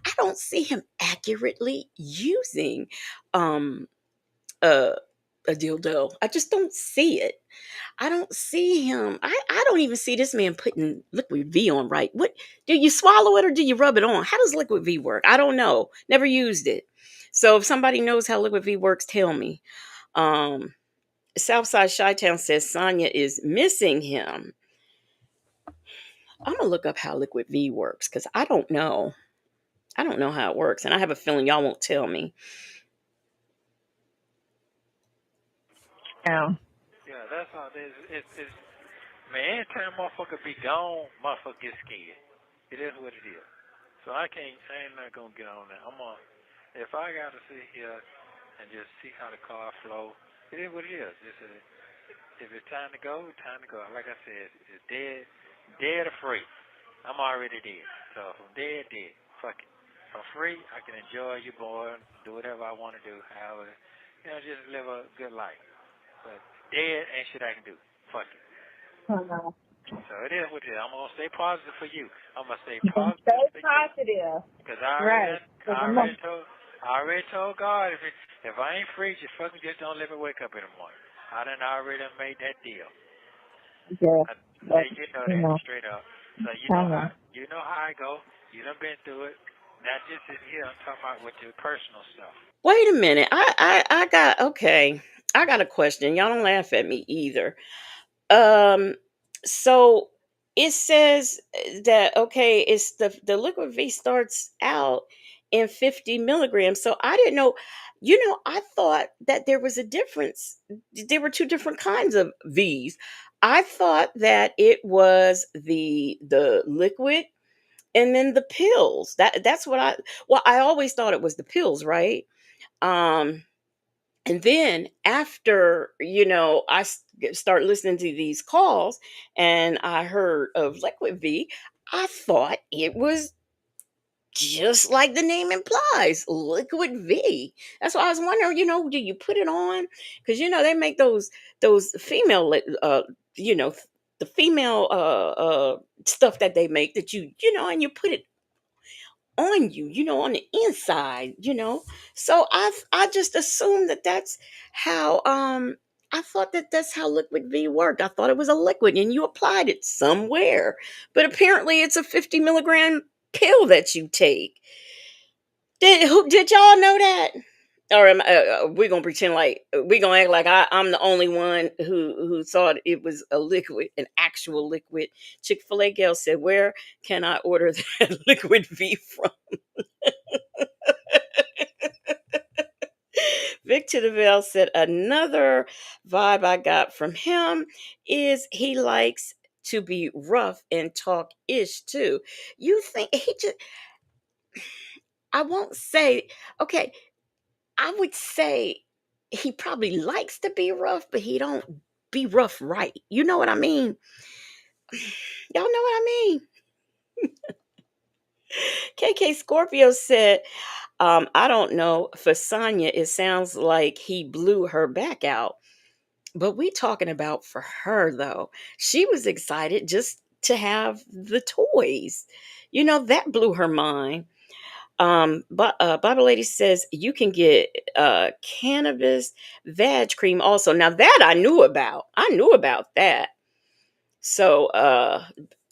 I don't see him accurately using um a a dildo. I just don't see it. I don't see him. I don't even see this man putting liquid V on right. What do you swallow it or do you rub it on? How does liquid V work? I don't know. Never used it. So if somebody knows how liquid V works, tell me. Um Southside Chi-Town says Sonya is missing him. I'm gonna look up how liquid V works because I don't know. I don't know how it works, and I have a feeling y'all won't tell me. Yeah. Yeah, that's all it is. It's man, anytime motherfucker be gone, motherfucker get scared. It is what it is. So I ain't not gonna get on that. If I gotta sit here and just see how the car flow, it is what it is. If it's time to go, it's time to go. Like I said, it's dead or free. I'm already dead. So if I'm dead. Fuck it. If I'm free, I can enjoy you born, do whatever I want to do, however, just live a good life. But dead ain't shit I can do. Fuck it. So it is what it is. I'm gonna stay positive for you. I'm gonna stay positive Stay for you. positive. Because Right. I already told God if I ain't free, just fucking just don't let me wake up in the morning. I already made that deal. Yeah, Hey, but you know you that know, straight up. So I know. you know how I go. You done been through it. Not just in here. I'm talking about with your personal stuff. Wait a minute. I got okay. I got a question. Y'all don't laugh at me either. Um, so it says that okay, it's the liquid V starts out in 50 milligrams. So I didn't know. I thought that there was a difference. There were two different kinds of V's. I thought that it was the liquid and then the pills. That's what I always thought it was the pills, right? Um and then after start listening to these calls and I heard of liquid V, I thought it was just like the name implies, liquid V. That's why I was wondering, do you put it on? Because they make those female you know the female stuff that they make that and you put it on you, on the inside, So I just assumed that that's how I thought that that's how liquid V worked. I thought it was a liquid and you applied it somewhere. But apparently it's a 50 milligram pill that you take. Did y'all know that? Or we're gonna pretend like we're gonna act like I'm the only one who thought it was a liquid, an actual liquid. Chick-fil-A gal said, "Where can I order that liquid V from?" Victor DeVille said another vibe I got from him is he likes to be rough and talk ish too. You think he just, I won't say, okay, I would say he probably likes to be rough, but he don't be rough right. You know what I mean? Y'all know what I mean? KK Scorpio said, I don't know. For Sonya, it sounds like he blew her back out. But we talking about for her though. She was excited just to have the toys. That blew her mind. But Bible Lady says you can get cannabis vag cream also. Now that I knew about. I knew about that. So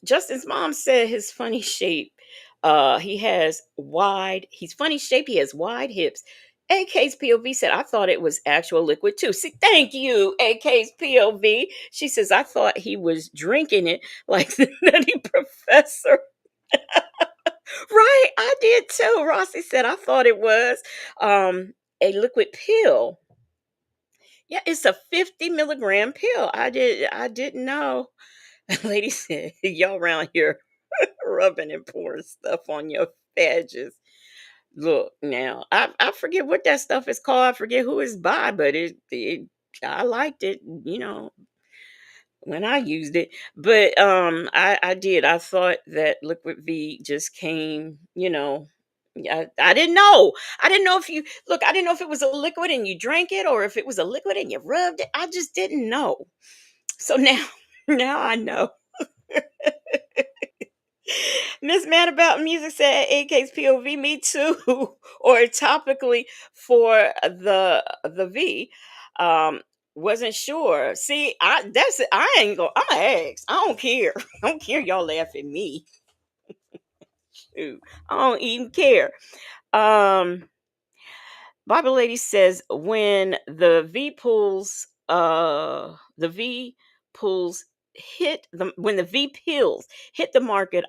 Justin's mom said his funny shape. He's funny shape, he has wide hips. AK's POV said, I thought it was actual liquid too. See, thank you, AK's POV. She says, I thought he was drinking it like the Nutty Professor. Right, I did too. Rossi said, I thought it was a liquid pill. Yeah, it's a 50 milligram pill. I didn't know. Lady said, y'all around here rubbing and pouring stuff on your badges. Look, now, I forget what that stuff is called. I forget who it's by, but it I liked it, when I used it. But I did. I thought that liquid V just came, I didn't know. I didn't know if you look, I didn't know if it was a liquid and you drank it or if it was a liquid and you rubbed it. I just didn't know. So now now I know. Miss Mad About Music said AK's POV, me too, or topically for the V. Um, wasn't sure. See, I ain't go. I'm a ask. I don't care. I don't care. Y'all laugh at me. Shoot, I don't even care. Um, Bible Lady says the V pools when the V pills hit the market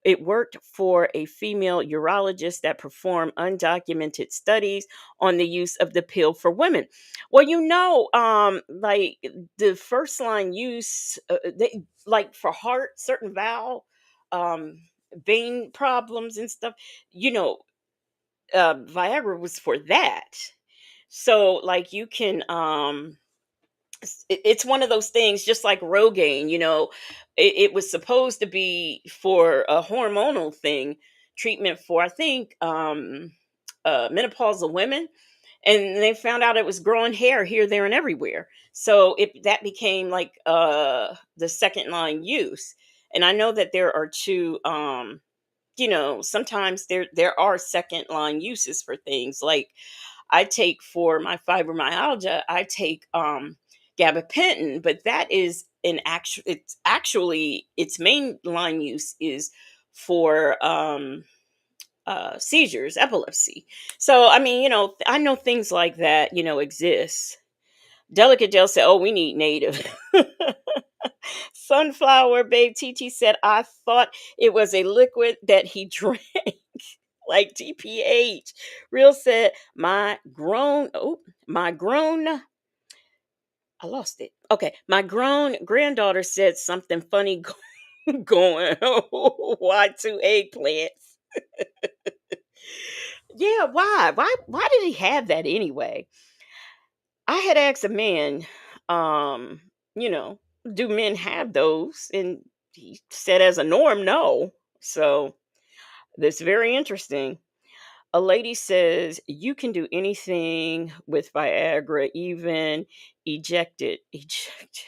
it worked for a female urologist that performed undocumented studies on the use of the pill for women. Well, like the first line use, like for heart, certain valve, um, vein problems and stuff. You know, Viagra was for that. So like you can it's one of those things just like Rogaine, it was supposed to be for a hormonal thing, treatment for I think menopausal women, and they found out it was growing hair here, there, and everywhere. So that became like the second line use. And I know that there are two sometimes there are second line uses for things like I take for my fibromyalgia, I take gabapentin, but that is an actual. It's actually its main line use is for seizures, epilepsy. So I mean, I know things like that, exist. Delicate Dale said, "Oh, we need native." Sunflower Babe TT said, "I thought it was a liquid that he drank." Like TPH. Real said, my grown, I lost it. Okay. My grown granddaughter said something funny going, Y2 eggplants. Yeah, why? Why did he have that anyway? I had asked a man, um, you know, do men have those? And he said as a norm, no. So that's very interesting. A lady says you can do anything with Viagra, even ejected. Ejected.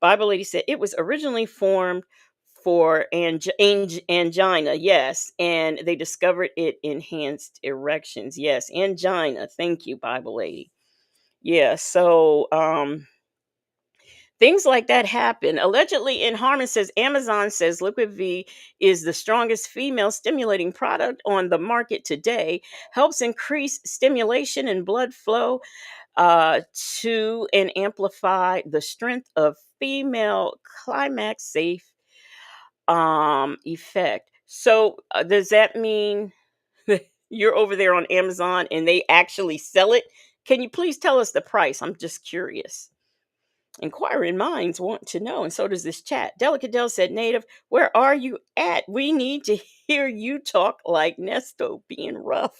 Bible lady said it was originally formed for angina, yes, and they discovered it enhanced erections, yes, angina. Thank you, Bible lady. Yeah, so things like that happen. Allegedly, in Harmon says Amazon says Liquid V is the strongest female stimulating product on the market today. Helps increase stimulation and blood flow to and amplify the strength of female climax safe effect. So does that mean you're over there on Amazon and they actually sell it? Can you please tell us the price? I'm just curious. Inquiring minds want to know, and so does this chat. Delicate Del said, Native, where are you at? We need to hear you talk like Nesto, being rough.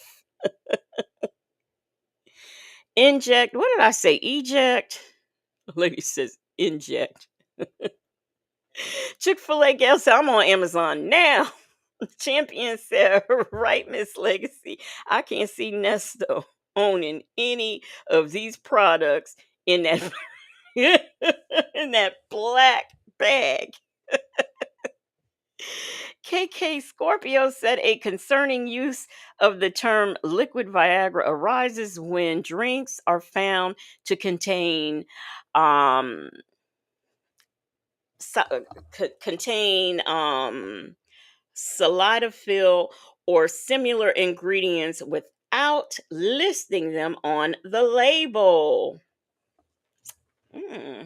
Inject. What did I say? Eject? Lady says, inject. Chick-fil-A gal said, I'm on Amazon now. Champion said, right, Miss Legacy. I can't see Nesto owning any of these products in that in that black bag. KK Scorpio said a concerning use of the term liquid Viagra arises when drinks are found to contain um contain sildenafil or similar ingredients without listing them on the label. Hmm.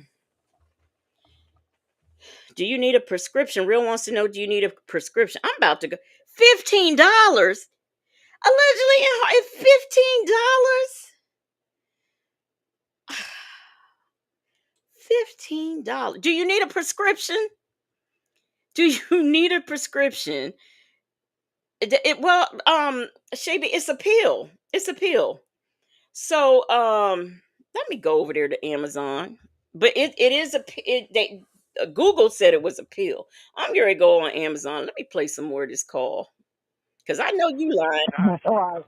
Do you need a prescription? Real wants to know, do you need a prescription? I'm about to go. $15. Allegedly, $15. $15. Do you need a prescription? Do you need a prescription? Well, Shaby, it's a pill. It's a pill. So, let me go over there to Amazon. But it is Google said it was a pill. I'm gonna go on Amazon. Let me play some more of this call because I know you lying. All right.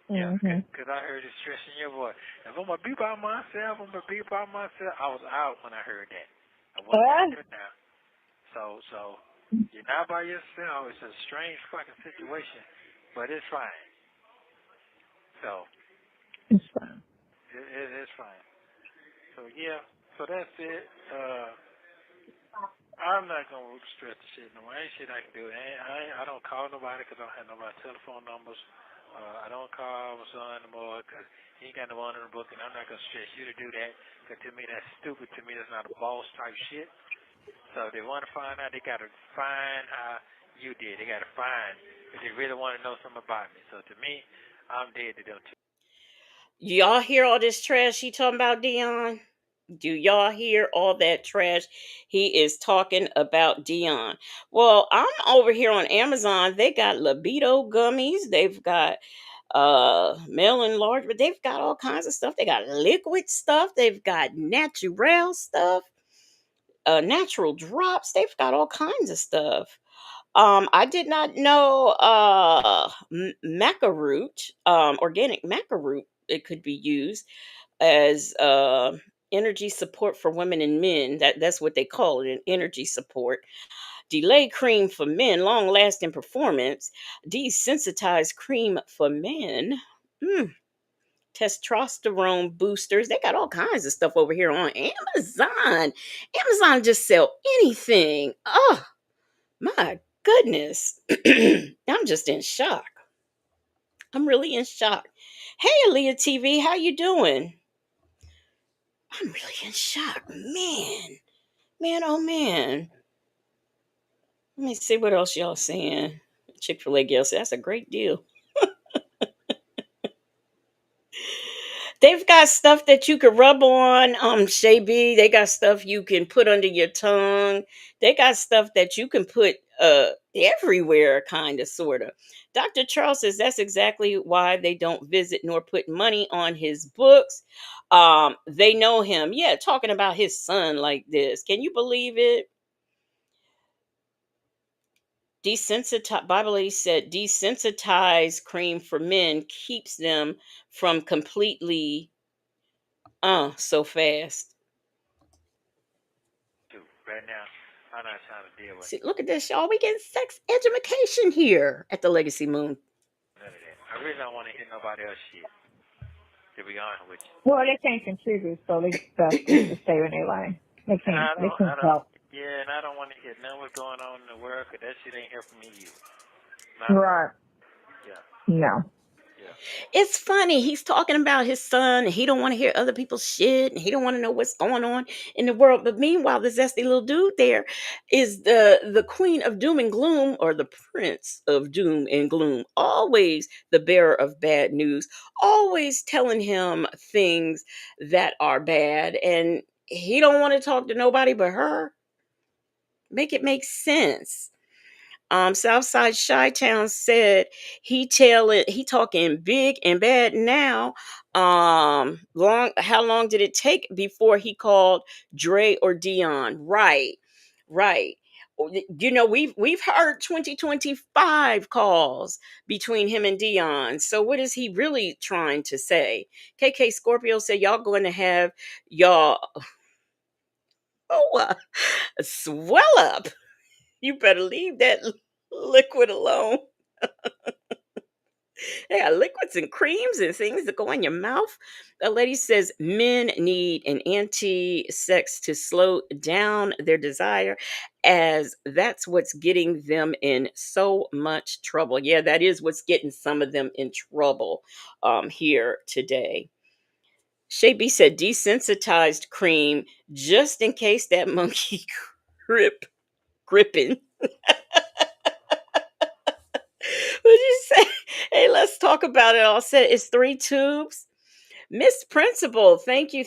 Yeah, Mm-hmm. because I heard it stress in your voice. If I'm going to be by myself, I'm going to be by myself. I was out when I heard that. I wasn't out there now. So you're not by yourself. It's a strange fucking situation, but it's fine. So It's fine. it's fine. So yeah, so that's it. I'm not gonna stress the shit no more. Ain't shit I can do. I don't call nobody because I don't have nobody's telephone numbers. I don't call my son anymore because he ain't got no one in the book, and I'm not gonna stress you to do that because to me that's stupid. To me that's not a boss type shit. So if they want to find out, they gotta find how you did. They gotta find if they really want to know something about me. So to me, I'm dead to them too. Y'all hear all this trash he talking about, Dion? Do y'all hear all that trash he is talking about, Dion? Well, I'm over here on Amazon. They got libido gummies. They've got male enlargement. They've got all kinds of stuff. They got liquid stuff. They've got natural stuff. Natural drops. They've got all kinds of stuff. I did not know maca root, organic maca root, it could be used as energy support for women and men. That's what they call it, an energy support. Delay cream for men, long lasting performance. Desensitized cream for men. Mm. testosterone boosters. They got all kinds of stuff over here on Amazon. Amazon just sell anything. Oh my goodness. I'm just in shock. I'm really in shock. Hey, Aaliyah TV, how you doing? I'm really in shock. Man. Man, oh man. Let me see what else y'all saying. Chick-fil-A gal said that's a great deal. They've got stuff that you could rub on, Shay B. They got stuff you can put under your tongue. They got stuff that you can put everywhere, kind of, sort of. Dr. Charles says that's exactly why they don't visit nor put money on his books. They know him. Yeah, talking about his son like this. Can you believe it? Desensitize Bible lady said desensitized cream for men keeps them from completely so fast. Right now, I'm not trying to deal with See, look at this, y'all. We getting sex education here at the Legacy Moon. none of that. I really don't want to hear nobody else shit, to be honest with you. Well, they can't contribute, so they best just to stay in their lane. They can't. They can't help. Yeah, and I don't want to hear none what's going on in the world, because that shit ain't helping me either. Right. Yeah. No. It's funny. He's talking about his son, and he don't want to hear other people's shit, and he don't want to know what's going on in the world. But meanwhile, the zesty little dude there is the queen of doom and gloom, or the prince of doom and gloom. Always the bearer of bad news. Always telling him things that are bad, and he don't want to talk to nobody but her. Make it make sense. Southside Chi-Town said he talking big and bad now. How long did it take before he called Dre or Dion? Right, right. You know, we've heard 2025 calls between him and Dion. So what is he really trying to say? KK Scorpio said y'all going to have y'all swell up. You better leave that liquid alone. They got liquids and creams and things that go in your mouth. The lady says men need an anti-sex to slow down their desire, as that's what's getting them in so much trouble. Yeah, that is what's getting some of them in trouble here today. Shay B said desensitized cream just in case that monkey gripping. What'd you say? Hey, let's talk about it. All said it's 3 tubes. Miss Principal, thank you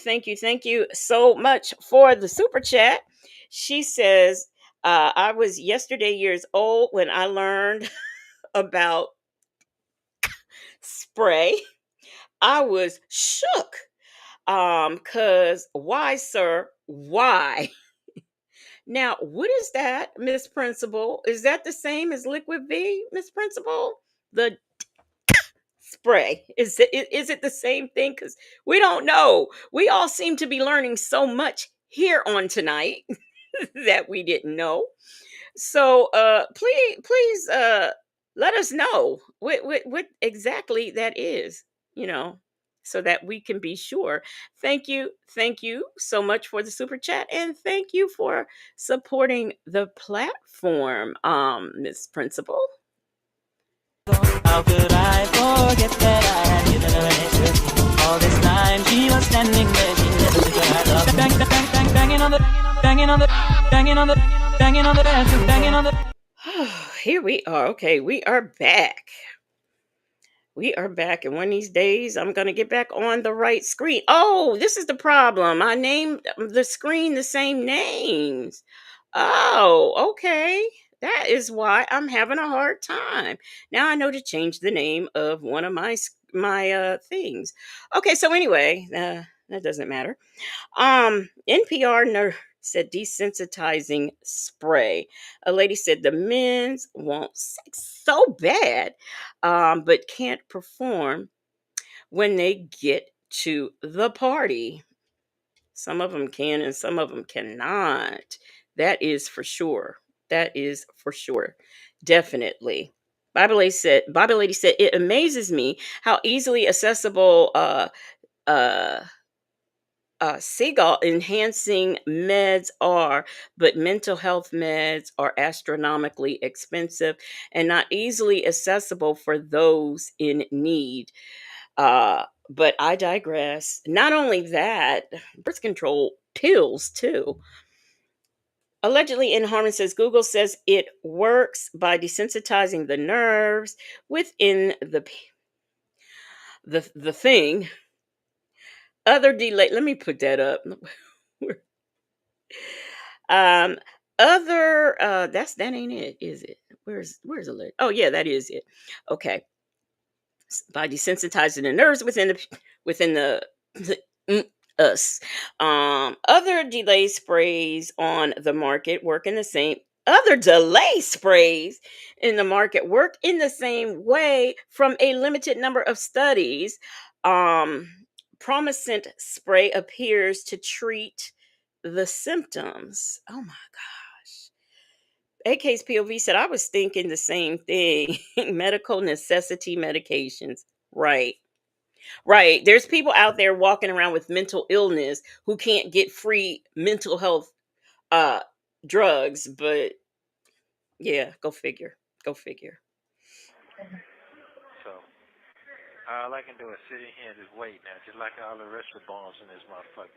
so much for the super chat. She says, I was yesterday years old when I learned about spray. I was shook. Cause why, sir? Why? Now, what is that, Miss Principal? Is that the same as Liquid V, Miss Principal? The spray. Is it the same thing? Because we don't know. We all seem to be learning so much here on tonight that we didn't know. So please let us know what exactly that is, you know, so that we can be sure. Thank you so much for the super chat, and thank you for supporting the platform, Miss Principal. How could I forget that I had given her an inch with me? All this time she was standing there, she never took her eyes off. Banging on the, banging on the, banging on the, banging on the bathroom, banging on the. Here we are. Okay, we are back. We are back, and one of these days I'm gonna get back on the right screen. Oh, this is the problem. I named the screen the same names. Oh, okay. That is why I'm having a hard time. Now I know to change the name of one of my things. Okay, so anyway, that doesn't matter. NPR nurse said desensitizing spray. A lady said the men's want sex so bad, but can't perform when they get to the party. Some of them can and some of them cannot. That is for sure. That is for sure. Definitely. Bible Lady said, it amazes me how easily accessible uh seagull enhancing meds are, but mental health meds are astronomically expensive and not easily accessible for those in need. But I digress. Not only that, birth control pills too. Allegedly in Harmon says Google says it works by desensitizing the nerves within the thing. Other delay. Let me put that up. Um, other that ain't it, is it? Where's the list? Oh yeah, that is it. Okay. By desensitizing the nerves within the us. Other delay sprays on the market work in the same other delay sprays in the market work in the same way from a limited number of studies. Um, Promescent spray appears to treat the symptoms. Oh my gosh. AK's POV said, I was thinking the same thing. Medical necessity medications. Right. Right. There's people out there walking around with mental illness who can't get free mental health uh drugs, but yeah, go figure. Go figure. So all I can do is sit in here and just wait now, just like all the rest of the bombs in this motherfucker.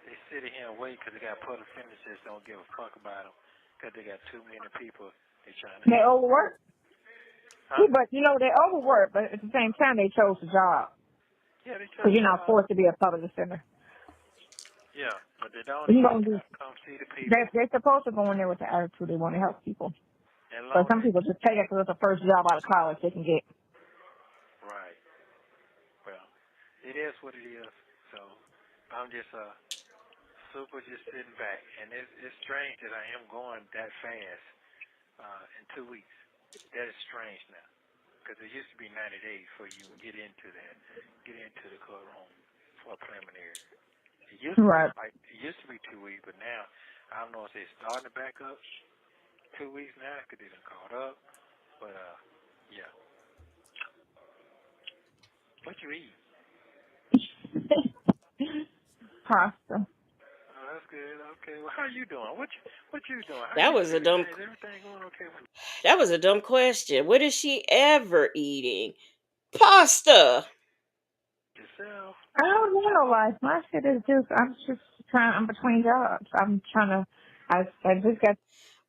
They sit in here and wait because they got public defenders don't give a fuck about them because they got too many people they trying to They help. overwork. Huh? But they overwork. But at the same time, they chose the job Yeah, they because chose you're not job. forced to be a public defender. Yeah, but they don't You even gonna do. come see the people. They're supposed to go in there with the attitude they want to help people. And But long some as, people just take it because it's the first job out of college they can get. right. Well, it is what it is. So I'm just super just sitting back, and it's strange that I am going that fast in 2 weeks. That is strange now, because it used to be 90 days before you would get into the courtroom for a preliminary. It used to be Right. like it used to be 2 weeks, but now I don't know if they're starting to back up 2 weeks now because they done caught up. But yeah. What you eat? Pasta. Oh, that's good. Okay. Well, how you doing? What you doing? How That you was a feeling? dumb Is everything going okay with that was a dumb question. What is she ever eating? Pasta. yourself? I don't know. Like my shit is just. I'm between jobs. I'm trying to. I just got.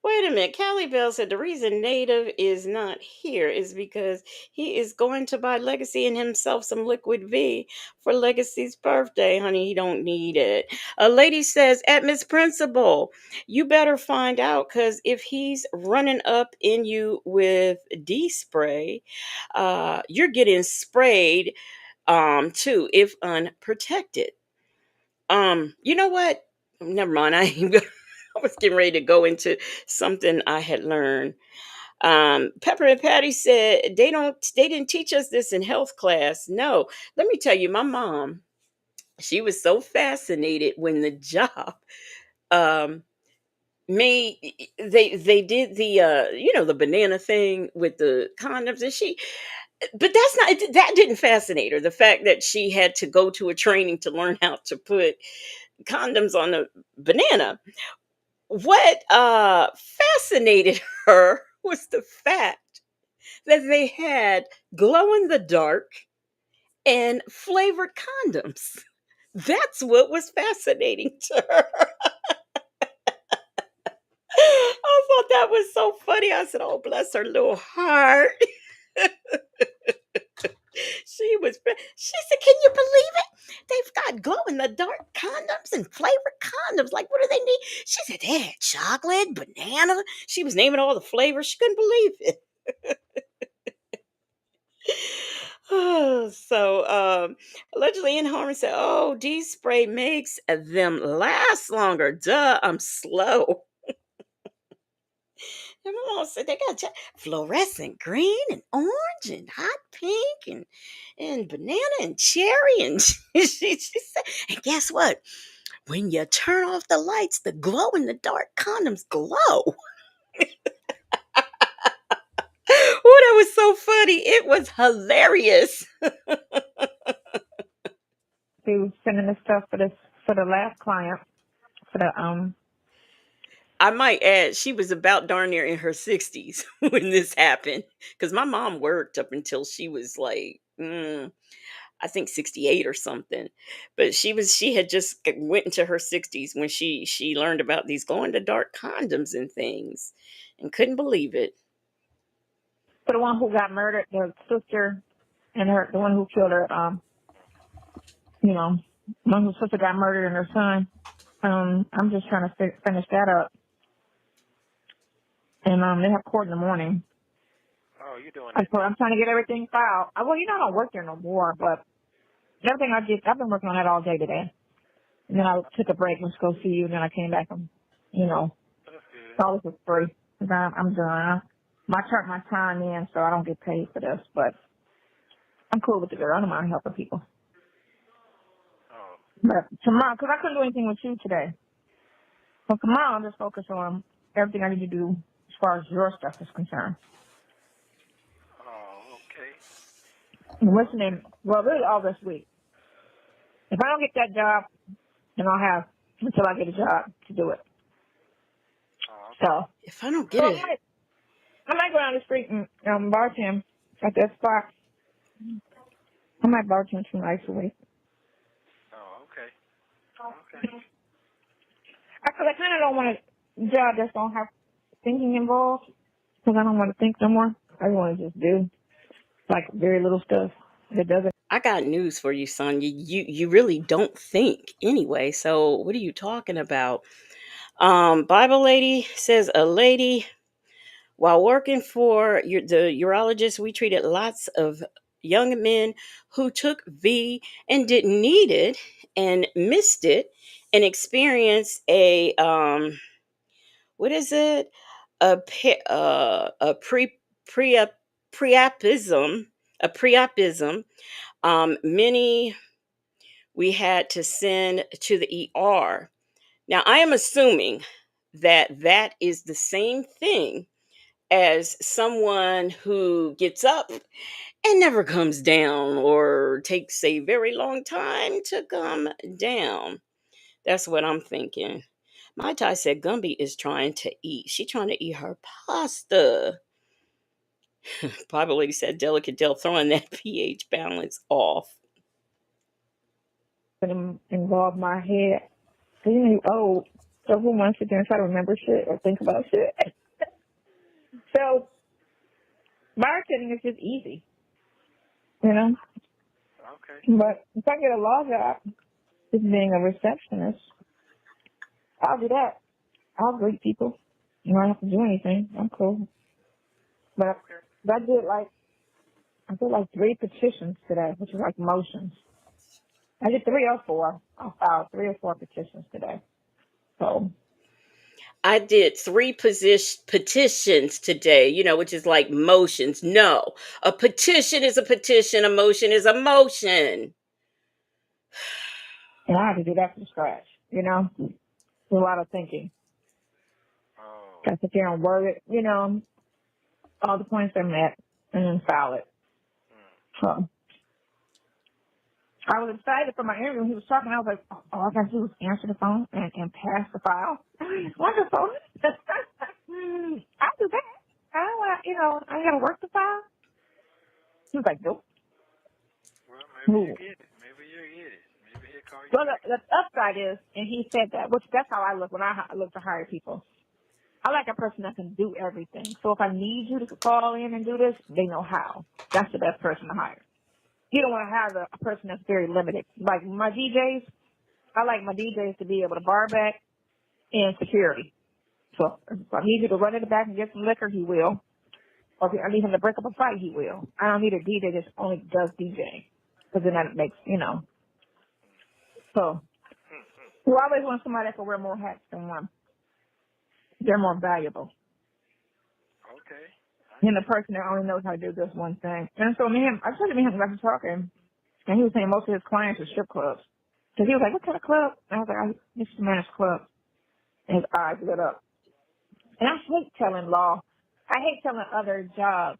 Wait a minute. Callie Bell said the reason Native is not here is because he is going to buy Legacy and himself some Liquid V for Legacy's birthday. Honey, he don't need it. A lady says, at Miss Principal, you better find out because if he's running up in you with D spray, you're getting sprayed too if unprotected. You know what? Never mind. I ain't I was getting ready to go into something I had learned. Pepper and Patty said they didn't teach us this in health class. No, let me tell you, my mom, she was so fascinated when the job um made they did the the banana thing with the condoms, and she but that's not that didn't fascinate her, the fact that she had to go to a training to learn how to put condoms on a banana. What fascinated her was the fact that they had glow in the dark and flavored condoms. That's what was fascinating to her. I thought that was so funny. I said, "Oh, bless her little heart." She said, "Can you believe it? They've got glow in the dark condoms and flavored condoms. Like, what do they need?" She said, "They had chocolate, banana." She was naming all the flavors. She couldn't believe it. So allegedly in Harmon said, "Oh, D spray makes them last longer. Duh, I'm slow." And my mom said they got fluorescent green and orange and hot pink and banana and cherry and she said, and guess what? When you turn off the lights, the glow in the dark condoms glow. Ooh, that was so funny. It was hilarious. He was sending the stuff for the last client for the I might add, she was about darn near in her 60s when this happened. Because my mom worked up until she was like, I think 68 or something. But she had just went into her 60s when she learned about these glow in the dark condoms and things, and couldn't believe it. for the one who got murdered, the sister and the one who killed her, you know, one whose sister got murdered and her son. I'm just trying to finish that up. And they have court in the morning. Oh, you doing I'm that now? trying to get everything filed. Well, I don't work there no more, but everything I've been working on that all day today. And then I took a break and to go see you, and then I came back and, That's good. all this is free. 'Cause I'm done. I turn my time in, so I don't get paid for this, but I'm cool with the girl. I don't mind helping people. Oh, But tomorrow, because I couldn't do anything with you today. So tomorrow, I'll just focus on everything I need to do as far as your stuff is concerned. oh, okay. And listening, well, really all this week. If I don't get that job, then I'll have until I get a job to do it. Oh, okay. So, If I don't get it, I might go down the street and bartend at that spot. I might bartend 2 nights a week. Oh, okay. Okay. Because I kind of don't want a job that don't have thinking involved. Because I don't want to think no more. I want to just do like very little stuff that doesn't. I got news for you, Sonya. You really don't think anyway. So what are you talking about? Bible lady says a lady while working for the urologist, we treated lots of young men who took V and didn't need it and missed it and experienced a what is it? A pre preapism, a preapism. Many we had to send to the ER. Now I am assuming that that is the same thing as someone who gets up and never comes down or takes a very long time to come down. That's what I'm thinking. My Ty said Gumby is trying to eat. She trying to eat her pasta. Bible lady said delicate Dell throwing that pH balance off. Involve my head. Cause you're old. So who wants to sit there and try to remember shit or think about shit? So bartending is just easy, Okay. But if I get a law job, just being a receptionist, I'll do that. I'll greet people. You don't have to do anything. I'm cool. But I did like 3 petitions today, which is like motions. I did 3 or 4. I filed 3 or 4 petitions today. So I did 3 petitions today, which is like motions. No, a petition is a petition, a motion is a motion. and I had to do that from scratch, a lot of thinking. Oh. Got to sit there and word it, all the points are met, and then file it. So I was excited for my interview. When he was talking, I was like, all I got to do was answer the phone and pass the file. Wonderful. I'll do that. I don't want to, I got to work the file. He was like, nope. Well, maybe you get it. Maybe you get it. Maybe he'll call you. Well, the upside is, and he said that, which that's how I look when I look to hire people. I like a person that can do everything. So if I need you to call in and do this, they know how. That's the best person to hire. You don't want to have a person that's very limited. Like my DJs, I like my DJs to be able to bar back and security. So if I need you to run in the back and get some liquor, he will. Or if I need him to break up a fight, he will. I don't need a DJ that only does DJing. Because then that makes, So we always want somebody that can wear more hats than one. They're more valuable Okay. than the person that only knows how to do this one thing. And so I started to him after talking, and he was saying most of his clients are strip clubs. Because he was like, what kind of club? And I was like, I used to manage clubs. And his eyes lit up. And I hate telling other jobs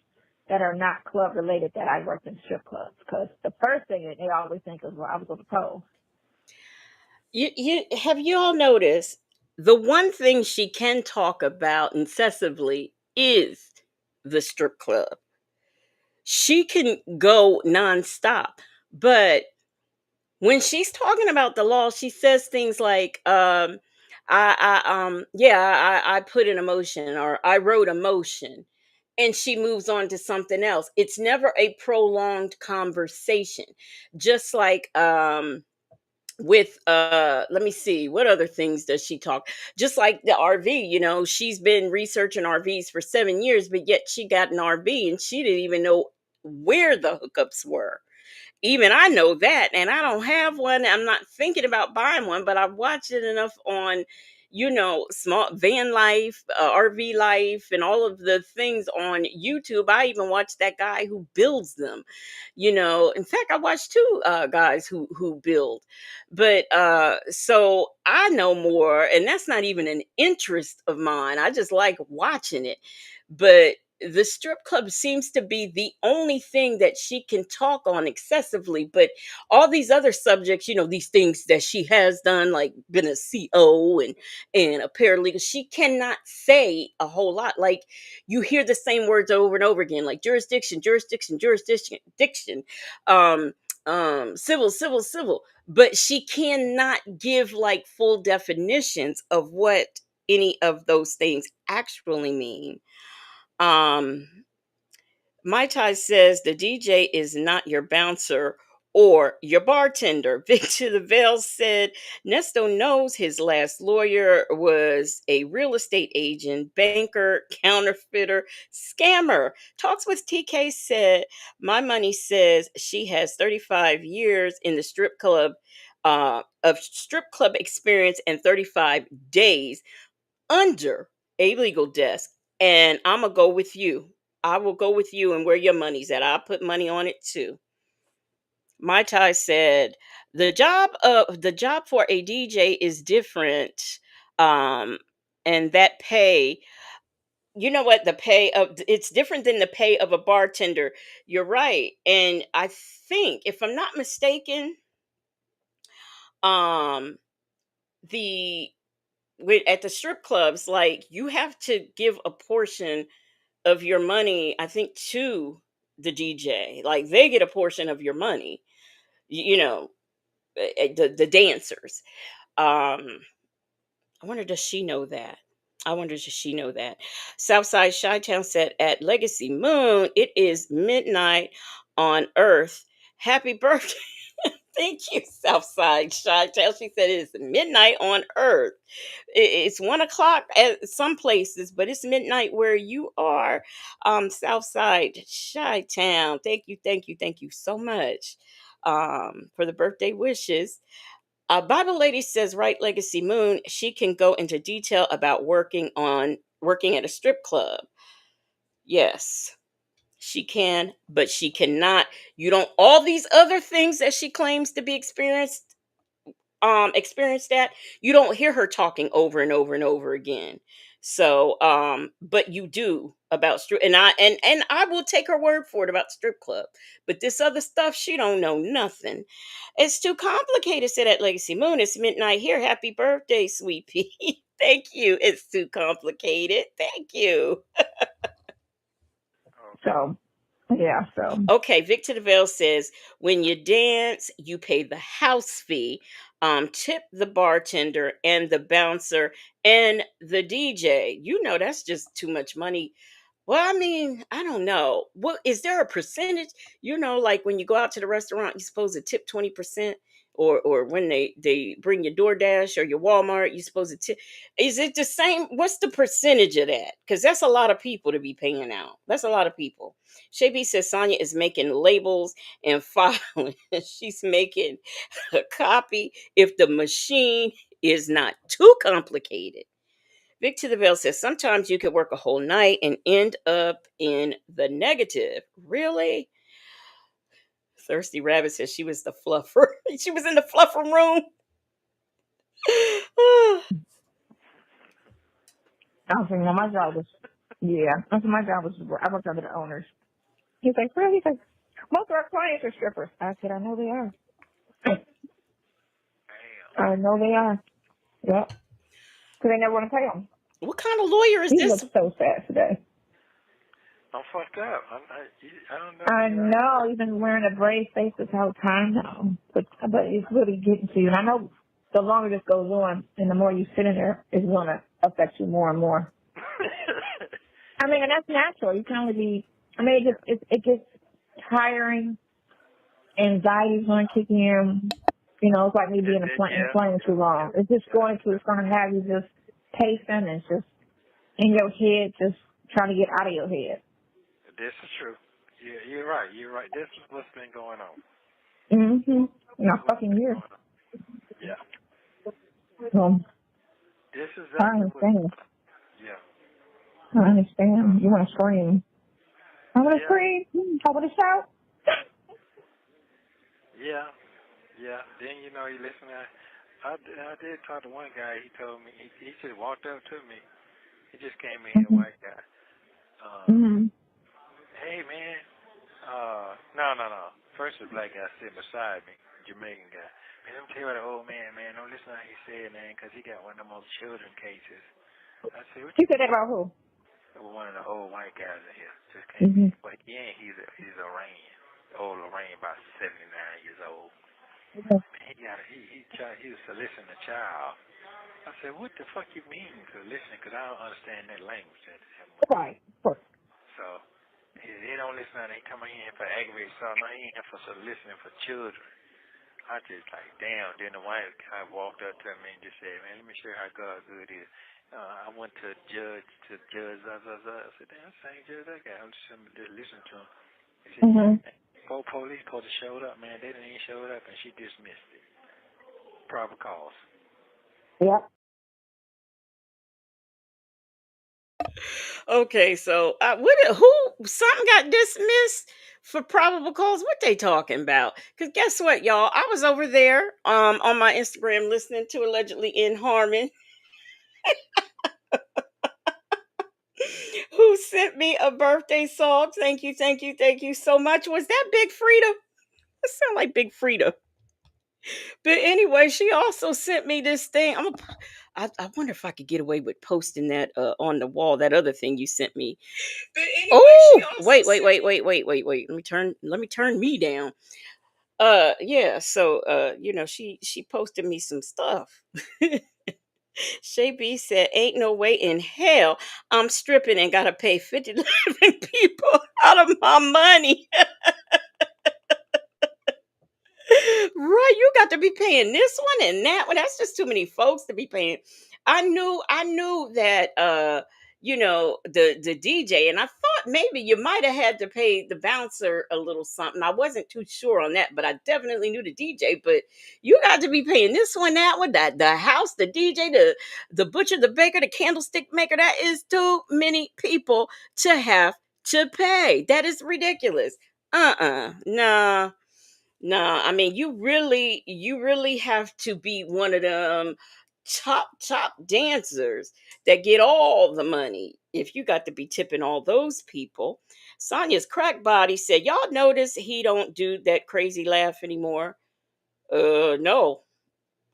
that are not club related that I worked in strip clubs. Because the first thing that they always think is, well, I was on the pole. You have you all noticed the one thing she can talk about incessantly is the strip club. She can go nonstop, but when she's talking about the law, she says things like, yeah, I put an emotion or I wrote a motion, and she moves on to something else. It's never a prolonged conversation. Just like with let me see, what other things does she talk, just like the RV, she's been researching RVs for 7 years, but yet she got an RV and she didn't even know where the hookups were. Even I know that, and I don't have one. I'm not thinking about buying one, but I've watched it enough on, small van life, RV life, and all of the things on YouTube. I even watched that guy who builds them. In fact, I watched two guys who build. But so I know more, and that's not even an interest of mine. I just like watching it. But the strip club seems to be the only thing that she can talk on excessively. But all these other subjects, these things that she has done, like been a CO and a paralegal, she cannot say a whole lot. Like, you hear the same words over and over again, like jurisdiction, jurisdiction, jurisdiction, diction, civil, civil, civil. But she cannot give like full definitions of what any of those things actually mean. um Mai Tai says the DJ is not your bouncer or your bartender. Victor the Veil said Nesto knows his last lawyer was a real estate agent, banker, counterfeiter, scammer. Talks with TK said, my money says she has 35 years in the strip club, of strip club experience, and 35 days under a legal desk. And I'm gonna go with you. I will go with you and where your money's at. I'll put money on it too. Mai Tai said the job for a DJ is different. Um and that pay, you know what, the pay of it's different than the pay of a bartender. You're right. And I think, if I'm not mistaken, um the at the strip clubs, like, you have to give a portion of your money, I think, to the DJ. Like, they get a portion of your money, you know, the dancers. Um, I wonder, does she know that? I wonder, does she know that? Southside Chi-Town said, at Legacy Moon, it is midnight on Earth. Happy birthday. Thank you, Southside Chi-Town. She said it is midnight on Earth. It's 1 o'clock at some places, but it's midnight where you are. Southside Chi-Town. Thank you, thank you, thank you so much for the birthday wishes. Bible Lady says, right, Legacy Moon, she can go into detail about working at a strip club. Yes, she can, but she cannot. You don't, all these other things that she claims to be experienced that, you don't hear her talking over and over and over again. So but you do about strip, and I will take her word for it about strip club. But this other stuff, she don't know nothing. It's too complicated, said at Legacy Moon. It's midnight here. Happy birthday, sweet pea. Thank you. It's too complicated. Thank you. So, yeah, so. Okay, Victor DeVille says, when you dance, you pay the house fee, tip the bartender and the bouncer and the DJ. That's just too much money. Well, I mean, I don't know. What is there a percentage? Like when you go out to the restaurant, you're supposed to tip 20%, or when they bring your DoorDash or your Walmart, you're supposed to tip. Is it the same? What's the percentage of that? Because that's a lot of people to be paying out. That's a lot of people. Shay B says Sonya is making labels and filing. She's making a copy if the machine is not too complicated. Vic to the Veil says sometimes you could work a whole night and end up in the negative. Really? Thirsty Rabbit says she was the fluffer. She was in the fluffer room. I was thinking, my job was, yeah, my job was, I worked under the owners. He's like, really? He's like, most of our clients are strippers. I said, I know they are. I know they are. Yep. Because they never want to pay them. What kind of lawyer is He this? looks so sad today. I'm fucked up. I don't know. I know. He's been wearing a brave face this whole time now. But it's really getting to you. And I know the longer this goes on and the more you sit in there, it's going to affect you more and more. I mean, and that's natural. You can only be, I mean, it gets tiring. Anxiety's going to kick in. You know, it's like me being in a plane too long. It's just going to have you just pacing and just in your head, just trying to get out of your head. This is true. Yeah, you're right. You're right. This is what's been going on. Mm-hmm. No fucking year. Yeah. This is I understand. Yeah. I understand. You want to scream. I want to scream. I want to shout. Yeah. Yeah. Then, you listen, I did talk to one guy. He told me, he just walked up to me. He just came in here, white guy. Hey, man. No. First, the black guy sitting beside me, Jamaican guy. Man, let me tell you what the old man, don't listen to what he said, man, because he got one of the most children cases. I said, what you said that about who? One of the old white guys in here just came in. But yeah, he's Iranian. Old Iranian, about 79 years old. Man, he was soliciting a child. I said, what the fuck you mean soliciting? Because I don't understand that language. Right. So, he don't listen to that. He come in here for aggravated assault. No, he ain't here for soliciting for children. I just like, damn. Then the white guy walked up to me and just said, man, let me show you how God good is. I went to judge, I said, damn, same judge that guy. I'm just listening to him. He said, police supposed to showed up, man. They didn't even show up, and she dismissed it. Proper cause. Yep. Okay, so something got dismissed for probable cause? What they talking about? Because guess what, y'all? I was over there on my Instagram listening to Allegedly in Harmon, who sent me a birthday song. Thank you so much. Was that Big Frida? It sound like Big Frida. But anyway, she also sent me this thing. I wonder if I could get away with posting that on the wall. That other thing you sent me. But anyway, wait. Let me turn me down. Yeah. So she posted me some stuff. Shay B said, "Ain't no way in hell I'm stripping and gotta pay 50 people out of my money." Right, you got to be paying this one and that one. That's just too many folks to be paying. I knew that the DJ, and I thought maybe you might have had to pay the bouncer a little something. I wasn't too sure on that, but I definitely knew the DJ. But you got to be paying this one, that one, that the house, the DJ, the butcher, the baker, the candlestick maker. That is too many people to have to pay. That is ridiculous. Nah. No, I mean you really have to be one of them top dancers that get all the money. If you got to be tipping all those people. Sonya's crack body said, "Y'all notice he don't do that crazy laugh anymore?" No.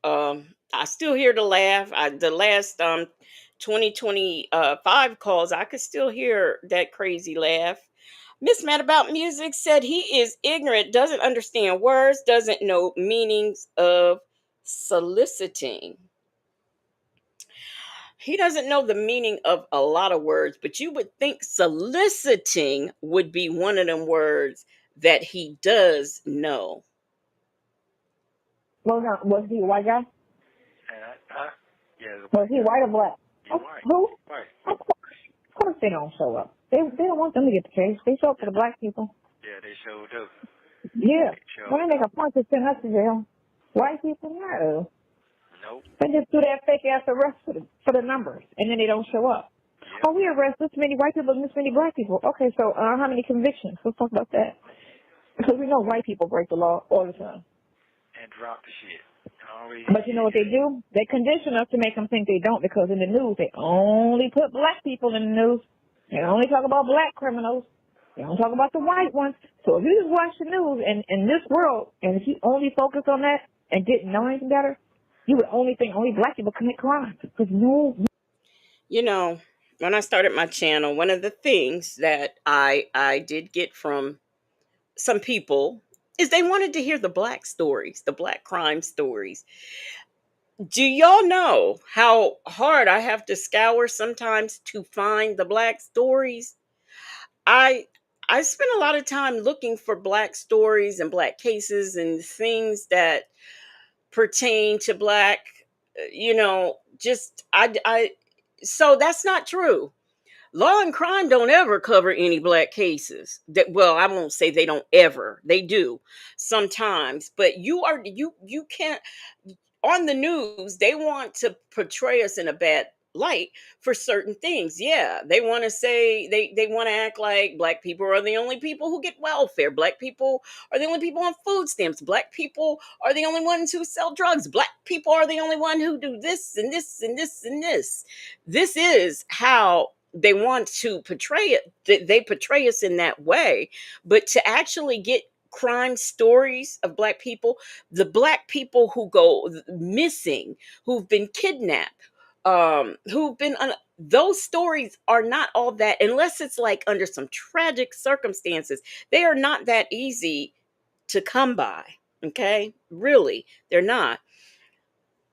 I still hear the laugh. The last 2025 calls, I could still hear that crazy laugh. Miss Mad About Music said he is ignorant, doesn't understand words, doesn't know meanings of soliciting. He doesn't know the meaning of a lot of words, but you would think soliciting would be one of them words that he does know. Well, no, was he a white guy? Yeah. Was he white or black? White. Who? White. Of course they don't show up. They don't want them to get the case. They show up for the black people. Yeah, they showed up. Yeah. When they make a point to send us to jail, white people, no. Nope. They just do that fake ass arrest for the numbers, and then they don't show up. Yep. Oh, we arrest this many white people and this many black people. Okay, so how many convictions? Let's talk about that. Because we know white people break the law all the time. And drop the shit. But you know what they do? They condition us to make them think they don't, because in the news, they only put black people in the news. They only talk about black criminals. They don't talk about the white ones. So if you just watch the news and in this world, and if you only focus on that and didn't know anything better, you would only think only black people commit crimes. Because no. You know, when I started my channel, one of the things that I did get from some people is they wanted to hear the black stories, the black crime stories. Do y'all know how hard I have to scour sometimes to find the black stories? I I spend a lot of time looking for black stories and black cases and things that pertain to black, just I so that's not true. Law and crime don't ever cover any black cases. That, well, I won't say they don't ever. They do sometimes, but you can't, on the news, they want to portray us in a bad light for certain things. Yeah, they want to say they want to act like black people are the only people who get welfare. Black people are the only people on food stamps. Black people are the only ones who sell drugs. Black people are the only one who do this and this and this and this. This is how they want to portray it. They portray us in that way, but to actually get crime stories of black people, the black people who go missing, who've been kidnapped, who've been those stories are not all that, unless it's like under some tragic circumstances, they are not that easy to come by. Okay, really, they're not.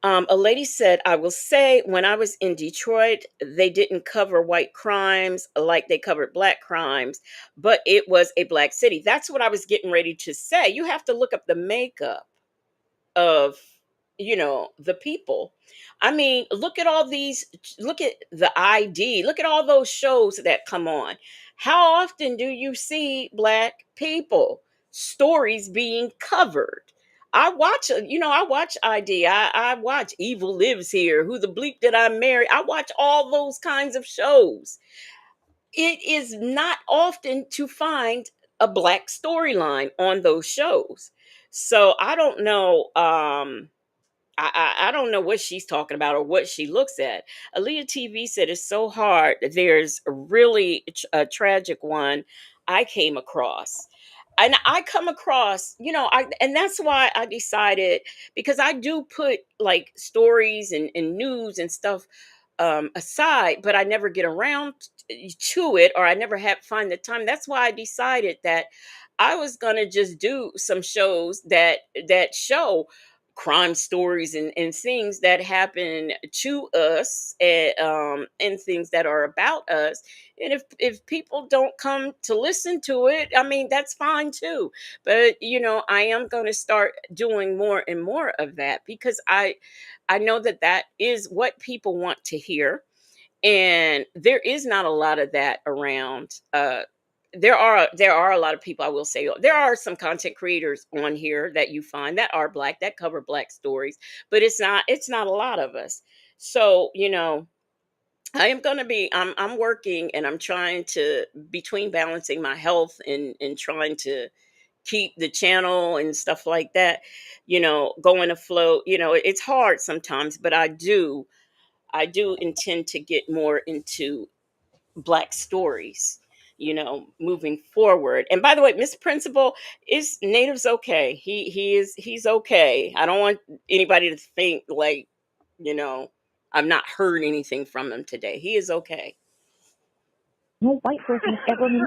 A lady said, I will say, when I was in Detroit, they didn't cover white crimes like they covered black crimes, but it was a black city. That's what I was getting ready to say. You have to look up the makeup of the people. I mean, look at all these, look at the ID, look at all those shows that come on. How often do you see black people stories being covered? I watch ID. I watch Evil Lives Here, Who the Bleep Did I Marry? I watch all those kinds of shows. It is not often to find a black storyline on those shows. So I don't know. I don't know what she's talking about or what she looks at. Aaliyah TV said it's so hard. There's a really a tragic one I came across. And I come across, and that's why I decided, because I do put like stories and news and stuff aside, but I never get around to it, or I never have find the time. That's why I decided that I was gonna just do some shows that show crime stories and things that happen to us, and things that are about us. And if people don't come to listen to it, I mean, that's fine too. But I am going to start doing more and more of that, because I know that that is what people want to hear, and there is not a lot of that around. There are a lot of people, I will say, there are some content creators on here that you find that are black, that cover black stories, but it's not a lot of us. So I am going to be I'm working, and I'm trying to, between balancing my health and trying to keep the channel and stuff like that, going afloat. It's hard sometimes, but I do intend to get more into black stories, moving forward. And by the way, Mr. Principal, is Native's okay. He's okay. I don't want anybody to think like, you know, I've not heard anything from him today. He is okay. No white person ever knew.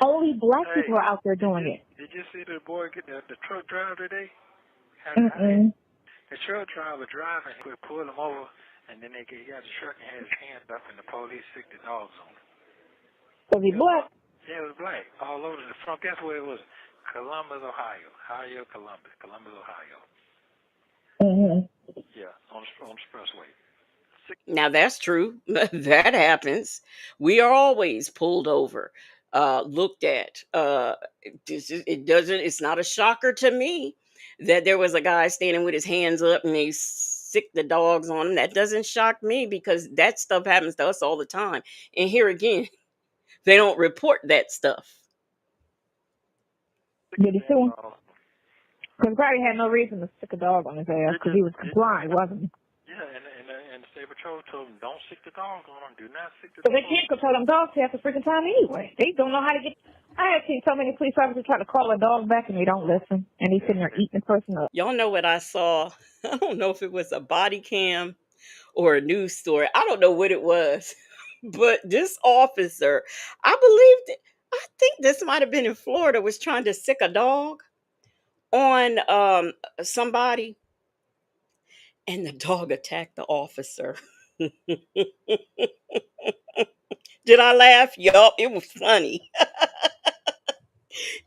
Only black people are out there doing it. Did you see the boy get the truck driver today? Mm-mm. The truck driver driving, he would pull him over, and then he got the truck and had his hands up, and the police sicked the dogs on him. Was he black? Yeah, it was black. All over the front. Guess where it was? Columbus, Ohio. Columbus, Ohio. Mm-hmm. Yeah, on the expressway. Now that's true. That happens. We are always pulled over, looked at. It's not a shocker to me that there was a guy standing with his hands up and they sick the dogs on him. That doesn't shock me, because that stuff happens to us all the time. And here again, they don't report that stuff. Did he sue him? Because probably had no reason to stick a dog on his ass, because he was compliant, wasn't he? Yeah, and State Patrol told them, don't sick the dog on them. Do not sick the But dog they can't control them dogs half the freaking time anyway. They don't know how to get. I have seen so many police officers try to call a dog back and they don't listen. And they sitting there eating the person up. Y'all know what I saw? I don't know if it was a body cam or a news story. I don't know what it was. But this officer, I believed, I think this might have been in Florida, was trying to sick a dog on somebody, and the dog attacked the officer. Did I laugh? Yup, it was funny.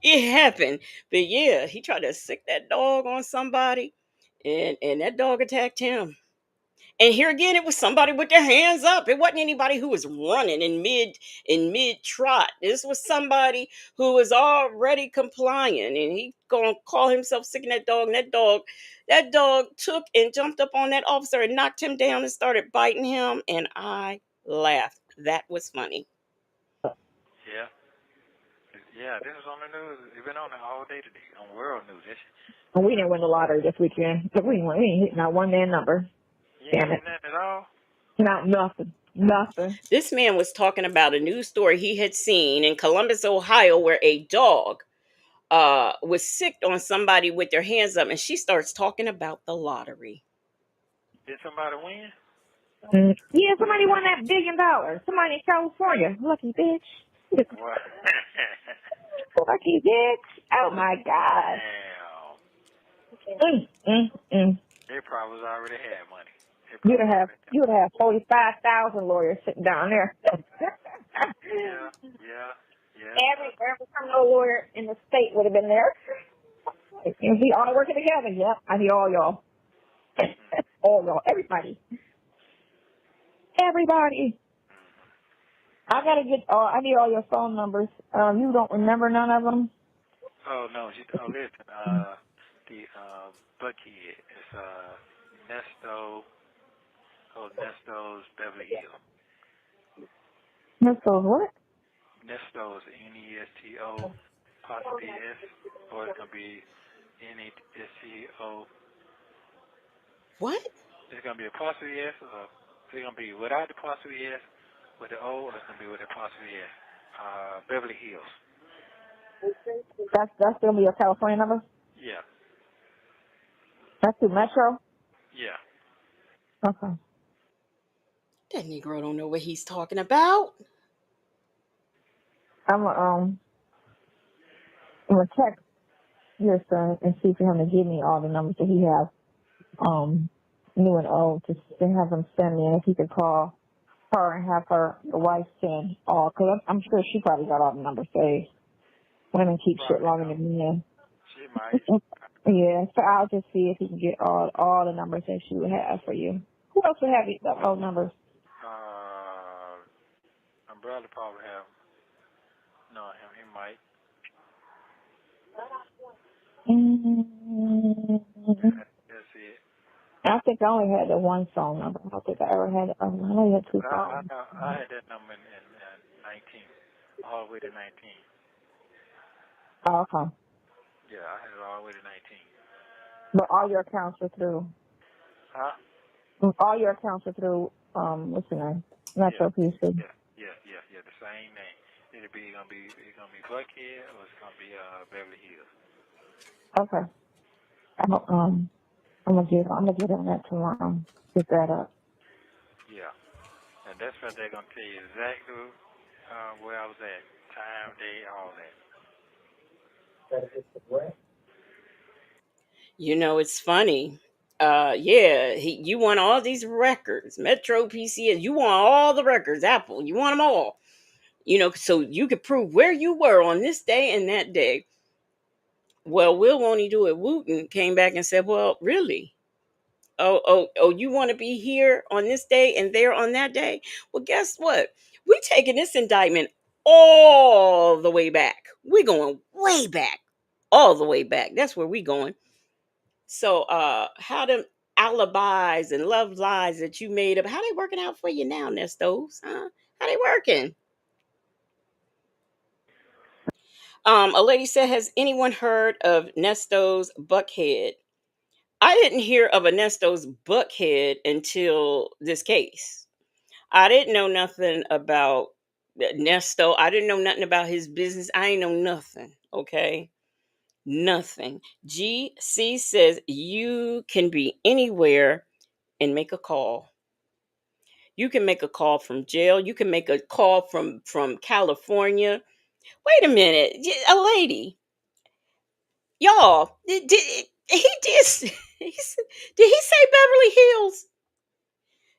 It happened. But yeah, he tried to sick that dog on somebody, and that dog attacked him. And here again, it was somebody with their hands up. It wasn't anybody who was running in mid trot. This was somebody who was already complying, and he gonna call himself sick that dog. And that dog took and jumped up on that officer and knocked him down and started biting him. And I laughed. That was funny. Yeah. Yeah, this is on the news. It's been on there all day today on world news. And we didn't win the lottery this weekend. But we ain't hit not one damn number. You Damn ain't it. nothing at all? Not nothing. Nothing. This man was talking about a news story he had seen in Columbus, Ohio, where a dog was sicked on somebody with their hands up, and she starts talking about the lottery. Did somebody win? Yeah, somebody won that $1 billion. Somebody in California. Lucky bitch. What? Lucky bitch. Oh my God. Damn. They probably already had money. You would have 45,000 lawyers sitting down there. Yeah. Every criminal lawyer in the state would have been there. And we all working together. Yep, I need all y'all. All y'all. Everybody. I need all your phone numbers. You don't remember none of them? Oh no, listen, the Buckhead is Nesto. Nesto's Beverly Hills. Nesto what? Nesto's Nesto apostrophe S, or it's gonna be Nesto. What? It's gonna be apostrophe S, or it's gonna be without the apostrophe S, with the O, or it's gonna be with the apostrophe S. Beverly Hills. That's gonna be your California number? Yeah. That's through Metro? Yeah. Okay. That Negro don't know what he's talking about. I'm gonna text your son and see for him to give me all the numbers that he has, new and old, to have him send me, and if he could call her and have the wife send all, because I'm sure she probably got all the numbers saved. Women keep shit longer than men. She might. Yeah, so I'll just see if he can get all the numbers that she would have for you. Who else would have those numbers? My brother probably have. No, he might. That's it. I think I only had the one phone number. I don't think I ever had. I know you had two phones. I had that number in 19, all the way to 19. Oh, okay. Yeah, I had it all the way to 19. But all your accounts are through. Huh? All your accounts are through. What's your name? Metro PC. Yeah. The same name. It's gonna be Buckhead, or it's gonna be Beverly Hills. Okay. I'm gonna get on that tomorrow. Get that up. Yeah, and that's what they're gonna tell you exactly where I was at, time, day, all that. You know, it's funny. Yeah, you won all these records. Metro PCS, you won all the records. Apple, you won them all. You know, so you could prove where you were on this day and that day. Well, Will Won't He Do It Wooten came back and said, well, really? Oh, you want to be here on this day and there on that day? Well, guess what? We're taking this indictment all the way back. We're going way back, all the way back. That's where we're going. So, how them alibis and love lies that you made up, how they working out for you now, Nestos? Huh? How they working? A lady said, has anyone heard of Nesto's Buckhead? I didn't hear of Ernesto's Buckhead until this case. I didn't know nothing about Nesto. I didn't know nothing about his business. I ain't know nothing. Okay. Nothing. GC says you can be anywhere and make a call. You can make a call from jail. You can make a call from California. Wait a minute, a lady, y'all. He did? Did he say Beverly Hills?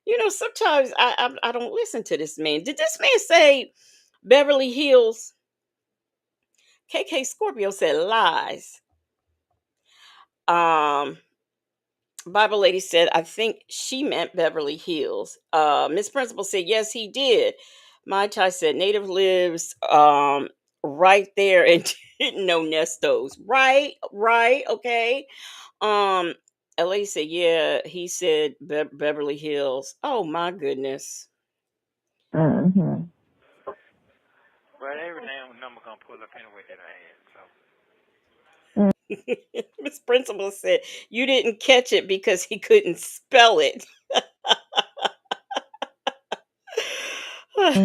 You know, sometimes I don't listen to this man. Did this man say Beverly Hills? KK Scorpio said lies. Um, Bible lady said, I think she meant Beverly Hills. Miss Principal said, yes, he did. My Chai said, Native lives right there and didn't know Nestos. Right, okay. Um, LA said, yeah, he said Beverly Hills. Oh my goodness. Mm-hmm. But every damn number gonna pull up anyway that I had. So Miss Principal said, you didn't catch it because he couldn't spell it. up on them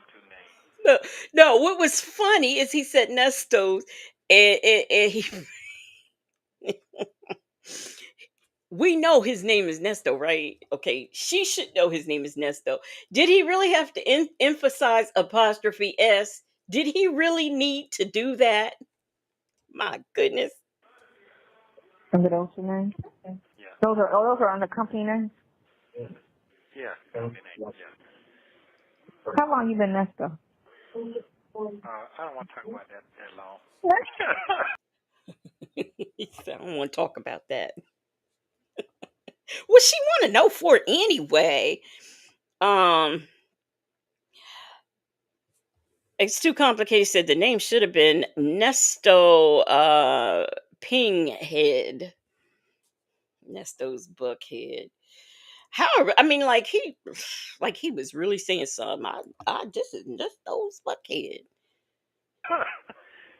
two names. No, no. What was funny is he said Nestos, and he. We know his name is Nesto, right? Okay, she should know his name is Nesto. Did he really have to emphasize apostrophe s? Did he really need to do that? My goodness. Under those two names? Yeah. Those are under company names? Yeah. Company name. Yeah. How long you been Nesto? I don't want to talk about that long. He said, I don't want to talk about that. What she want to know for anyway? Um, it's too complicated. Said the name should have been Nesto Pinghead. Nesto's Buckhead. However, I mean, like he was really saying something. I just is Nesto's Buckhead.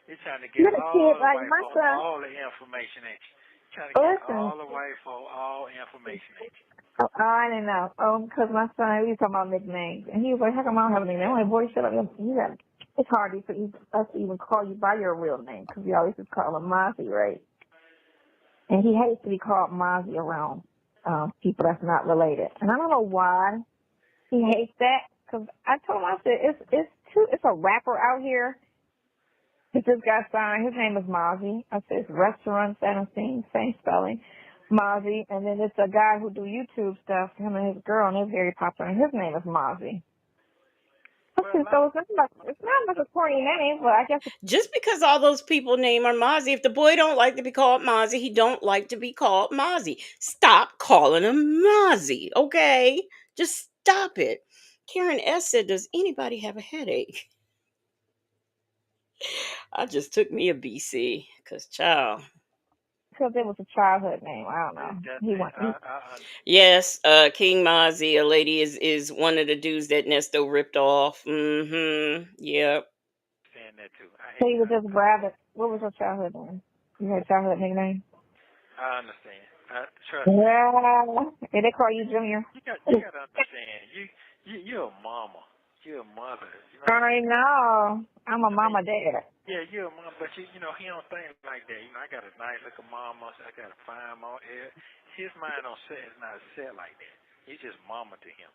You're trying to get You're the all kid the like white my folk, son. all the information ain't you? Trying to get Listen. all the white folk, all information ain't you? Oh, I didn't know. Because my son, we were talking about nicknames. And he was like, how come I don't have a nickname? I'm like, boy, shut up. It's hard for us to even call you by your real name because we always just call him Mozzie, right? And he hates to be called Mozzie around people that's not related. And I don't know why he hates that because I told him, I said, it's a rapper out here. He just got signed. His name is Mozzie. I said, it's Restaurant Same spelling. Mozzie, and then it's a guy who do YouTube stuff, him and his girl, and they're very popular, and his name is Mozzie. Okay, so it's not much a corny name, but I guess Just because all those people name are Mozzie, if the boy don't like to be called Mozzie, he don't like to be called Mozzie. Stop calling him Mozzie, okay? Just stop it. Karen S said, does anybody have a headache? I just took me a BC, because child. because it was a childhood name. I don't know. Yes, King Mozzie, a lady is one of the dudes that Nesto ripped off. Mm-hmm. Yep. Saying that too. So you was just Rabbit. What was your childhood name? You had a childhood nickname? I understand. Trust me. Yeah. Did they call you Junior? You got to understand. You're a mama. You're a mother. You know I know. I'm a mama dad. Yeah, you're a mom, but he don't think like that. I got a nice looking mama. I got a fine mama. His mind is not set like that. He's just mama to him.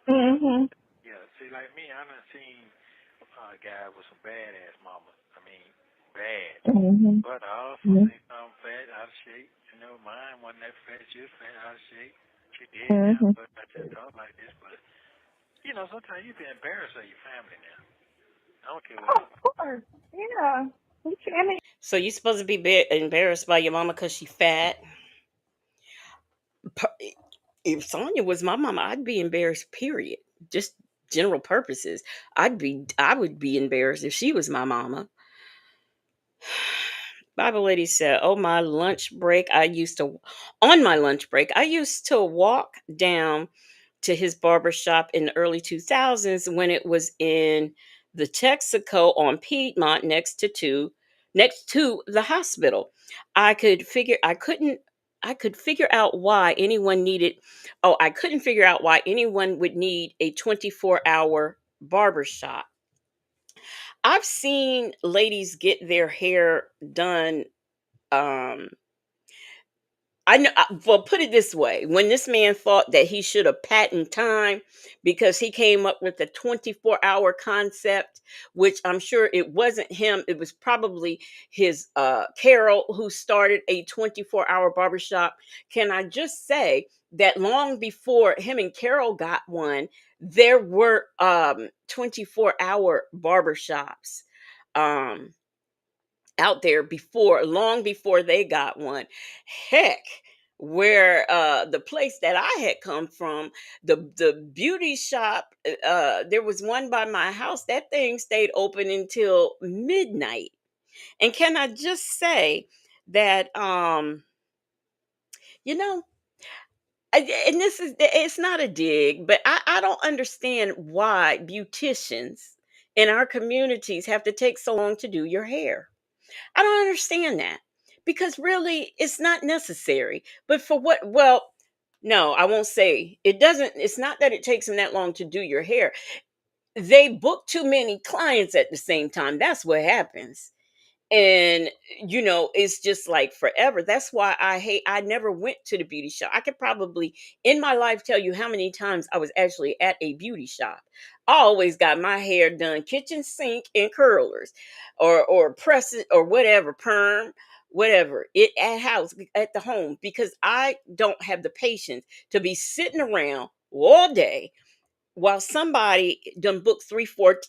Mm-hmm. Yeah, see, like me, I done seen a guy with some badass mama. I mean, bad. Mm-hmm. But I also seen some fat, out of shape. Mine wasn't that fat. She was fat, out of shape. She did now, but I just talk like this. But, sometimes you be embarrassed of your family now. I don't care what. Of course. Yeah. So you supposed to be embarrassed by your mama because she fat? If Sonya was my mama, I'd be embarrassed. Period. Just general purposes. I would be embarrassed if she was my mama. Bible lady said, on my lunch break, I used to walk down to his barber shop in the early 2000s when it was in the Texaco on Piedmont next to the hospital. I couldn't I could figure out why anyone needed. Oh, I couldn't figure out why anyone would need a 24-hour barber shop. I've seen ladies get their hair done. Um, I know. Well, put it this way: when this man thought that he should have patent time because he came up with the 24-hour concept, which I'm sure it wasn't him; it was probably his Carol who started a 24-hour barbershop. Can I just say that long before him and Carol got one, there were 24-hour barbershops. Um, Out there before, long before they got one. Heck, where the place that I had come from, the beauty shop, there was one by my house. That thing stayed open until midnight. And can I just say that you know, and this is, it's not a dig, but I don't understand why beauticians in our communities have to take so long to do your hair. I don't understand that, because really it's not necessary. But for what? Well, no, I won't say it doesn't. It's not that it takes them that long to do your hair. They book too many clients at the same time. That's what happens. And it's just like forever. That's why I never went to the beauty shop. I could probably in my life tell you how many times I was actually at a beauty shop. I always got my hair done kitchen sink and curlers, or press it, or whatever, perm, whatever it at house, at the home, because I don't have the patience to be sitting around all day while somebody done book 3 4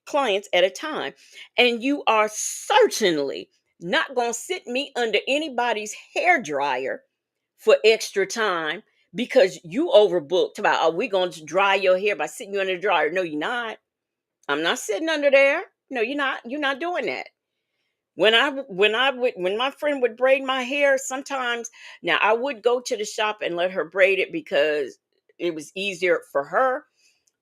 clients at a time. And you are certainly not going to sit me under anybody's hair dryer for extra time because you overbooked. About, are we going to dry your hair by sitting you under the dryer? No, you're not. I'm not sitting under there. No, you're not doing that. When my friend would braid my hair, sometimes, now I would go to the shop and let her braid it because it was easier for her.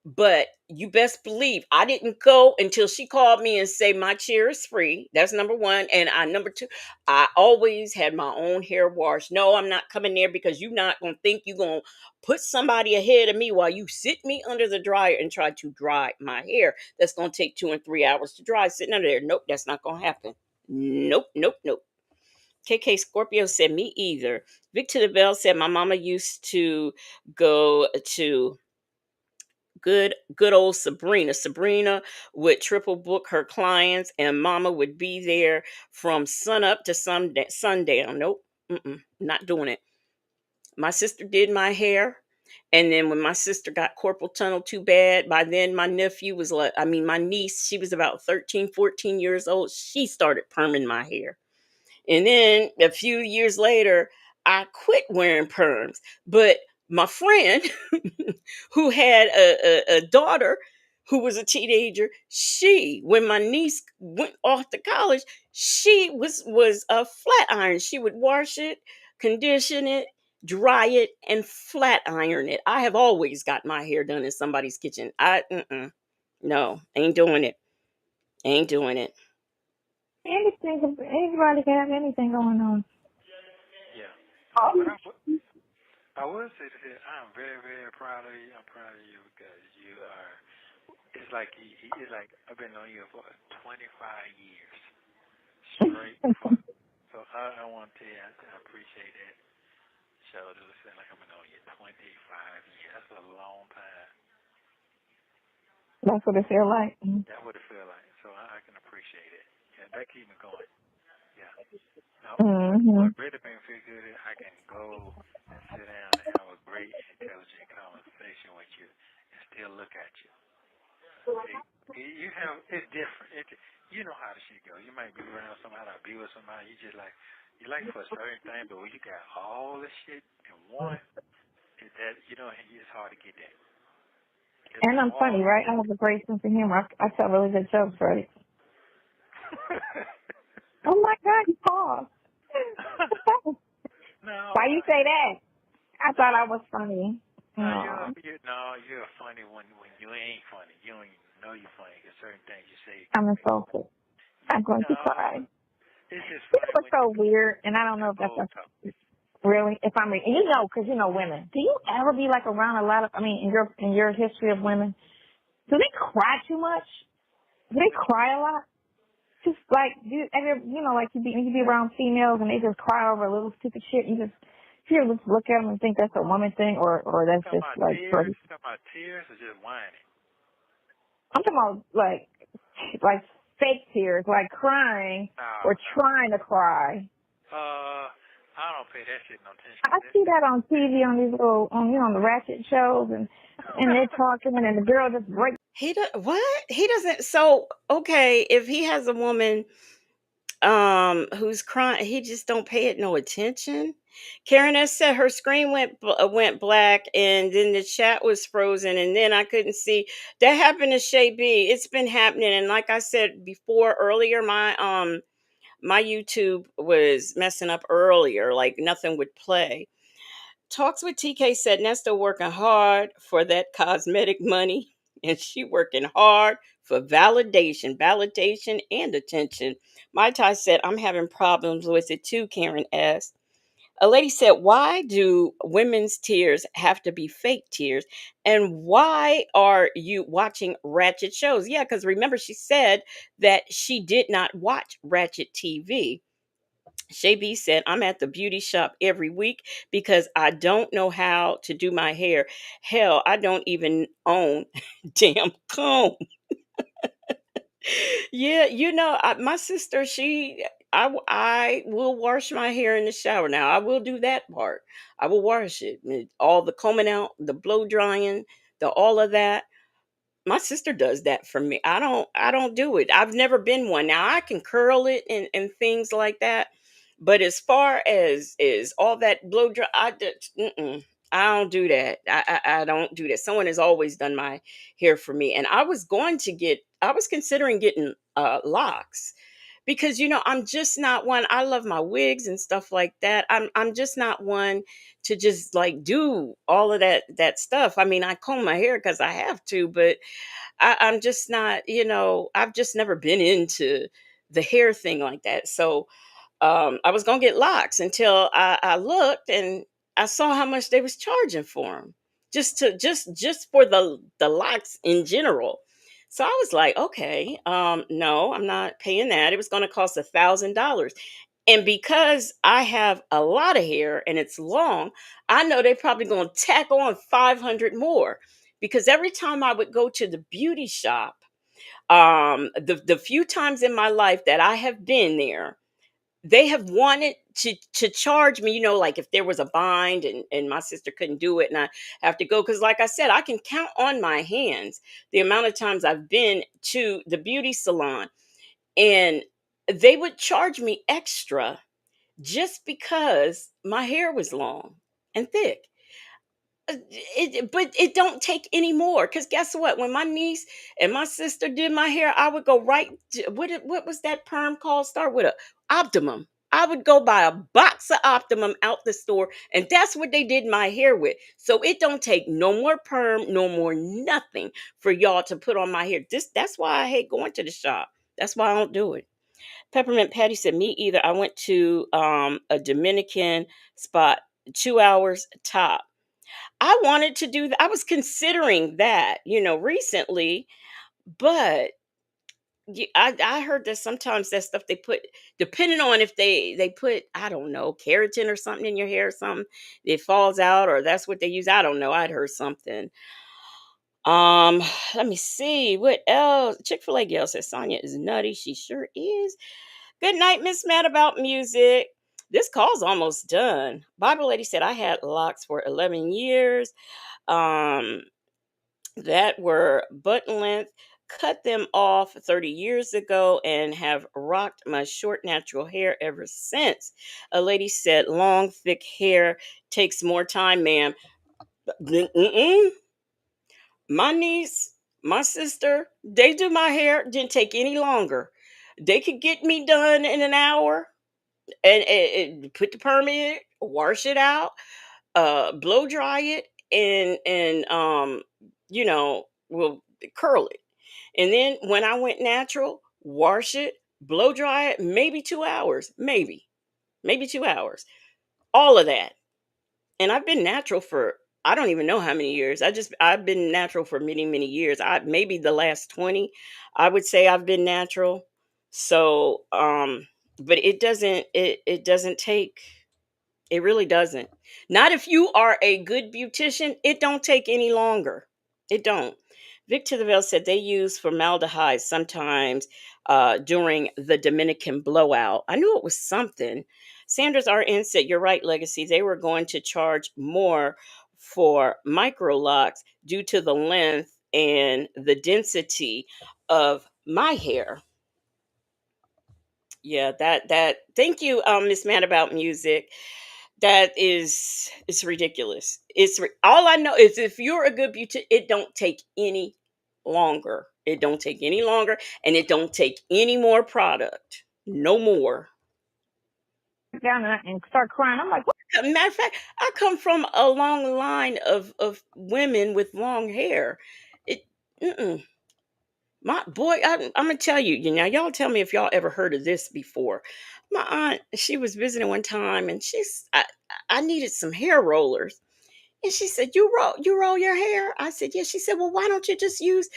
But you best believe I didn't go until she called me and say my chair is free. That's number one. And number two, I always had my own hair washed. No, I'm not coming there because you're not gonna think you're gonna put somebody ahead of me while you sit me under the dryer and try to dry my hair. That's gonna take 2 and 3 hours to dry sitting under there. Nope, that's not gonna happen. Nope, nope, nope. KK Scorpio said me either. Victor the Bell said my mama used to go to good old Sabrina. Sabrina would triple book her clients, and Mama would be there from sun up to sundown. Nope, not doing it. My sister did my hair, and then when my sister got corporal tunnel too bad, by then my nephew was like, I mean, my niece, she was about 13, 14 years old. She started perming my hair. And then a few years later, I quit wearing perms. But my friend, who had a daughter who was a teenager, when my niece went off to college, she was a flat iron. She would wash it, condition it, dry it, and flat iron it. I have always got my hair done in somebody's kitchen. No, ain't doing it. Ain't doing it. Anything, anybody can have anything going on. Yeah. Oh. But I would say that I'm very, very proud of you. I'm proud of you because you are. It's like I've been knowing you for 25 years straight. So I want to tell you I appreciate that. So it seems like I've been knowing you 25 years. That's a long time. That's what it feel like. That's what it feel like. So I can appreciate it. Yeah, that keep me going. Yeah. Now, what really makes me feel good is I can go and sit down and have a great, intelligent conversation with you and still look at you. See, it's different. You know how the shit go. You might be around somebody or be with somebody. You like for a certain thing, but when you got all the shit in one, it's hard to get that. And I'm funny, right? I have a great sense of humor. I tell really good jokes, right? Oh my God, you paused. No. Why you say that? I thought I was funny. You're funny when you ain't funny. You don't even know you're funny because certain things you say. I'm insulted. I'm going to cry. It's just People are so weird, and I don't know if that's Really? If I'm, and you know, because you know women. Do you ever be like around a lot of? I mean, in your history of women, do they cry too much? Do they cry a lot? Just like ever, like you be around females and they just cry over a little stupid shit. You just look at them and think that's a woman thing, or that's Talking just about like tears? crazy. Talking about tears or just whining? I'm talking about like fake tears, like crying or No. trying to cry. I don't pay that shit no attention. I see that on TV on these little, on the ratchet shows, and they're talking, and the girl just breaks. He does what? He doesn't. So okay, if he has a woman who's crying, he just don't pay it no attention. Karen S said her screen went black, and then the chat was frozen, and then I couldn't see. That happened to Shay B. It's been happening, and like I said before earlier, my YouTube was messing up earlier, like nothing would play. Talks with TK said Nesto working hard for that cosmetic money, and she working hard for validation, and attention. My Tai said, I'm having problems with it too, Karen asked. A lady said, why do women's tears have to be fake tears? And why are you watching ratchet shows? Yeah, because remember, she said that she did not watch ratchet TV. Shay B said, I'm at the beauty shop every week because I don't know how to do my hair. Hell, I don't even own damn comb. Yeah, my sister, I will wash my hair in the shower. Now, I will do that part. I will wash it. All the combing out, the blow drying, the all of that. My sister does that for me. I don't do it. I've never been one. Now I can curl it and things like that, but as far as all that blow dry, I don't do that. I don't do that. Someone has always done my hair for me, and I was considering getting locks because I'm just not one. I love my wigs and stuff like that. I'm just not one to just like do all of that stuff. I mean, I comb my hair because I have to, but I'm just not, I've just never been into the hair thing like that. So I was gonna get locks until I looked and I saw how much they was charging for them, just for the locks in general. So I was like, okay, no, I'm not paying that. It was gonna cost $1,000. And because I have a lot of hair and it's long, I know they're probably gonna tack on 500 more. Because every time I would go to the beauty shop, the few times in my life that I have been there, they have wanted to charge me, like if there was a bind and my sister couldn't do it and I have to go, because like I said, I can count on my hands the amount of times I've been to the beauty salon, and they would charge me extra just because my hair was long and thick. But it don't take any more, because guess what, when my niece and my sister did my hair, I would go right to, what was that perm called, start with a optimum. I would go buy a box of optimum out the store, and that's what they did my hair with. So it don't take no more perm, no more nothing for y'all to put on my hair. That's why I hate going to the shop. That's why I don't do it. Peppermint Patty said, me either. I went to a Dominican spot, 2 hours top. I wanted to do that. I was considering that, recently, but I heard that sometimes that stuff they put, depending on if they put, I don't know, keratin or something in your hair or something, it falls out, or that's what they use. I don't know. I'd heard something. Um, Let me see what else. Chick-fil-A girl says Sonya is nutty. She sure is. Good night, Miss Mad About Music. This call's almost done. Bible Lady said I had locks for 11 years. Um, that were button length, cut them off 30 years ago, and have rocked my short natural hair ever since. A lady said, long, thick hair takes more time, ma'am. Mm-mm. My niece, my sister, they do my hair, didn't take any longer. They could get me done in an hour and put the perm in, wash it out, blow dry it, and we'll curl it. And then when I went natural, wash it, blow dry it, maybe 2 hours, maybe 2 hours. all of that. And I've been natural for I don't even know how many years. I've been natural for many, many years. I maybe the last 20, I would say I've been natural. So but it doesn't take it really doesn't. Not if you are a good beautician, it don't take any longer. It don't. Vic Vale said they use formaldehyde sometimes during the Dominican blowout. I knew it was something. Sanders RN said, "You're right, Legacy. They were going to charge more for micro locks due to the length and the density of my hair." Yeah, that. Thank you, Miss Man About Music. That is it's ridiculous. All I know is if you're a good beauty, it don't take any longer. It don't take any longer, and it don't take any more product. No more. Down and start crying. I'm like, what? Matter of fact, I come from a long line of women with long hair. It, mm-mm. My boy, I'm gonna tell you. You know, y'all tell me if y'all ever heard of this before. My aunt, she was visiting one time, and I needed some hair rollers. And she said, you roll your hair?" I said, "Yeah." She said, "Well, why don't you just use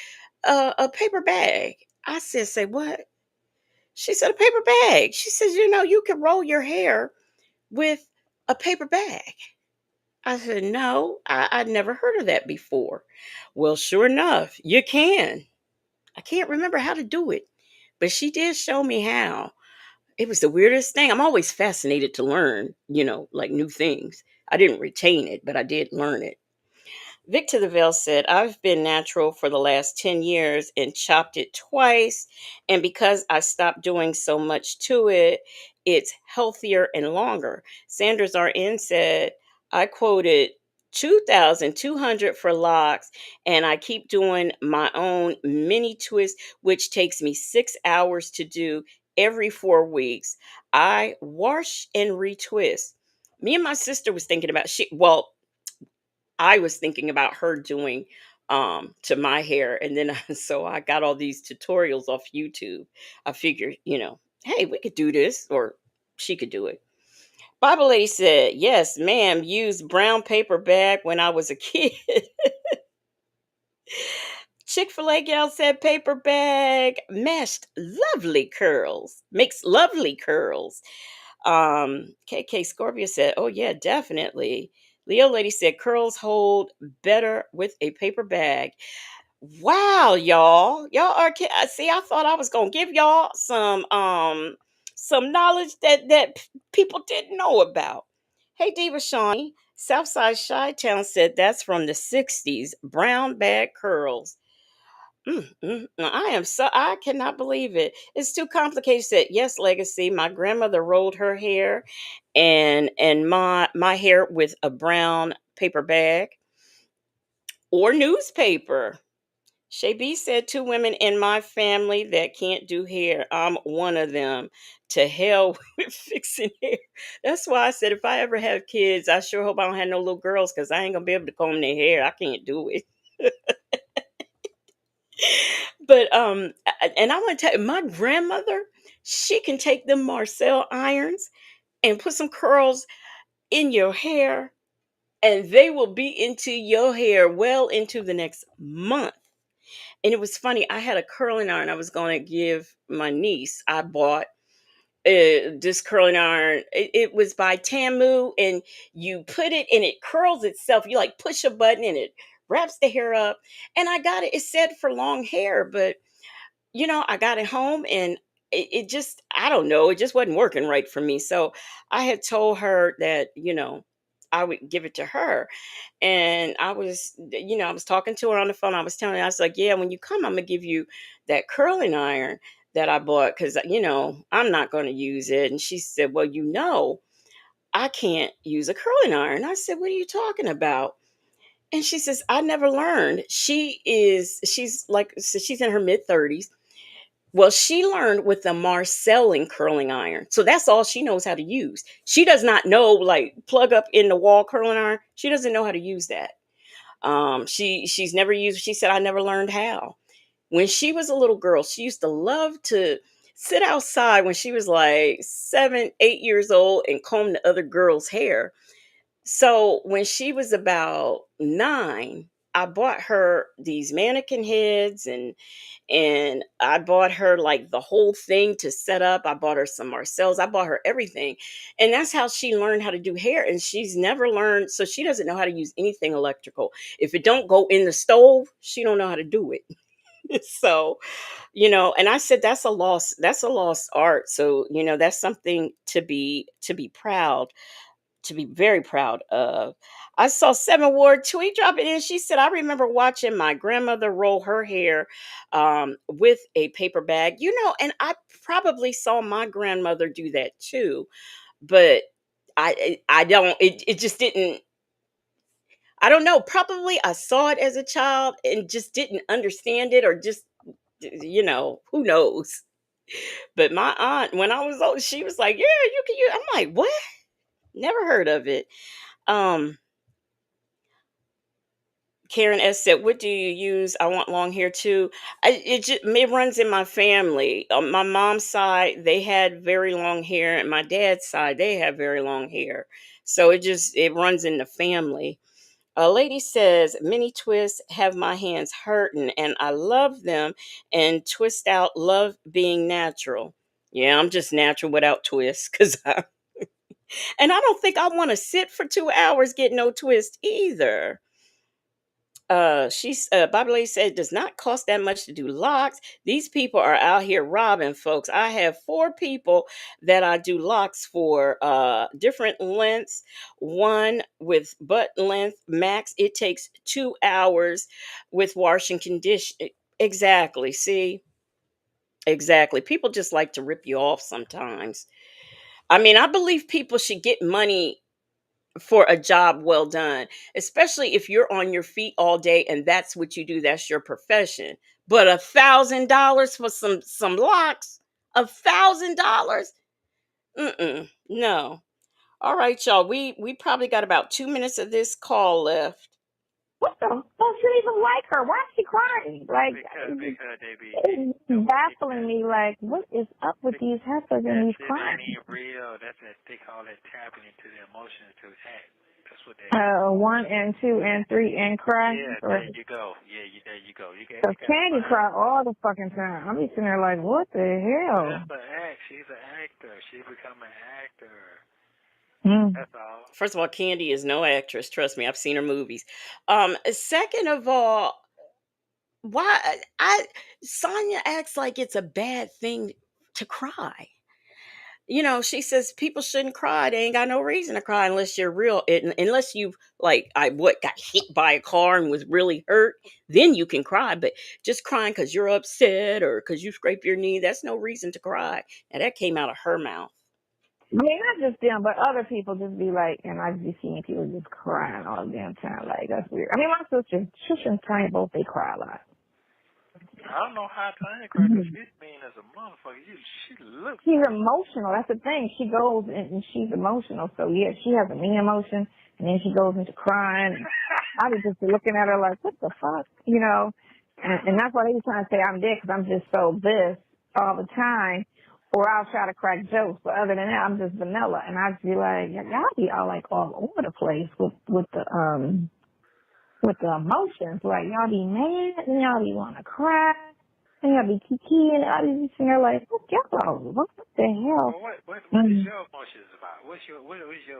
a paper bag?" I said, "Say what?" She said, "A paper bag." She says, "You know, you can roll your hair with a paper bag." I said, "No, I'd never heard of that before." Well, sure enough, you can. I can't remember how to do it, but she did show me how. It was the weirdest thing. I'm always fascinated to learn, like new things. I didn't retain it, but I did learn it. Victor Vale said, "I've been natural for the last 10 years and chopped it twice. And because I stopped doing so much to it, it's healthier and longer." Sanders RN said, "I quoted 2,200 for locks, and I keep doing my own mini twist, which takes me 6 hours to do every 4 weeks. I wash and retwist." Me and my sister was thinking about I was thinking about her doing to my hair, and then so I got all these tutorials off YouTube. I figured, hey, we could do this, or she could do it. Bible Lady said, "Yes, ma'am, used brown paper bag when I was a kid." Chick-fil-A gal said paper bag meshed lovely curls, makes lovely curls. KK Scorpio said, "Oh yeah, definitely." Leo Lady said, "Curls hold better with a paper bag." Wow, y'all are see. I thought I was gonna give y'all some knowledge that people didn't know about. Hey, Diva Shawnee, Southside Chi Town said that's from the '60s. Brown bag curls. I am I cannot believe it. It's too complicated. Said, "Yes, Legacy. My grandmother rolled her hair and my hair with a brown paper bag or newspaper." Shay B said, "Two women in my family that can't do hair. I'm one of them. To hell with fixing hair." That's why I said if I ever have kids, I sure hope I don't have no little girls because I ain't gonna be able to comb their hair. I can't do it. But and I want to tell you, my grandmother, she can take them Marcel irons and put some curls in your hair, and they will be into your hair well into the next month. And it was funny. I had a curling iron I was going to give my niece. I bought this curling iron. It was by Tamu, and you put it and it curls itself. You like push a button and it wraps the hair up. And I got it. It said for long hair, but I got it home and it just, I don't know, it just wasn't working right for me. So I had told her that, I would give it to her. And I was talking to her on the phone. I was telling her, I was like, "Yeah, when you come, I'm going to give you that curling iron that I bought because, I'm not going to use it." And she said, "Well, I can't use a curling iron." I said, "What are you talking about?" And she says, "I never learned." She's like, so she's in her mid 30s. Well, she learned with the Marcelling curling iron. So that's all she knows how to use. She does not know, like, plug up in the wall curling iron. She doesn't know how to use that. She's never used, she said, "I never learned how." When she was a little girl, she used to love to sit outside when she was like 7, 8 years old and comb the other girls' hair. So when she was about 9, I bought her these mannequin heads, and I bought her like the whole thing to set up. I bought her some Marcel's. I bought her everything. And that's how she learned how to do hair. And she's never learned, so she doesn't know how to use anything electrical. If it don't go in the stove, she don't know how to do it. So, and I said that's a lost art. So, that's something to be proud, to be very proud of. I saw Seven Ward tweet drop it in. She said, I remember watching my grandmother roll her hair with a paper bag, and I probably saw my grandmother do that too. But I don't, it just didn't, I don't know. Probably I saw it as a child and just didn't understand it, or just, who knows. But my aunt, when I was old, she was like, yeah, you can use. I'm like, what? Never heard of it. Um, Karen S said, "What do you use? I want long hair too." It runs in my family. On my mom's side, they had very long hair, and my dad's side, they have very long hair. So it runs in the family. A lady says, "Many twists have my hands hurting, and I love them. And twist out, love being natural." Yeah, I'm just natural without twists, and I don't think I want to sit for 2 hours getting no twist either. Bobby Lee said, it does not cost that much to do locks. These people are out here robbing folks. I have 4 people that I do locks for, different lengths. One with butt length max, it takes 2 hours with wash and condition. Exactly. See, exactly. People just like to rip you off sometimes. I mean, I believe people should get money for a job well done, especially if you're on your feet all day and that's what you do, that's your profession. But $1,000 for some locks, $1,000? No. All right, y'all. We probably got about 2 minutes of this call left. What the fuck? You even like her? Why is she crying? Like, Because they be it's baffling me. Like, what is up with these heifers and these shit crying? ain't even real. That's that they call it tapping into the emotions to act. That's what they 1 and 2 and 3 and cry. Yeah, there you go. Yeah, there you go. You Cause Candy cry all the fucking time. I'm just sitting there like, what the hell? That's an act. She's an actor. She become an actor. That's all. First of all, Candy is no actress. Trust me, I've seen her movies. Second of all, why I Sonya acts like it's a bad thing to cry. She says people shouldn't cry. They ain't got no reason to cry unless you're unless you've like got hit by a car and was really hurt. Then you can cry. But just crying because you're upset or because you scrape your knee, that's no reason to cry. And that came out of her mouth. I mean, not just them, but other people just be like, and I just be seeing people just crying all the damn time. Like, that's weird. I mean, my sister, and Tiny both, they cry a lot. I don't know how Tiny cry because she's mean as a motherfucker. She looks. She's emotional. That's the thing. She goes and she's emotional. So, yeah, she has a mean emotion, and then she goes into crying. And I was just looking at her like, what the fuck? And that's why they be trying to say I'm dead because I'm just so this all the time. Or I'll try to crack jokes, but other than that, I'm just vanilla. And I just be like, y'all be all like all over the place with the emotions. Like y'all be mad, and y'all be want to cry, and y'all be kiki, and I be sitting there like, what the hell? Well, what is your emotions about? What is your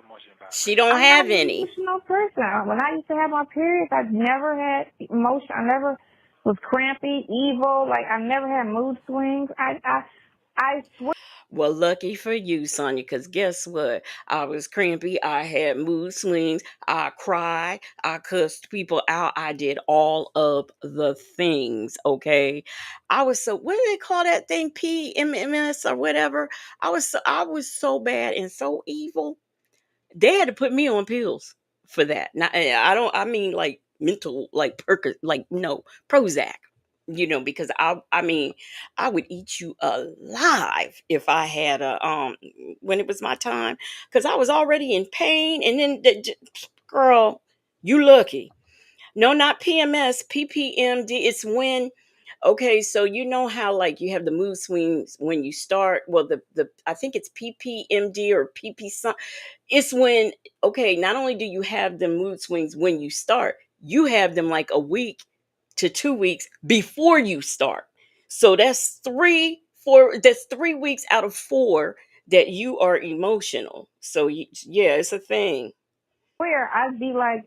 emotion about? She don't have any. I'm not an emotional person. When I used to have my periods, I never had emotion. I never was crampy, evil. Like I never had mood swings. I swear. Well, lucky for you, Sonya, because guess what? I was crampy. I had mood swings. I cried. I cussed people out. I did all of the things, I was so, what do they call that thing? PMMS or whatever? I was so bad and so evil. They had to put me on pills for that. Now, I mean like mental, like like no, Prozac. Because I mean, I would eat you alive if I had when it was my time, because I was already in pain, and then girl, you lucky. No, not PMS, PPMD. It's when Okay, so you know how like you have the mood swings when you start. Well, the I think it's PPMD or PP some. It's when, okay, not only do you have the mood swings when you start, you have them like a week to 2 weeks before you start. So that's 3 weeks out of 4 that you are emotional. So yeah, it's a thing. Where I'd be like,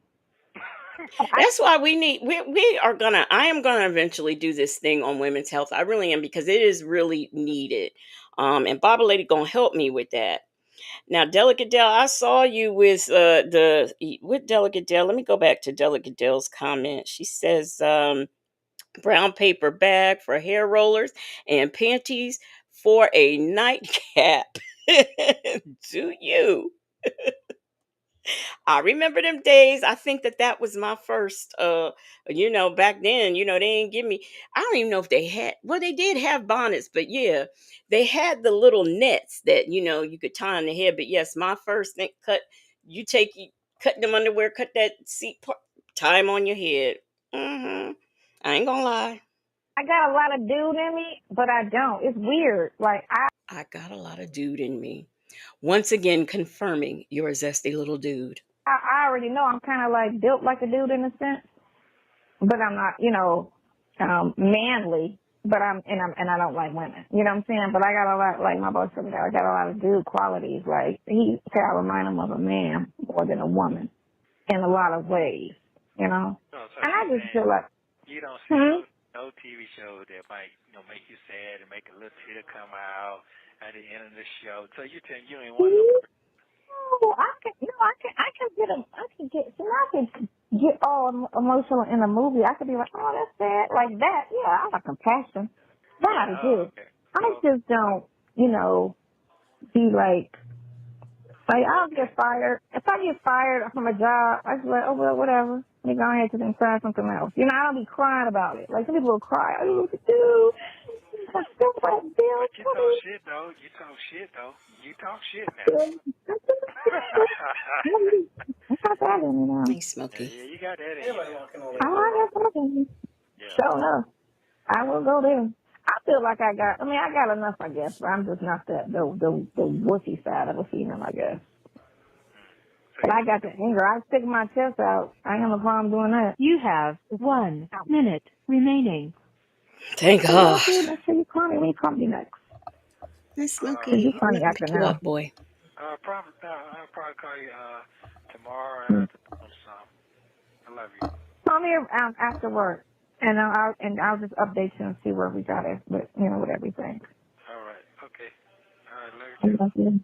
That's why we are gonna I am gonna eventually do this thing on women's health. I really am, because it is really needed. And Baba Lady gonna help me with that. Now, Delicate Dell, I saw you with with Delicate Dell. Let me go back to Delicate Dell's comment. She says brown paper bag for hair rollers and panties for a nightcap. Do you? I remember them days. I think that was my first back then, they didn't give me, I don't even know if they had, well, they did have bonnets, but yeah, they had the little nets that, you could tie on the head. But yes, my first thing, you cut them underwear, cut that seat part, tie them on your head. I ain't gonna lie. I got a lot of dude in me, but I don't. It's weird. Like I got a lot of dude in me. Once again, confirming you're a zesty little dude. I already know I'm kind of like built like a dude in a sense, but I'm not, manly. But and I don't like women. You know what I'm saying? But I got a lot, like my boss told me that, I got a lot of dude qualities. Like he said, I remind him of a man more than a woman in a lot of ways. You know? So And I you're just saying feel like, you don't see no TV show that might make you sad and make a little tear come out at the end of the show. So you tell you ain't want no. oh, I can get I can get all emotional in a movie. I could be like, oh, that's sad, like that. Yeah, I have compassion. That I do. Okay. I just don't, be like I'll get fired. If I get fired from a job, I just like, oh well, whatever. Let me go ahead and try something else. I don't be crying about it. Like some people will cry. I don't know what to do. But you talk shit though. You talk shit now. I got that in me now. Hey, Smokey. Yeah, you got that in you. I got something in me. Sure enough. I will go there. I feel like I got enough, I guess, but I'm just not the wussy side of a female, I guess. But I got the anger. I stick my chest out. I ain't have no problem doing that. You have 1 minute remaining. Thank God. Next time you call me, when you call me next. Hey, Smokey. You funny Let me acting pick you now. up, boy. I'll probably call you tomorrow after something. I love you. Call me after work, and I'll just update you and see where we got it, with everything. All right. Okay. All right. I love you.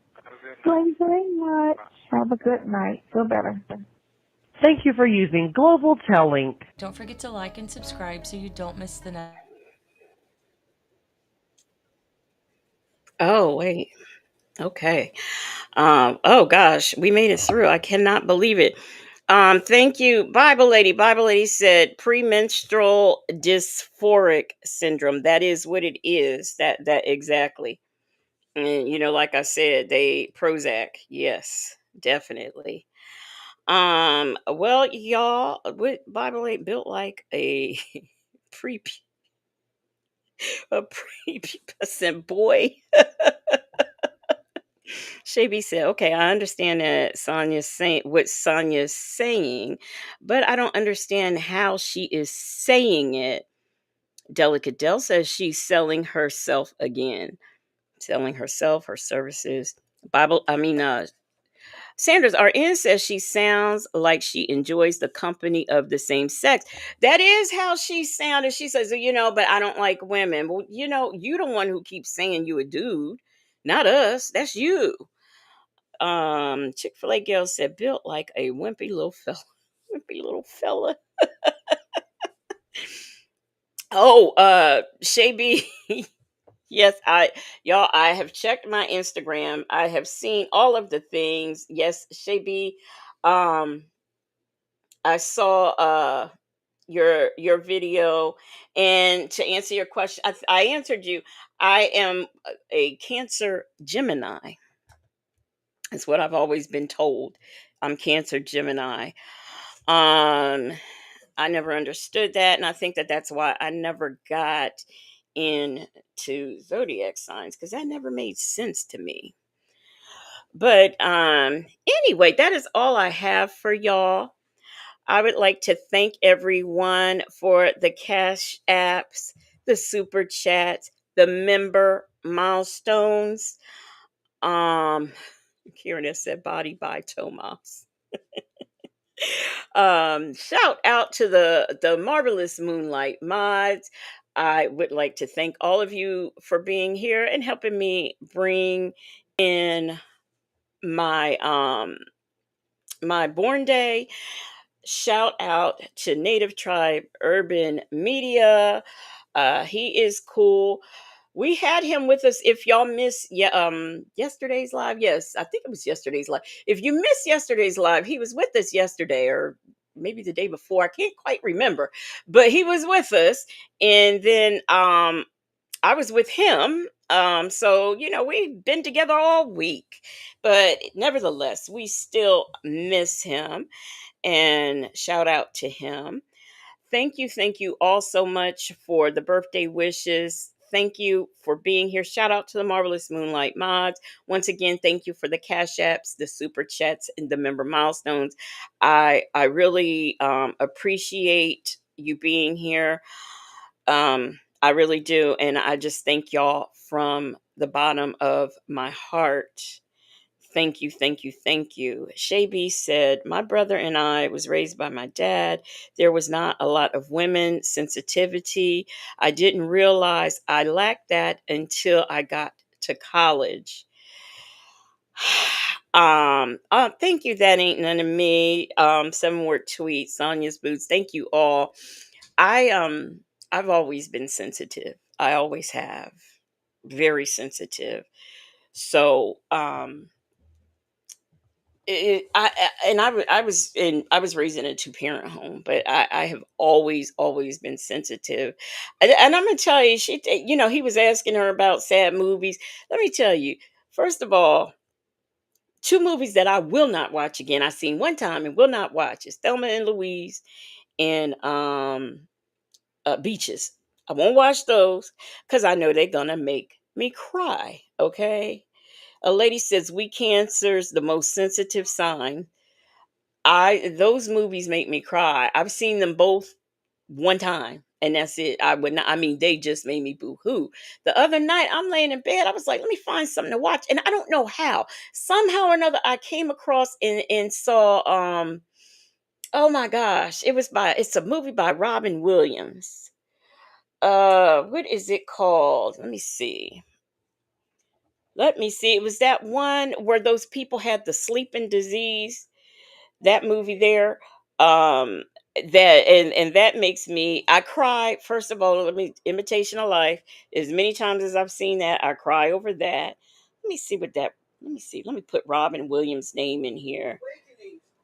Thank you very much. Have a good night. Feel better. Thank you for using Global Tellink. Don't forget to like and subscribe so you don't miss the next. Oh, wait. Okay. Oh gosh, we made it through. I cannot believe it. Thank you, Bible Lady. Bible Lady said premenstrual dysphoric syndrome. That is what it is. That exactly. And like I said, they Prozac. Yes, definitely. Well, y'all, what Bible Lady built like a pre a prepubescent boy. Shaby said, "Okay, I understand that Sonya's saying what Sonya's saying, but I don't understand how she is saying it." Delicate Dell says she's selling herself again, selling herself, her services. Sanders RN says she sounds like she enjoys the company of the same sex. That is how she sounded. She says, but I don't like women. Well, you the one who keeps saying you a dude, not us. That's you. Chick-fil-A girl said built like a wimpy little fella. Wimpy little fella. Oh, Shay B. Yes, I have checked my Instagram. I have seen all of the things. Yes, Shay B. I saw your video, and to answer your question, I answered you. I am a Cancer Gemini. That's what I've always been told. I'm Cancer Gemini. Um, I never understood that, and I think that that's why I never got into zodiac signs because that never made sense to me. But anyway, that is all I have for y'all. I would like to thank everyone for the cash apps, the super chats, the member milestones. Um Kieran has said body by Tomas. Shout out to the marvelous Moonlight mods. I would like to thank all of you for being here and helping me bring in my my born day. Shout out to Native Tribe Urban Media. He is cool. We had him with us. If y'all miss yesterday's live, yes, I think it was yesterday's live. If you missed yesterday's live, he was with us yesterday or maybe the day before. I can't quite remember, but he was with us. And then I was with him. So we've been together all week, but nevertheless, we still miss him. And shout out to him. Thank you all so much for the birthday wishes. Thank you for being here. Shout out to the marvelous Moonlight mods. Once again, thank you for the cash apps, the super chats, and the member milestones. I really appreciate you being here. I really do, and I just thank y'all from the bottom of my heart. Thank you, thank you, thank you. Shay B said, my brother and I was raised by my dad. There was not a lot of women sensitivity. I didn't realize I lacked that until I got to college. Thank you. That ain't none of me. 7 word tweet, Sonya's boots. Thank you all. I've always been sensitive. I always have. Very sensitive. So, I was raised in a 2 parent home, but I have always been sensitive, and I'm gonna tell you, he was asking her about sad movies. Let me tell you, first of all, 2 movies that I will not watch again. I seen one time and will not watch is Thelma and Louise and Beaches. I won't watch those because I know they're gonna make me cry. Okay, a lady says we cancer's the most sensitive sign. I Those movies make me cry. I've seen them both one time and that's it. I would not, I mean, they just made me boo-hoo. The other night I'm laying in bed, I was like, let me find something to watch. And I don't know how. Somehow or another I came across and saw oh my gosh, it's a movie by Robin Williams. What is it called? Let me see. Let me see. It was that one where those people had the sleeping disease, that movie there. um that and that makes me, I cry. First of all, let me, Imitation of Life, as many times as I've seen that, I cry over that. Let me see what that, let me see, let me put Robin Williams name in here.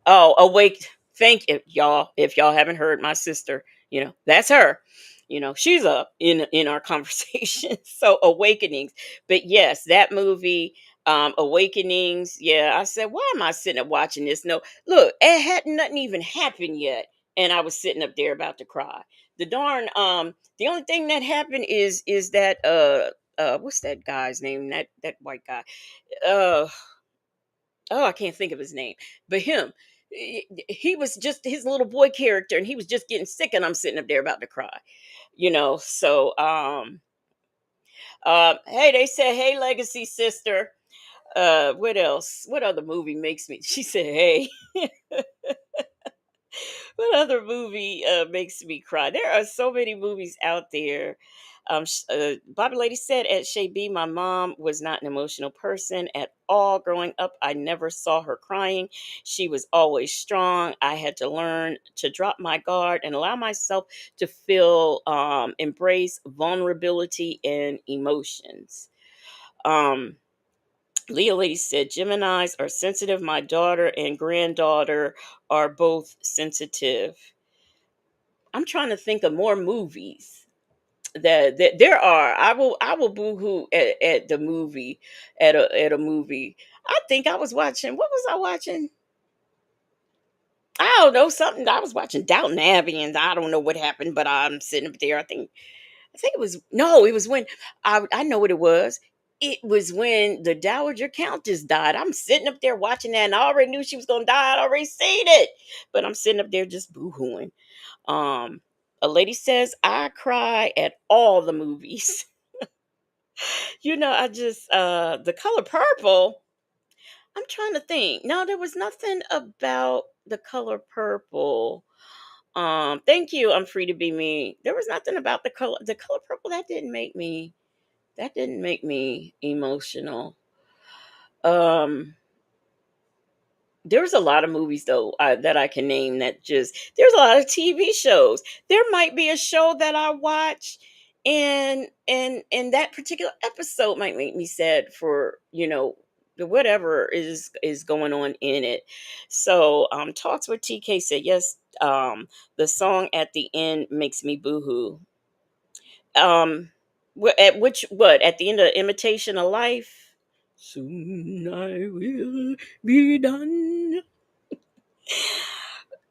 Oh, Awake. Thank you, y'all. If y'all haven't heard my sister, that's her. She's up in our conversation. So Awakenings. But yes, that movie, Awakenings. Yeah, I said, why am I sitting up watching this? No, look, it had nothing even happened yet, and I was sitting up there about to cry. The only thing that happened is that what's that guy's name? That white guy. Uh oh, I can't think of his name, but him. He was just his little boy character, and he was just getting sick, and I'm sitting up there about to cry. So hey, they said, hey, Legacy sister. What else? What other movie makes me? She said, hey. What other movie makes me cry? There are so many movies out there. Bobby Lady said at Shay B, my mom was not an emotional person at all. Growing up, I never saw her crying. She was always strong. I had to learn to drop my guard and allow myself to feel, embrace vulnerability and emotions. Um, Leah Lady said, Geminis are sensitive. My daughter and granddaughter are both sensitive. I'm trying to think of more movies that there are. I will boohoo at the movie, at a movie. I think I was watching. What was I watching? I don't know something. I was watching Downton Abbey, and I don't know what happened, but I'm sitting up there. I think it was no, it was when I know what it was. It was when the Dowager Countess died. I'm sitting up there watching that, and I already knew she was gonna die. I'd already seen it, but I'm sitting up there just boo-hooing. Um, a lady says I cry at all the movies. I just The Color Purple. I'm trying to think. No, there was nothing about The Color Purple. Thank you. I'm free to be me. There was nothing about The Color Purple that didn't make me emotional. Um there's a lot of movies though that I can name that just there's a lot of TV shows. There might be a show that I watch and that particular episode might make me sad for, whatever is going on in it. So Talks with TK said yes, the song at the end makes me boohoo. At the end of Imitation of Life? Soon I will be done.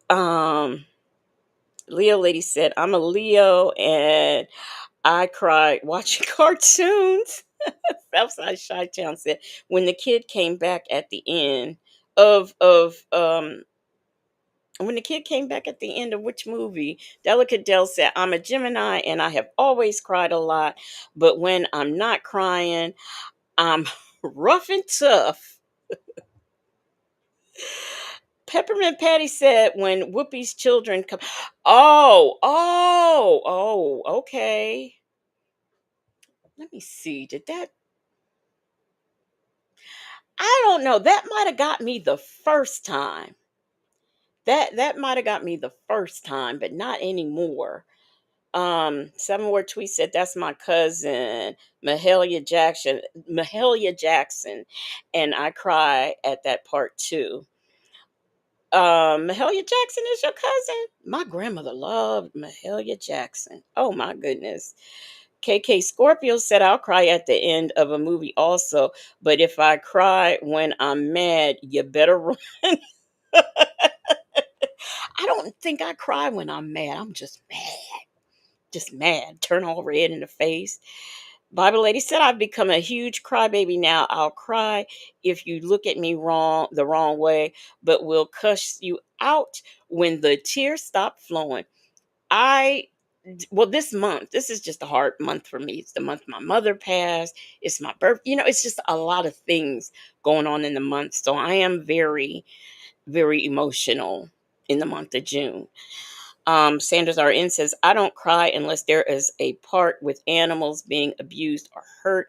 Um, Leo Lady said, I'm a Leo and I cried watching cartoons. Southside Shy Town said, when the kid came back at the end of when the kid came back at the end of which movie? Delicate Dell said, I'm a Gemini and I have always cried a lot, but when I'm not crying, I'm rough and tough. Peppermint Patty said, when Whoopi's children come. Oh, okay. Let me see. Did that? I don't know. That might have got me the first time. That might have got me the first time, but not anymore. Seven Word Tweet said, that's my cousin, Mahalia Jackson, and I cry at that part too. Mahalia Jackson is your cousin? My grandmother loved Mahalia Jackson. Oh my goodness. KK Scorpio said, I'll cry at the end of a movie also, but if I cry when I'm mad, you better run. I don't think I cry when I'm mad. I'm just mad. Just mad. Turn all red in the face. Bible Lady said, I've become a huge crybaby now. I'll cry if you look at me the wrong way, but will cuss you out when the tears stop flowing. This month, this is just a hard month for me. It's the month my mother passed. It's my birth. It's just a lot of things going on in the month. So I am very, very emotional in the month of June. Sanders RN says, I don't cry unless there is a part with animals being abused or hurt.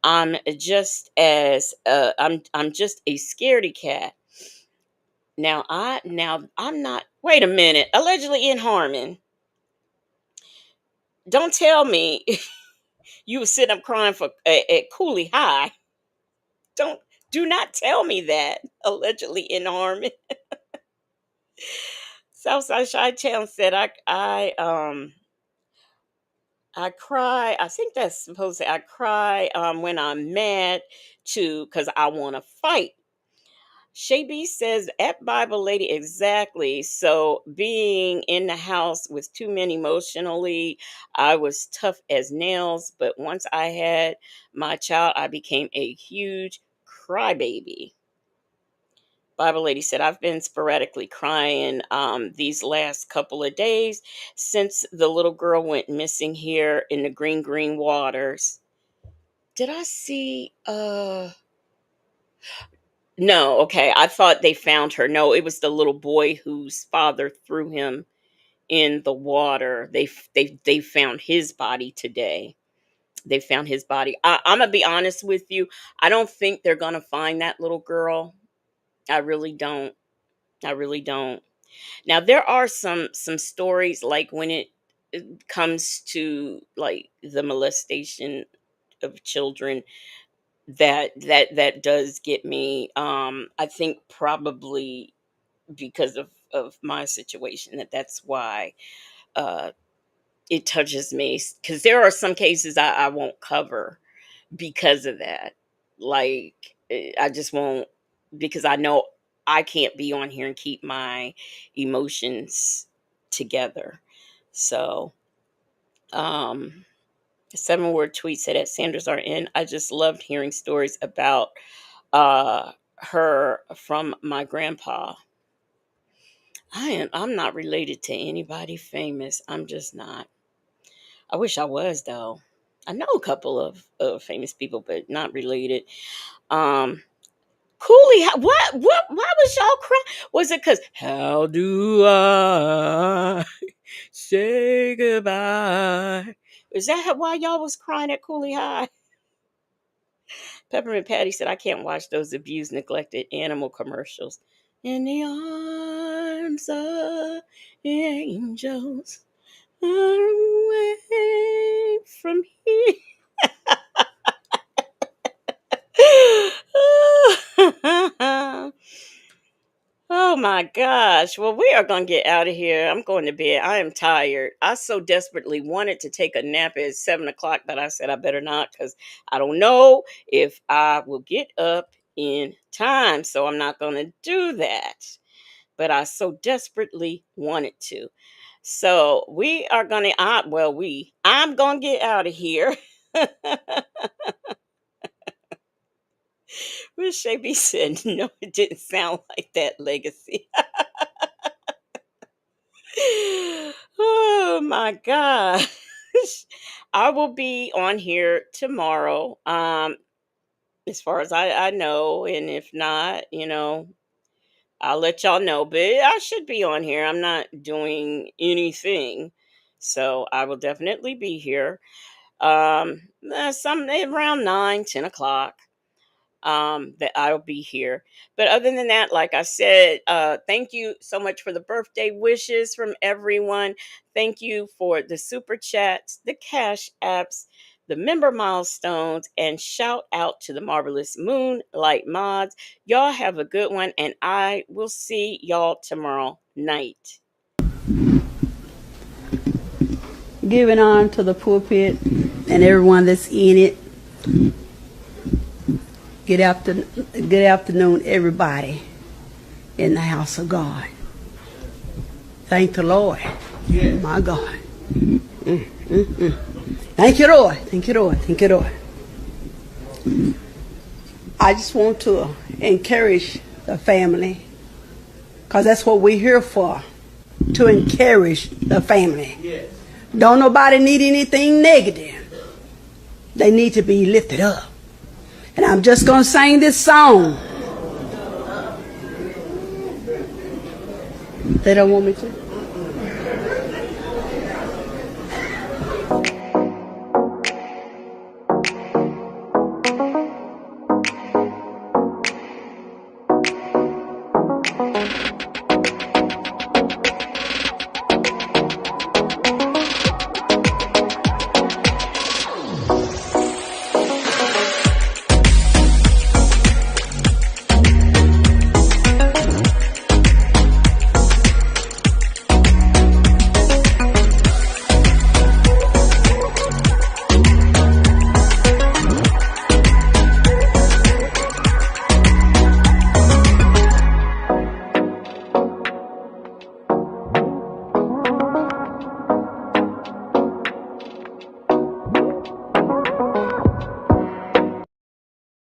I'm just a scaredy cat. Now I'm not. Wait a minute. Allegedly in Harmon. Don't tell me you were sitting up crying for at Cooley High. Don't do not tell me that. Allegedly in Harmon. Southside Shy Town said, I cry. I think that's supposed to say I cry when I'm mad too because I want to fight. Shay B says at Bible Lady exactly. So being in the house with two men emotionally, I was tough as nails. But once I had my child, I became a huge crybaby. Bible Lady said, I've been sporadically crying these last couple of days since the little girl went missing here in the green waters. Did I see No, okay. I thought they found her. No, it was the little boy whose father threw him in the water. They found his body today. They found his body. I'm gonna be honest with you. I don't think they're gonna find that little girl. I really don't. I really don't. Now there are some stories like when it comes to like the molestation of children that does get me. I think probably because of my situation that's why uh it touches me because there are some cases I won't cover because of that. Like I just won't because I know. I can't be on here and keep my emotions together. So, 7-word tweet said at Sanders are in. I just loved hearing stories about her from my grandpa. I'm not related to anybody famous. I'm just not. I wish I was though. I know a couple of famous people, but not related. Um Cooley, what why was y'all crying? Was it cause how do I say goodbye? Is that why y'all was crying at Cooley High? Peppermint Patty said, I can't watch those abused, neglected animal commercials. In the arms of angels, far away from here. Oh my gosh. Well, we are going to get out of here. I'm going to bed. I am tired. I so desperately wanted to take a nap at 7 o'clock, but I said I better not because I don't know if I will get up in time. So I'm not going to do that. But I so desperately wanted to. So we are going to, I'm going to get out of here. Miss Shabby said, no, it didn't sound like that, Legacy. Oh my gosh. I will be on here tomorrow. As far as I know, and if not, I'll let y'all know. But I should be on here. I'm not doing anything. So I will definitely be here. Some around 9, 10 o'clock. That I'll be here. But other than that, like I said, thank you so much for the birthday wishes from everyone. Thank you for the super chats, the cash apps, the member milestones, and shout out to the marvelous Moonlight Mods. Y'all have a good one, and I will see y'all tomorrow night. Giving on to the pulpit and everyone that's in it. Good afternoon, everybody in the house of God. Thank the Lord. Yes. My God. Thank you, Lord. Thank you, Lord. Thank you, Lord. I just want to encourage the family, because that's what we're here for, to encourage the family. Yes. Don't nobody need anything negative. They need to be lifted up. And I'm just going to sing this song. They don't want me to?